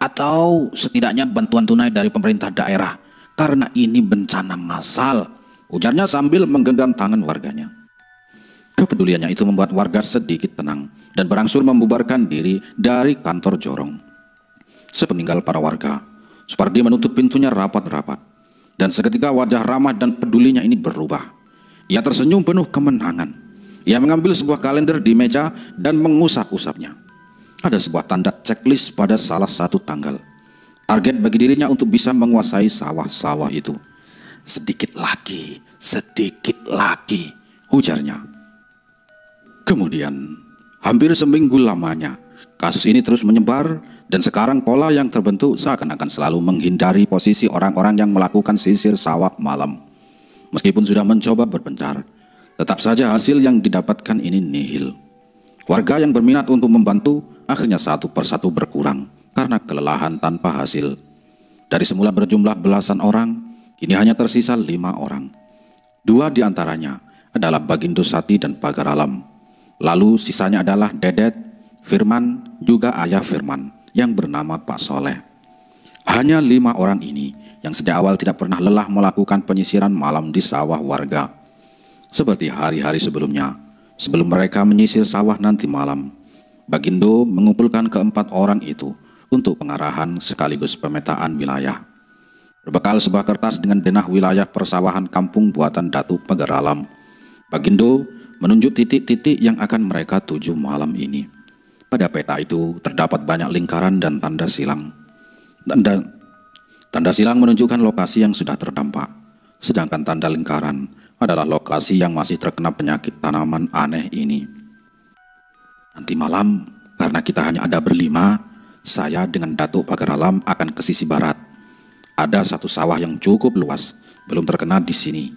Atau setidaknya bantuan tunai dari pemerintah daerah, karena ini bencana massal. Ujarnya sambil menggenggam tangan warganya. Kepeduliannya itu membuat warga sedikit tenang dan berangsur membubarkan diri dari kantor jorong. Sepeninggal para warga, Supardi menutup pintunya rapat-rapat. Dan seketika wajah ramah dan pedulinya ini berubah. Ia tersenyum penuh kemenangan. Ia mengambil sebuah kalender di meja dan mengusap-usapnya. Ada sebuah tanda checklist pada salah satu tanggal. Target bagi dirinya untuk bisa menguasai sawah-sawah itu. Sedikit lagi, ujarnya. Kemudian, hampir seminggu lamanya, kasus ini terus menyebar dan sekarang pola yang terbentuk seakan-akan selalu menghindari posisi orang-orang yang melakukan sisir sawah malam. Meskipun sudah mencoba berpencar, tetap saja hasil yang didapatkan ini nihil. Warga yang berminat untuk membantu akhirnya satu persatu berkurang karena kelelahan tanpa hasil. Dari semula berjumlah belasan orang, kini hanya tersisa 5 orang. 2 di antaranya adalah Bagindo Sati dan Pagaralam. Lalu sisanya adalah Dedet, Firman, juga ayah Firman yang bernama Pak Soleh. Hanya 5 orang ini yang sejak awal tidak pernah lelah melakukan penyisiran malam di sawah warga. Seperti hari-hari sebelumnya, sebelum mereka menyisir sawah nanti malam, Bagindo mengumpulkan ke-4 orang itu untuk pengarahan sekaligus pemetaan wilayah. Berbekal sebuah kertas dengan denah wilayah persawahan kampung buatan Datuk Pagaralam, Bagindo menunjuk titik-titik yang akan mereka tuju malam ini. Pada peta itu terdapat banyak lingkaran dan tanda silang. Tanda silang menunjukkan lokasi yang sudah terdampak, sedangkan tanda lingkaran adalah lokasi yang masih terkena penyakit tanaman aneh ini. Nanti malam, karena kita hanya ada berlima, Saya dengan Datuk Pagar Alam akan ke sisi barat. Ada satu sawah yang cukup luas, belum terkena di sini.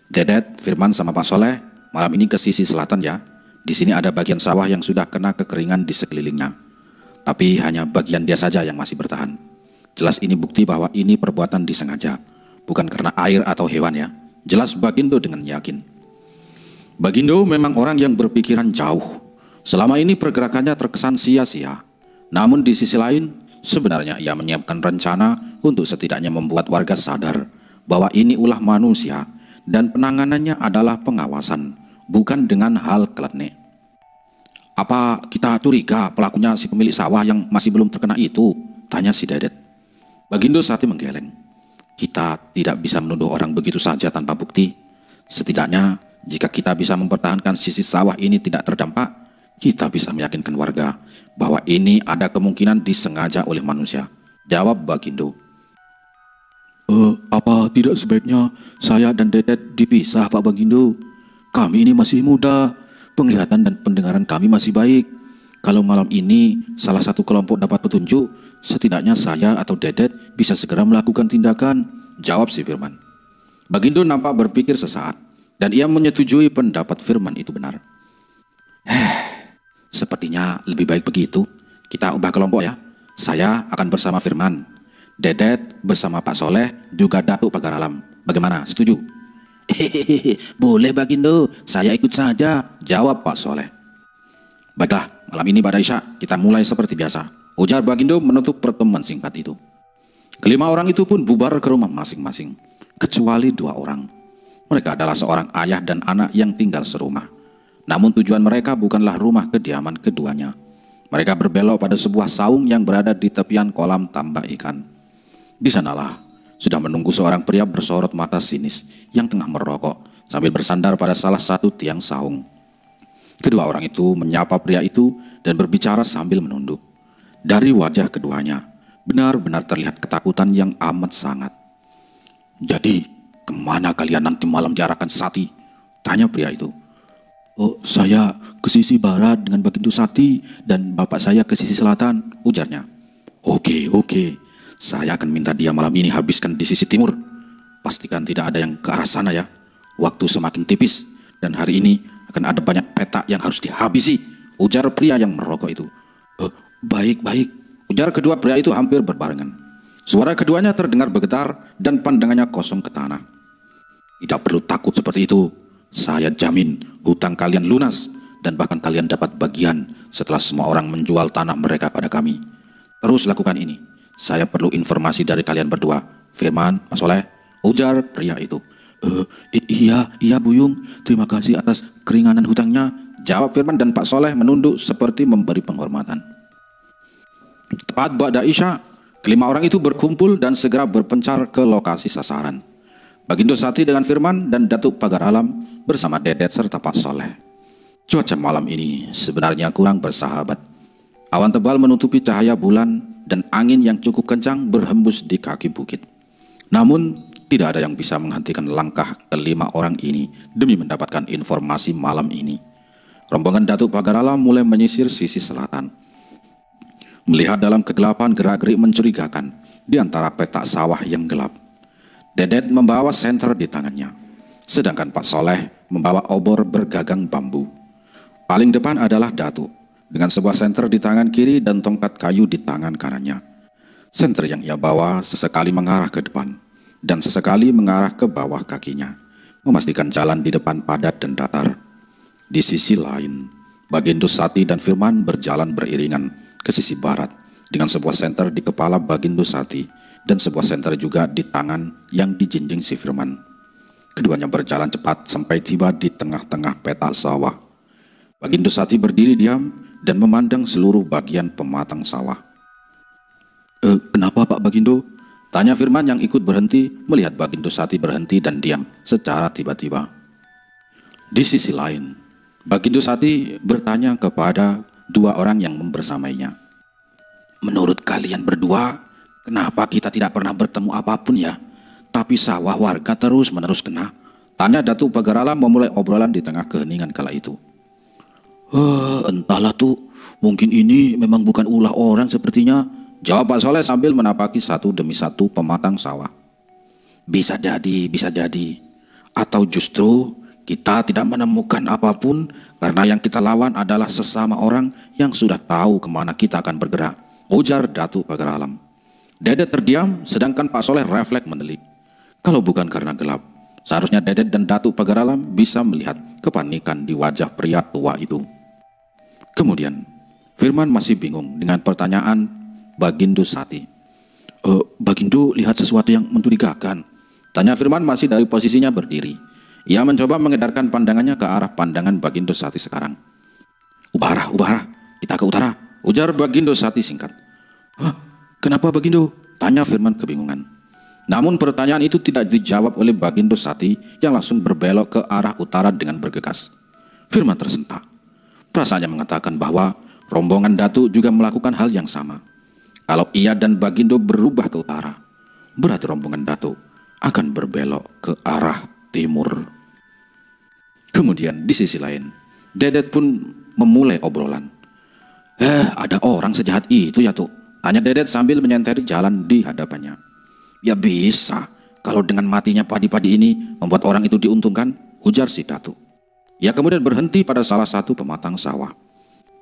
Dedet, Firman sama Pak Soleh, malam ini ke sisi selatan ya. Di sini ada bagian sawah yang sudah kena kekeringan di sekelilingnya. Tapi hanya bagian dia saja yang masih bertahan. Jelas ini bukti bahwa ini perbuatan disengaja, bukan karena air atau hewan ya. Jelas Bagindo dengan yakin. Bagindo memang orang yang berpikiran jauh. Selama ini pergerakannya terkesan sia-sia. Namun di sisi lain, sebenarnya ia menyiapkan rencana untuk setidaknya membuat warga sadar bahwa ini ulah manusia dan penanganannya adalah pengawasan, bukan dengan hal klenik. Apa kita curiga pelakunya si pemilik sawah yang masih belum terkena itu? Tanya si Dedet. Bagindo Sati menggeleng. Kita tidak bisa menuduh orang begitu saja tanpa bukti. Setidaknya jika kita bisa mempertahankan sisi sawah ini tidak terdampak, kita bisa meyakinkan warga bahwa ini ada kemungkinan disengaja oleh manusia. Jawab Bagindo. Apa tidak sebaiknya saya dan Dedet dipisah, Pak Bagindo? Kami ini masih muda, penglihatan dan pendengaran kami masih baik. Kalau malam ini salah satu kelompok dapat petunjuk, setidaknya saya atau Dedet bisa segera melakukan tindakan. Jawab si Firman. Bagindo nampak berpikir sesaat, dan ia menyetujui pendapat Firman itu benar. Sepertinya lebih baik begitu. Kita ubah kelompok ya. Saya akan bersama Firman, Dedet bersama Pak Soleh, juga Datuk Pagar Alam. Bagaimana? Setuju? Boleh Bagindo, saya ikut saja. Jawab Pak Soleh. Baiklah, malam ini pada Isya kita mulai seperti biasa. Ujar Bagindo menutup pertemuan singkat itu. Kelima orang itu pun bubar ke rumah masing-masing, kecuali dua orang. Mereka adalah seorang ayah dan anak yang tinggal serumah. Namun tujuan mereka bukanlah rumah kediaman keduanya. Mereka berbelok pada sebuah saung yang berada di tepian kolam tambak ikan. Di sanalah sudah menunggu seorang pria bersorot mata sinis yang tengah merokok sambil bersandar pada salah satu tiang saung. Kedua orang itu menyapa pria itu dan berbicara sambil menunduk. Dari wajah keduanya benar-benar terlihat ketakutan yang amat sangat. Jadi, kemana kalian nanti malam diarahkan Sati? Tanya pria itu. Oh, saya ke sisi barat dengan Bagindo Sati dan bapak saya ke sisi selatan, ujarnya. Oke. Saya akan minta dia malam ini habiskan di sisi timur. Pastikan tidak ada yang ke arah sana ya. Waktu semakin tipis dan hari ini akan ada banyak petak yang harus dihabisi, ujar pria yang merokok itu. Baik, ujar kedua pria itu hampir berbarengan. Suara keduanya terdengar bergetar dan pandangannya kosong ke tanah. Tidak perlu takut seperti itu. Saya jamin hutang kalian lunas dan bahkan kalian dapat bagian setelah semua orang menjual tanah mereka pada kami. Terus lakukan ini. Saya perlu informasi dari kalian berdua. Firman, Pak Soleh, ujar pria itu. Iya Buyung, terima kasih atas keringanan hutangnya. Jawab Firman dan Pak Soleh menunduk seperti memberi penghormatan. Tepat ba'da Isya, kelima orang itu berkumpul dan segera berpencar ke lokasi sasaran. Bagindo Sati dengan Firman dan Datuk Pagar Alam bersama Dedet serta Pak Soleh. Cuaca malam ini sebenarnya kurang bersahabat. Awan tebal menutupi cahaya bulan dan angin yang cukup kencang berhembus di kaki bukit. Namun tidak ada yang bisa menghentikan langkah kelima orang ini demi mendapatkan informasi malam ini. Rombongan Datuk Pagar Alam mulai menyisir sisi selatan. Melihat dalam kegelapan gerak-gerik mencurigakan di antara petak sawah yang gelap. Dedet membawa senter di tangannya, sedangkan Pak Soleh membawa obor bergagang bambu. Paling depan adalah Datuk, dengan sebuah senter di tangan kiri dan tongkat kayu di tangan kanannya. Senter yang ia bawa sesekali mengarah ke depan, dan sesekali mengarah ke bawah kakinya, memastikan jalan di depan padat dan datar. Di sisi lain, Bagindo Sati dan Firman berjalan beriringan ke sisi barat, dengan sebuah senter di kepala Bagindo Sati, dan sebuah senter juga di tangan yang dijinjing si Firman. Keduanya berjalan cepat sampai tiba di tengah-tengah petak sawah. Bagindo Sati berdiri diam dan memandang seluruh bagian pematang sawah. Kenapa Pak Bagindo? Tanya Firman yang ikut berhenti melihat Bagindo Sati berhenti dan diam secara tiba-tiba. Di sisi lain, Bagindo Sati bertanya kepada dua orang yang membersamainya. Menurut kalian berdua, kenapa kita tidak pernah bertemu apapun ya? Tapi sawah warga terus-menerus kena. Tanya Datuk Pagar Alam memulai obrolan di tengah keheningan kala itu. Entahlah tuh, Mungkin ini memang bukan ulah orang sepertinya, jawab Pak Soleh sambil menapaki satu demi satu pematang sawah. Bisa jadi. Atau justru kita tidak menemukan apapun karena yang kita lawan adalah sesama orang yang sudah tahu kemana kita akan bergerak, ujar Datuk Pagar Alam. Dedet terdiam sedangkan Pak Soleh refleks menelik. Kalau bukan karena gelap, seharusnya Dedet dan Datuk Pagar Alam bisa melihat kepanikan di wajah pria tua itu. Kemudian Firman masih bingung dengan pertanyaan Bagindo Sati. Bagindo lihat sesuatu yang mencurigakan, tanya Firman masih dari posisinya berdiri. Ia mencoba mengedarkan pandangannya ke arah pandangan Bagindo Sati sekarang. Ubah arah, kita ke utara, ujar Bagindo Sati singkat. Kenapa Bagindo? Tanya Firman kebingungan. Namun pertanyaan itu tidak dijawab oleh Bagindo Sati yang langsung berbelok ke arah utara dengan bergegas. Firman tersentak. Perasaannya mengatakan bahwa rombongan Datuk juga melakukan hal yang sama. Kalau ia dan Bagindo berubah ke utara, berarti rombongan Datuk akan berbelok ke arah timur. Kemudian di sisi lain, Dedet pun memulai obrolan. Ada orang sejahat itu ya tuh? Tanya Dedet sambil menyenteri jalan di hadapannya. Ya bisa, kalau dengan matinya padi-padi ini membuat orang itu diuntungkan, ujar si Datuk. Ia kemudian berhenti pada salah satu pematang sawah.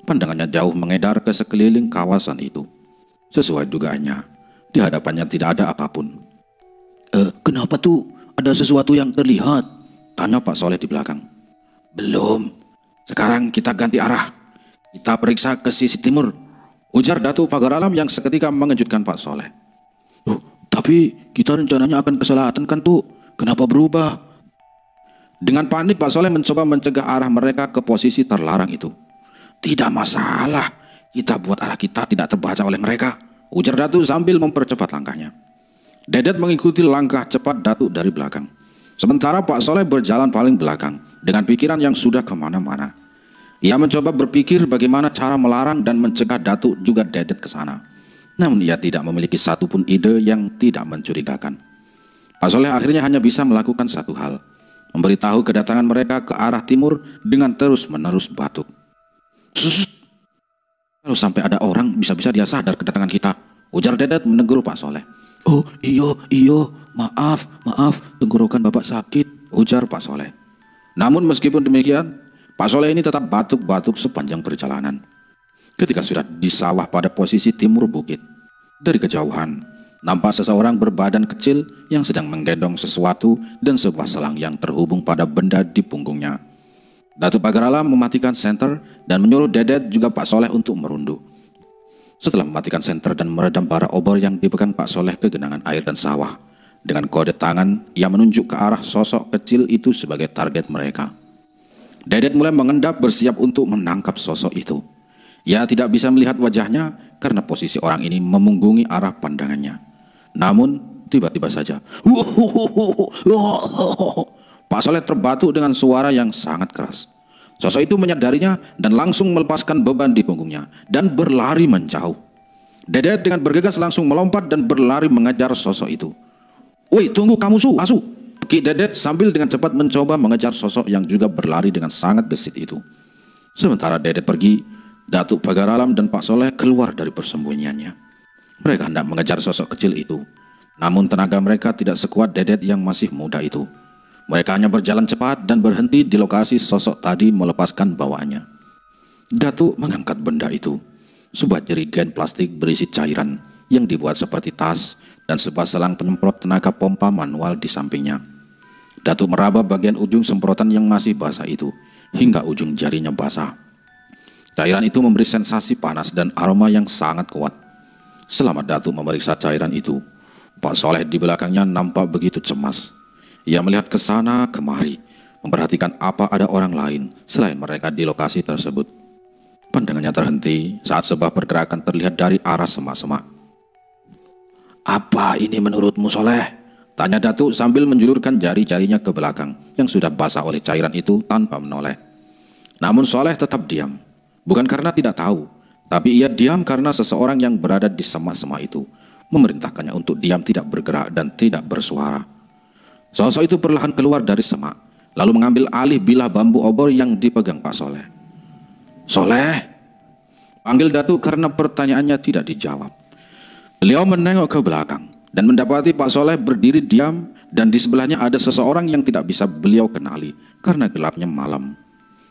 Pandangannya jauh mengedar ke sekeliling kawasan itu. Sesuai dugaannya, di hadapannya tidak ada apapun. Kenapa tuh? Ada sesuatu yang terlihat? Tanya Pak Soleh di belakang. Belum. Sekarang kita ganti arah. Kita periksa ke sisi timur, ujar Datuk Pagar Alam yang seketika mengejutkan Pak Soleh. Tapi kita rencananya akan ke selatan kan tuh? Kenapa berubah? Dengan panik Pak Soleh mencoba mencegah arah mereka ke posisi terlarang itu. Tidak masalah, kita buat arah kita tidak terbaca oleh mereka, ujar Datuk sambil mempercepat langkahnya. Dedet mengikuti langkah cepat Datuk dari belakang. Sementara Pak Soleh berjalan paling belakang dengan pikiran yang sudah kemana-mana. Ia mencoba berpikir bagaimana cara melarang dan mencegah Datuk juga Dedet ke sana. Namun ia tidak memiliki satupun ide yang tidak mencurigakan. Pak Soleh akhirnya hanya bisa melakukan satu hal, memberitahu kedatangan mereka ke arah timur dengan terus-menerus batuk. Kalau sampai ada orang, bisa-bisa dia sadar kedatangan kita, ujar Dedet menegur Pak Soleh. Oh iyo, maaf, tenggorokan Bapak sakit, ujar Pak Soleh. Namun meskipun demikian, Pak Soleh ini tetap batuk-batuk sepanjang perjalanan. Ketika sudah di sawah pada posisi timur bukit, dari kejauhan, nampak seseorang berbadan kecil yang sedang menggendong sesuatu dan sebuah selang yang terhubung pada benda di punggungnya. Datuk Pagar Alam mematikan senter dan menyuruh Dedet juga Pak Soleh untuk merunduk. Setelah mematikan senter dan meredam bara obor yang dipegang Pak Soleh ke genangan air dan sawah, dengan kode tangan ia menunjuk ke arah sosok kecil itu sebagai target mereka. Dedet mulai mengendap bersiap untuk menangkap sosok itu. Ia tidak bisa melihat wajahnya karena posisi orang ini memunggungi arah pandangannya. Namun tiba-tiba saja Pak Soleh terbatuk dengan suara yang sangat keras. Sosok itu menyadarinya dan langsung melepaskan beban di punggungnya dan berlari menjauh. Dedet dengan bergegas langsung melompat dan berlari mengejar sosok itu. "Woi, tunggu kamu asu!" Ki Dedet sambil dengan cepat mencoba mengejar sosok yang juga berlari dengan sangat gesit itu. Sementara Dedet pergi, Datuk Pagar Alam dan Pak Soleh keluar dari persembunyiannya. Mereka hendak mengejar sosok kecil itu. Namun tenaga mereka tidak sekuat Dedet yang masih muda itu. Mereka hanya berjalan cepat dan berhenti di lokasi sosok tadi melepaskan bawaannya. Datuk mengangkat benda itu, sebuah jerigen plastik berisi cairan yang dibuat seperti tas dan sebuah selang penyemprot tenaga pompa manual di sampingnya. Datuk meraba bagian ujung semprotan yang masih basah itu hingga ujung jarinya basah. Cairan itu memberi sensasi panas dan aroma yang sangat kuat. Selama Datuk memeriksa cairan itu, Pak Soleh di belakangnya nampak begitu cemas. Ia melihat ke sana kemari, memperhatikan apa ada orang lain selain mereka di lokasi tersebut. Pandangannya terhenti saat sebuah pergerakan terlihat dari arah semak-semak. "Apa ini menurutmu, Soleh?" tanya Datuk sambil menjulurkan jari-jarinya ke belakang yang sudah basah oleh cairan itu tanpa menoleh. Namun Soleh tetap diam, bukan karena tidak tahu, tapi ia diam karena seseorang yang berada di semak-semak itu memerintahkannya untuk diam, tidak bergerak dan tidak bersuara. Sosok itu perlahan keluar dari semak, lalu mengambil alih bilah bambu obor yang dipegang Pak Soleh. "Soleh!" Panggil Datuk karena pertanyaannya tidak dijawab. Beliau menengok ke belakang dan mendapati Pak Soleh berdiri diam dan di sebelahnya ada seseorang yang tidak bisa beliau kenali karena gelapnya malam.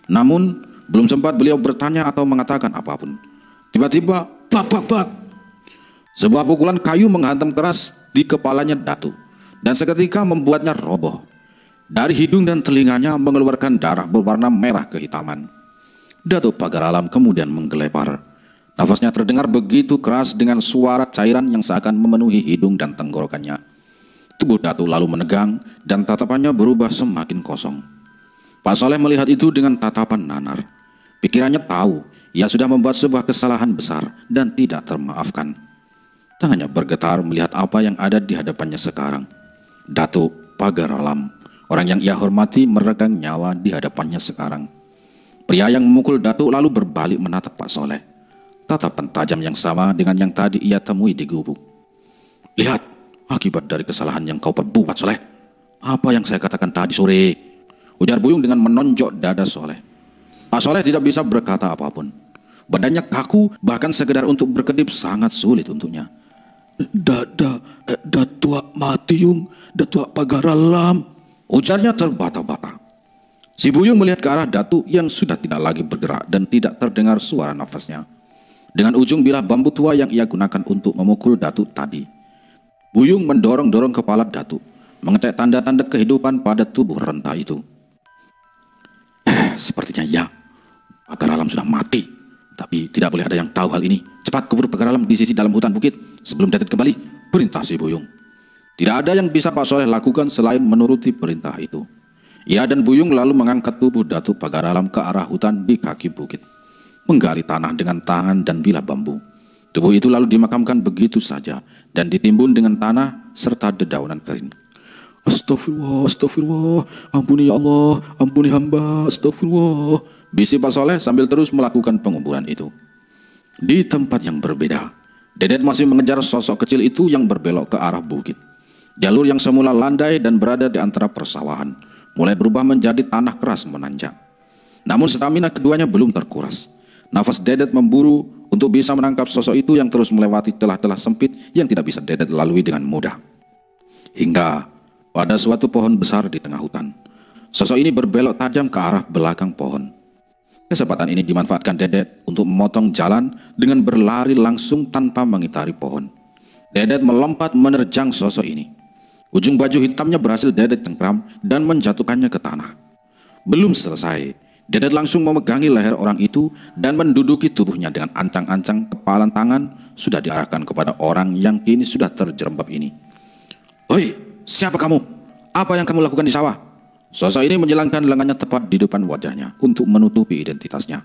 Namun belum sempat beliau bertanya atau mengatakan apapun, tiba-tiba bak. Sebuah pukulan kayu menghantam keras di kepalanya Datuk dan seketika membuatnya roboh. Dari hidung dan telinganya mengeluarkan darah berwarna merah kehitaman. Datuk Pagar Alam kemudian menggelepar. Nafasnya terdengar begitu keras dengan suara cairan yang seakan memenuhi hidung dan tenggorokannya. Tubuh Datuk lalu menegang dan tatapannya berubah semakin kosong. Pak Soleh melihat itu dengan tatapan nanar. Pikirannya tahu ia sudah membuat sebuah kesalahan besar dan tidak termaafkan. Tangannya bergetar melihat apa yang ada di hadapannya sekarang. Datuk Pagar Alam, orang yang ia hormati, meregang nyawa di hadapannya sekarang. Pria yang memukul Datuk lalu berbalik menatap Pak Soleh. Tatapan tajam yang sama dengan yang tadi ia temui di gubuk. Lihat, akibat dari kesalahan yang kau perbuat, Soleh. Apa yang saya katakan tadi sore? Ujar Buyung dengan menonjok dada Soleh. Pak Soleh tidak bisa berkata apapun. Badannya kaku, bahkan sekedar untuk berkedip sangat sulit untuknya. Datuk Matiung, Datuk Pagar Alam, ujarnya terbata-bata. Si Buyung melihat ke arah Datuk yang sudah tidak lagi bergerak dan tidak terdengar suara nafasnya. Dengan ujung bilah bambu tua yang ia gunakan untuk memukul Datuk tadi. Buyung mendorong-dorong kepala Datuk, mengecek tanda-tanda kehidupan pada tubuh renta itu. Sepertinya ya, Pagar Alam sudah mati. Tapi tidak boleh ada yang tahu hal ini. Cepat kubur Pagar Alam di sisi dalam hutan bukit sebelum Dedet kembali, perintah si Buyung. Tidak ada yang bisa Pak Soleh lakukan selain menuruti perintah itu. Ia dan Buyung lalu mengangkat tubuh Datuk Pagar Alam ke arah hutan di kaki bukit, menggali tanah dengan tangan dan bilah bambu. Tubuh itu lalu dimakamkan begitu saja dan ditimbun dengan tanah serta dedaunan kering. Astagfirullah, astagfirullah, ampuni ya Allah, ampuni hamba, astagfirullah, bisi Pak Soleh sambil terus melakukan penguburan itu. Di tempat yang berbeda, Dedet masih mengejar sosok kecil itu yang berbelok ke arah bukit. Jalur yang semula landai dan berada di antara persawahan mulai berubah menjadi tanah keras menanjak. Namun stamina keduanya belum terkuras. Nafas Dedet memburu untuk bisa menangkap sosok itu yang terus melewati celah-celah sempit yang tidak bisa Dedet lalui dengan mudah. Hingga pada suatu pohon besar di tengah hutan, sosok ini berbelok tajam ke arah belakang pohon. Kesempatan ini dimanfaatkan Dedet untuk memotong jalan dengan berlari langsung tanpa mengitari pohon. Dedet melompat menerjang sosok ini. Ujung baju hitamnya berhasil Dedet cengkram dan menjatuhkannya ke tanah. Belum selesai, Dedet langsung memegangi leher orang itu dan menduduki tubuhnya dengan ancang-ancang. Kepalan tangan sudah diarahkan kepada orang yang kini sudah terjerembab ini. Hoi, siapa kamu? Apa yang kamu lakukan di sawah? Sosok ini menjelangkan lengannya tepat di depan wajahnya untuk menutupi identitasnya.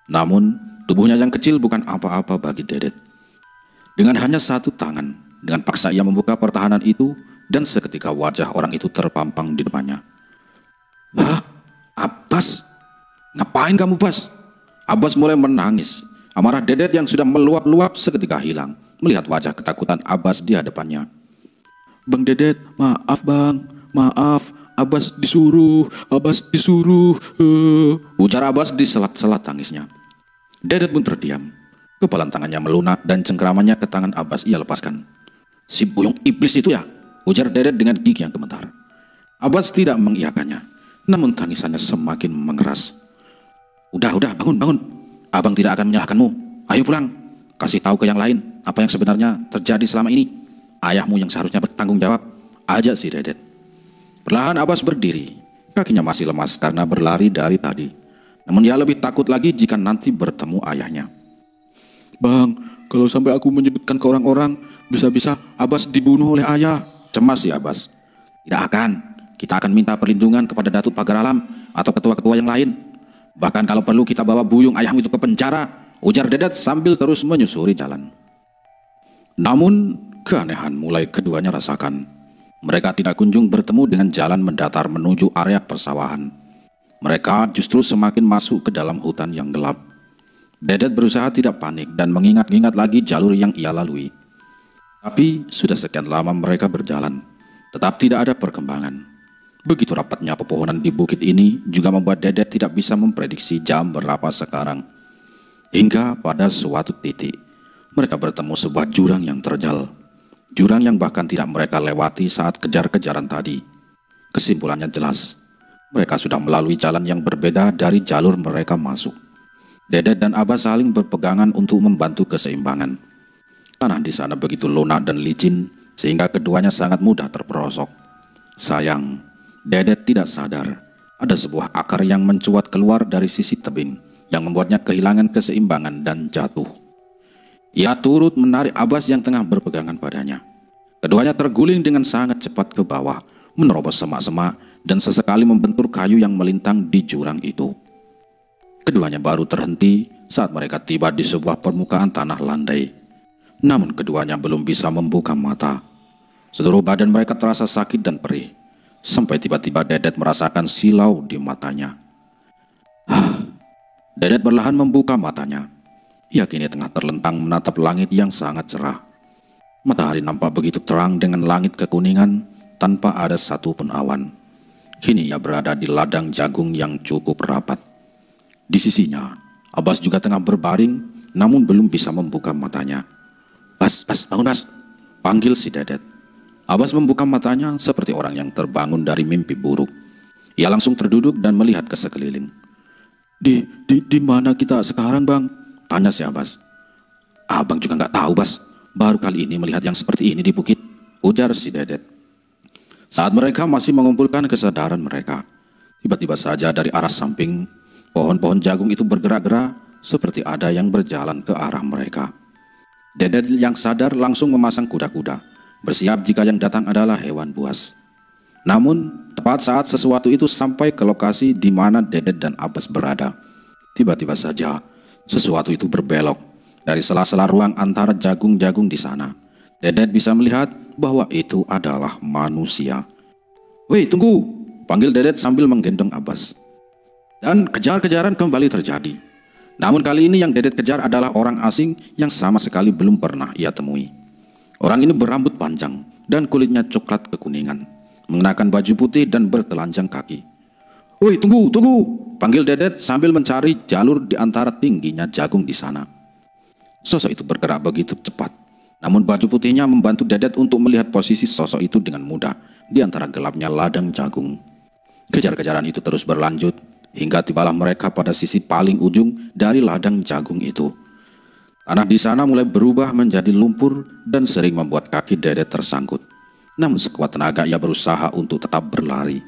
Namun, tubuhnya yang kecil bukan apa-apa bagi Dedet. Dengan hanya satu tangan, dengan paksa ia membuka pertahanan itu, dan seketika wajah orang itu terpampang di depannya. Hah? Abbas? Ngapain kamu, Bas? Abbas mulai menangis. Amarah Dedet yang sudah meluap-luap seketika hilang melihat wajah ketakutan Abbas di hadapannya. Bang Dedet, maaf bang, maaf. Abbas disuruh. Ujar Abbas di selat-selat tangisnya. Dedet pun terdiam. Kepalan tangannya melunak dan cengkeramannya ke tangan Abbas ia lepaskan. Si Buyung iblis itu ya? Ujar Dedet dengan gigi yang gemetar. Abbas tidak mengiyakannya, namun tangisannya semakin mengeras. Udah, bangun. Abang tidak akan menyalahkanmu. Ayo pulang, kasih tahu ke yang lain apa yang sebenarnya terjadi selama ini. Ayahmu yang seharusnya bertanggung jawab, ajak si Dedet. Perlahan Abbas berdiri, kakinya masih lemas karena berlari dari tadi. Namun dia lebih takut lagi jika nanti bertemu ayahnya. Bang, kalau sampai aku menyebutkan ke orang-orang, bisa-bisa Abbas dibunuh oleh ayah. Cemas si Abbas. Tidak akan. Kita akan minta perlindungan kepada Datuk Pagar Alam atau ketua-ketua yang lain. Bahkan kalau perlu kita bawa Buyung ayahmu itu ke penjara, ujar Dedet sambil terus menyusuri jalan. Namun keanehan mulai keduanya rasakan. Mereka tidak kunjung bertemu dengan jalan mendatar menuju area persawahan. Mereka justru semakin masuk ke dalam hutan yang gelap. Dedet berusaha tidak panik dan mengingat-ingat lagi jalur yang ia lalui. Tapi sudah sekian lama mereka berjalan, tetap tidak ada perkembangan. Begitu rapatnya pepohonan di bukit ini juga membuat Dedet tidak bisa memprediksi jam berapa sekarang. Hingga pada suatu titik, mereka bertemu sebuah jurang yang terjal. Jurang yang bahkan tidak mereka lewati saat kejar-kejaran tadi. Kesimpulannya jelas, mereka sudah melalui jalan yang berbeda dari jalur mereka masuk. Dedet dan Abbas saling berpegangan untuk membantu keseimbangan. Tanah di sana begitu lunak dan licin, sehingga keduanya sangat mudah terperosok. Sayang, Dedet tidak sadar ada sebuah akar yang mencuat keluar dari sisi tebing, yang membuatnya kehilangan keseimbangan dan jatuh. Ia turut menarik Abbas yang tengah berpegangan padanya. Keduanya terguling dengan sangat cepat ke bawah, menerobos semak-semak dan sesekali membentur kayu yang melintang di jurang itu. Keduanya baru terhenti saat mereka tiba di sebuah permukaan tanah landai. Namun keduanya belum bisa membuka mata. Seluruh badan mereka terasa sakit dan perih, sampai tiba-tiba Dedet merasakan silau di matanya. Dedet perlahan membuka matanya. Ia kini tengah terlentang menatap langit yang sangat cerah. Matahari nampak begitu terang dengan langit kekuningan tanpa ada satupun awan. Kini ia berada di ladang jagung yang cukup rapat. Di sisinya, Abbas juga tengah berbaring namun belum bisa membuka matanya. Bas, bangun Bas, panggil si Dedet. Abbas membuka matanya seperti orang yang terbangun dari mimpi buruk. Ia langsung terduduk dan melihat ke sekeliling. Di mana kita sekarang, Bang? Tanya si Abbas. Abang juga nggak tahu, Bas. Baru kali ini melihat yang seperti ini di bukit, ujar si Dedet. Saat mereka masih mengumpulkan kesadaran mereka, tiba-tiba saja dari arah samping, pohon-pohon jagung itu bergerak-gerak seperti ada yang berjalan ke arah mereka. Dedet yang sadar langsung memasang kuda-kuda, bersiap jika yang datang adalah hewan buas. Namun, tepat saat sesuatu itu sampai ke lokasi di mana Dedet dan Abbas berada, tiba-tiba saja sesuatu itu berbelok. Dari sela-sela ruang antara jagung-jagung di sana, Dedet bisa melihat bahwa itu adalah manusia. "Woi, tunggu!" panggil Dedet sambil menggendong Abbas. Dan kejar-kejaran kembali terjadi. Namun kali ini yang Dedet kejar adalah orang asing yang sama sekali belum pernah ia temui. Orang ini berambut panjang dan kulitnya coklat kekuningan, mengenakan baju putih dan bertelanjang kaki. "Woi, tunggu!" panggil Dedet sambil mencari jalur di antara tingginya jagung di sana. Sosok itu bergerak begitu cepat, namun baju putihnya membantu Dedet untuk melihat posisi sosok itu dengan mudah di antara gelapnya ladang jagung. Kejar-kejaran itu terus berlanjut hingga tibalah mereka pada sisi paling ujung dari ladang jagung itu. Tanah di sana mulai berubah menjadi lumpur dan sering membuat kaki Dedet tersangkut. Namun sekuat tenaga ia berusaha untuk tetap berlari.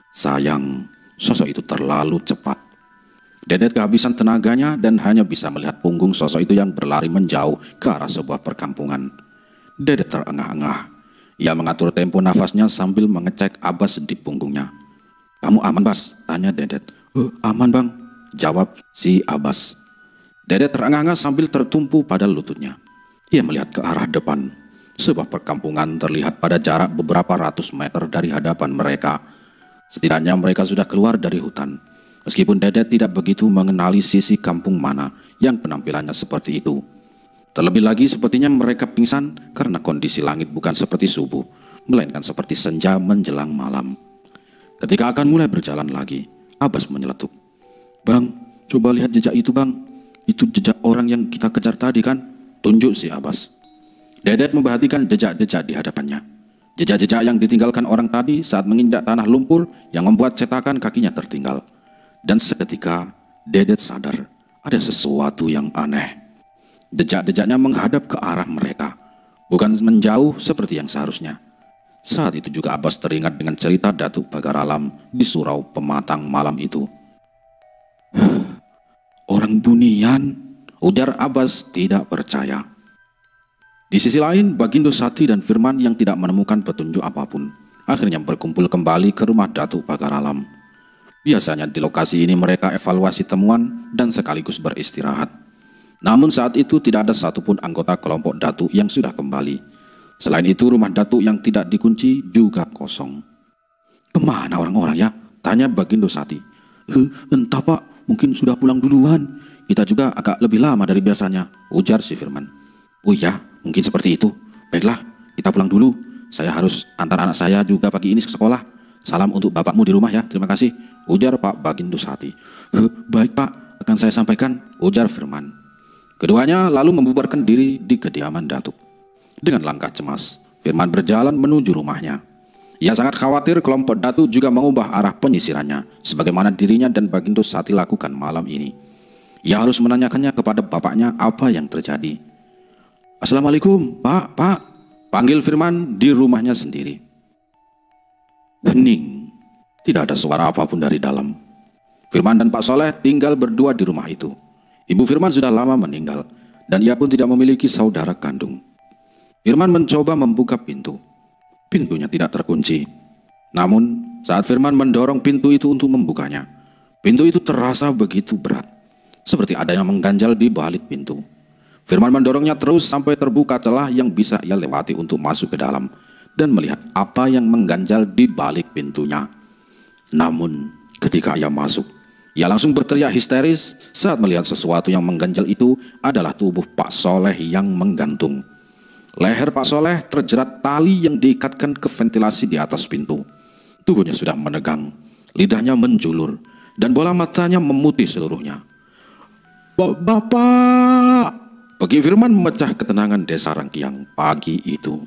Sayang, sosok itu terlalu cepat. Dedet kehabisan tenaganya dan hanya bisa melihat punggung sosok itu yang berlari menjauh ke arah sebuah perkampungan. Dedet terengah-engah. Ia mengatur tempo nafasnya sambil mengecek Abbas di punggungnya. "Kamu aman, Bas?" tanya Dedet. "Aman, Bang," jawab si Abbas. Dedet terengah-engah sambil tertumpu pada lututnya. Ia melihat ke arah depan. Sebuah perkampungan terlihat pada jarak beberapa ratus meter dari hadapan mereka. Setidaknya mereka sudah keluar dari hutan. Meskipun Dedet tidak begitu mengenali sisi kampung mana yang penampilannya seperti itu. Terlebih lagi sepertinya mereka pingsan karena kondisi langit bukan seperti subuh, melainkan seperti senja menjelang malam. Ketika akan mulai berjalan lagi, Abbas menyeletuk. "Bang, coba lihat jejak itu, Bang. Itu jejak orang yang kita kejar tadi kan?" tunjuk si Abbas. Dedet memperhatikan jejak-jejak di hadapannya. Jejak-jejak yang ditinggalkan orang tadi saat menginjak tanah lumpur yang membuat cetakan kakinya tertinggal. Dan seketika Dedet sadar ada sesuatu yang aneh. Jejak-jejaknya menghadap ke arah mereka, bukan menjauh seperti yang seharusnya. Saat itu juga Abbas teringat dengan cerita Datuk Pagar Alam di surau Pematang malam itu. "Orang Bunian," ujar Abbas tidak percaya. Di sisi lain, Bagindo Sati dan Firman yang tidak menemukan petunjuk apapun akhirnya berkumpul kembali ke rumah Datuk Pagar Alam. Biasanya di lokasi ini mereka evaluasi temuan dan sekaligus beristirahat. Namun saat itu tidak ada satupun anggota kelompok Datuk yang sudah kembali. Selain itu rumah Datuk yang tidak dikunci juga kosong. "Kemana orang-orang ya?" tanya Bagindo Sati. "Entah Pak, mungkin sudah pulang duluan. Kita juga agak lebih lama dari biasanya," ujar si Firman. "Oh iya, mungkin seperti itu. Baiklah, kita pulang dulu. Saya harus antar anak saya juga pagi ini ke sekolah. Salam untuk bapakmu di rumah ya, terima kasih," ujar Pak Bagindo Sati. "Baik Pak, akan saya sampaikan," ujar Firman. Keduanya lalu membubarkan diri di kediaman Datuk. Dengan langkah cemas, Firman berjalan menuju rumahnya. Ia sangat khawatir kelompok Datuk juga mengubah arah penyisirannya, sebagaimana dirinya dan Bagindo Sati lakukan malam ini. Ia harus menanyakannya kepada bapaknya apa yang terjadi. "Assalamualaikum, Pak. Panggil Firman di rumahnya sendiri. Hening, tidak ada suara apapun dari dalam. Firman dan Pak Soleh tinggal berdua di rumah itu. Ibu Firman sudah lama meninggal, dan ia pun tidak memiliki saudara kandung. Firman mencoba membuka pintu. Pintunya tidak terkunci. Namun, saat Firman mendorong pintu itu untuk membukanya, pintu itu terasa begitu berat, seperti ada yang mengganjal di balik pintu. Firman mendorongnya terus sampai terbuka celah yang bisa ia lewati untuk masuk ke dalam dan melihat apa yang mengganjal di balik pintunya. Namun, ketika ia masuk, ia langsung berteriak histeris saat melihat sesuatu yang mengganjal itu adalah tubuh Pak Soleh yang menggantung. Leher Pak Soleh terjerat tali yang diikatkan ke ventilasi di atas pintu. Tubuhnya sudah menegang, lidahnya menjulur, dan bola matanya memutih seluruhnya. "Bapak!" bagi Firman memecah ketenangan desa Rangkiang pagi itu.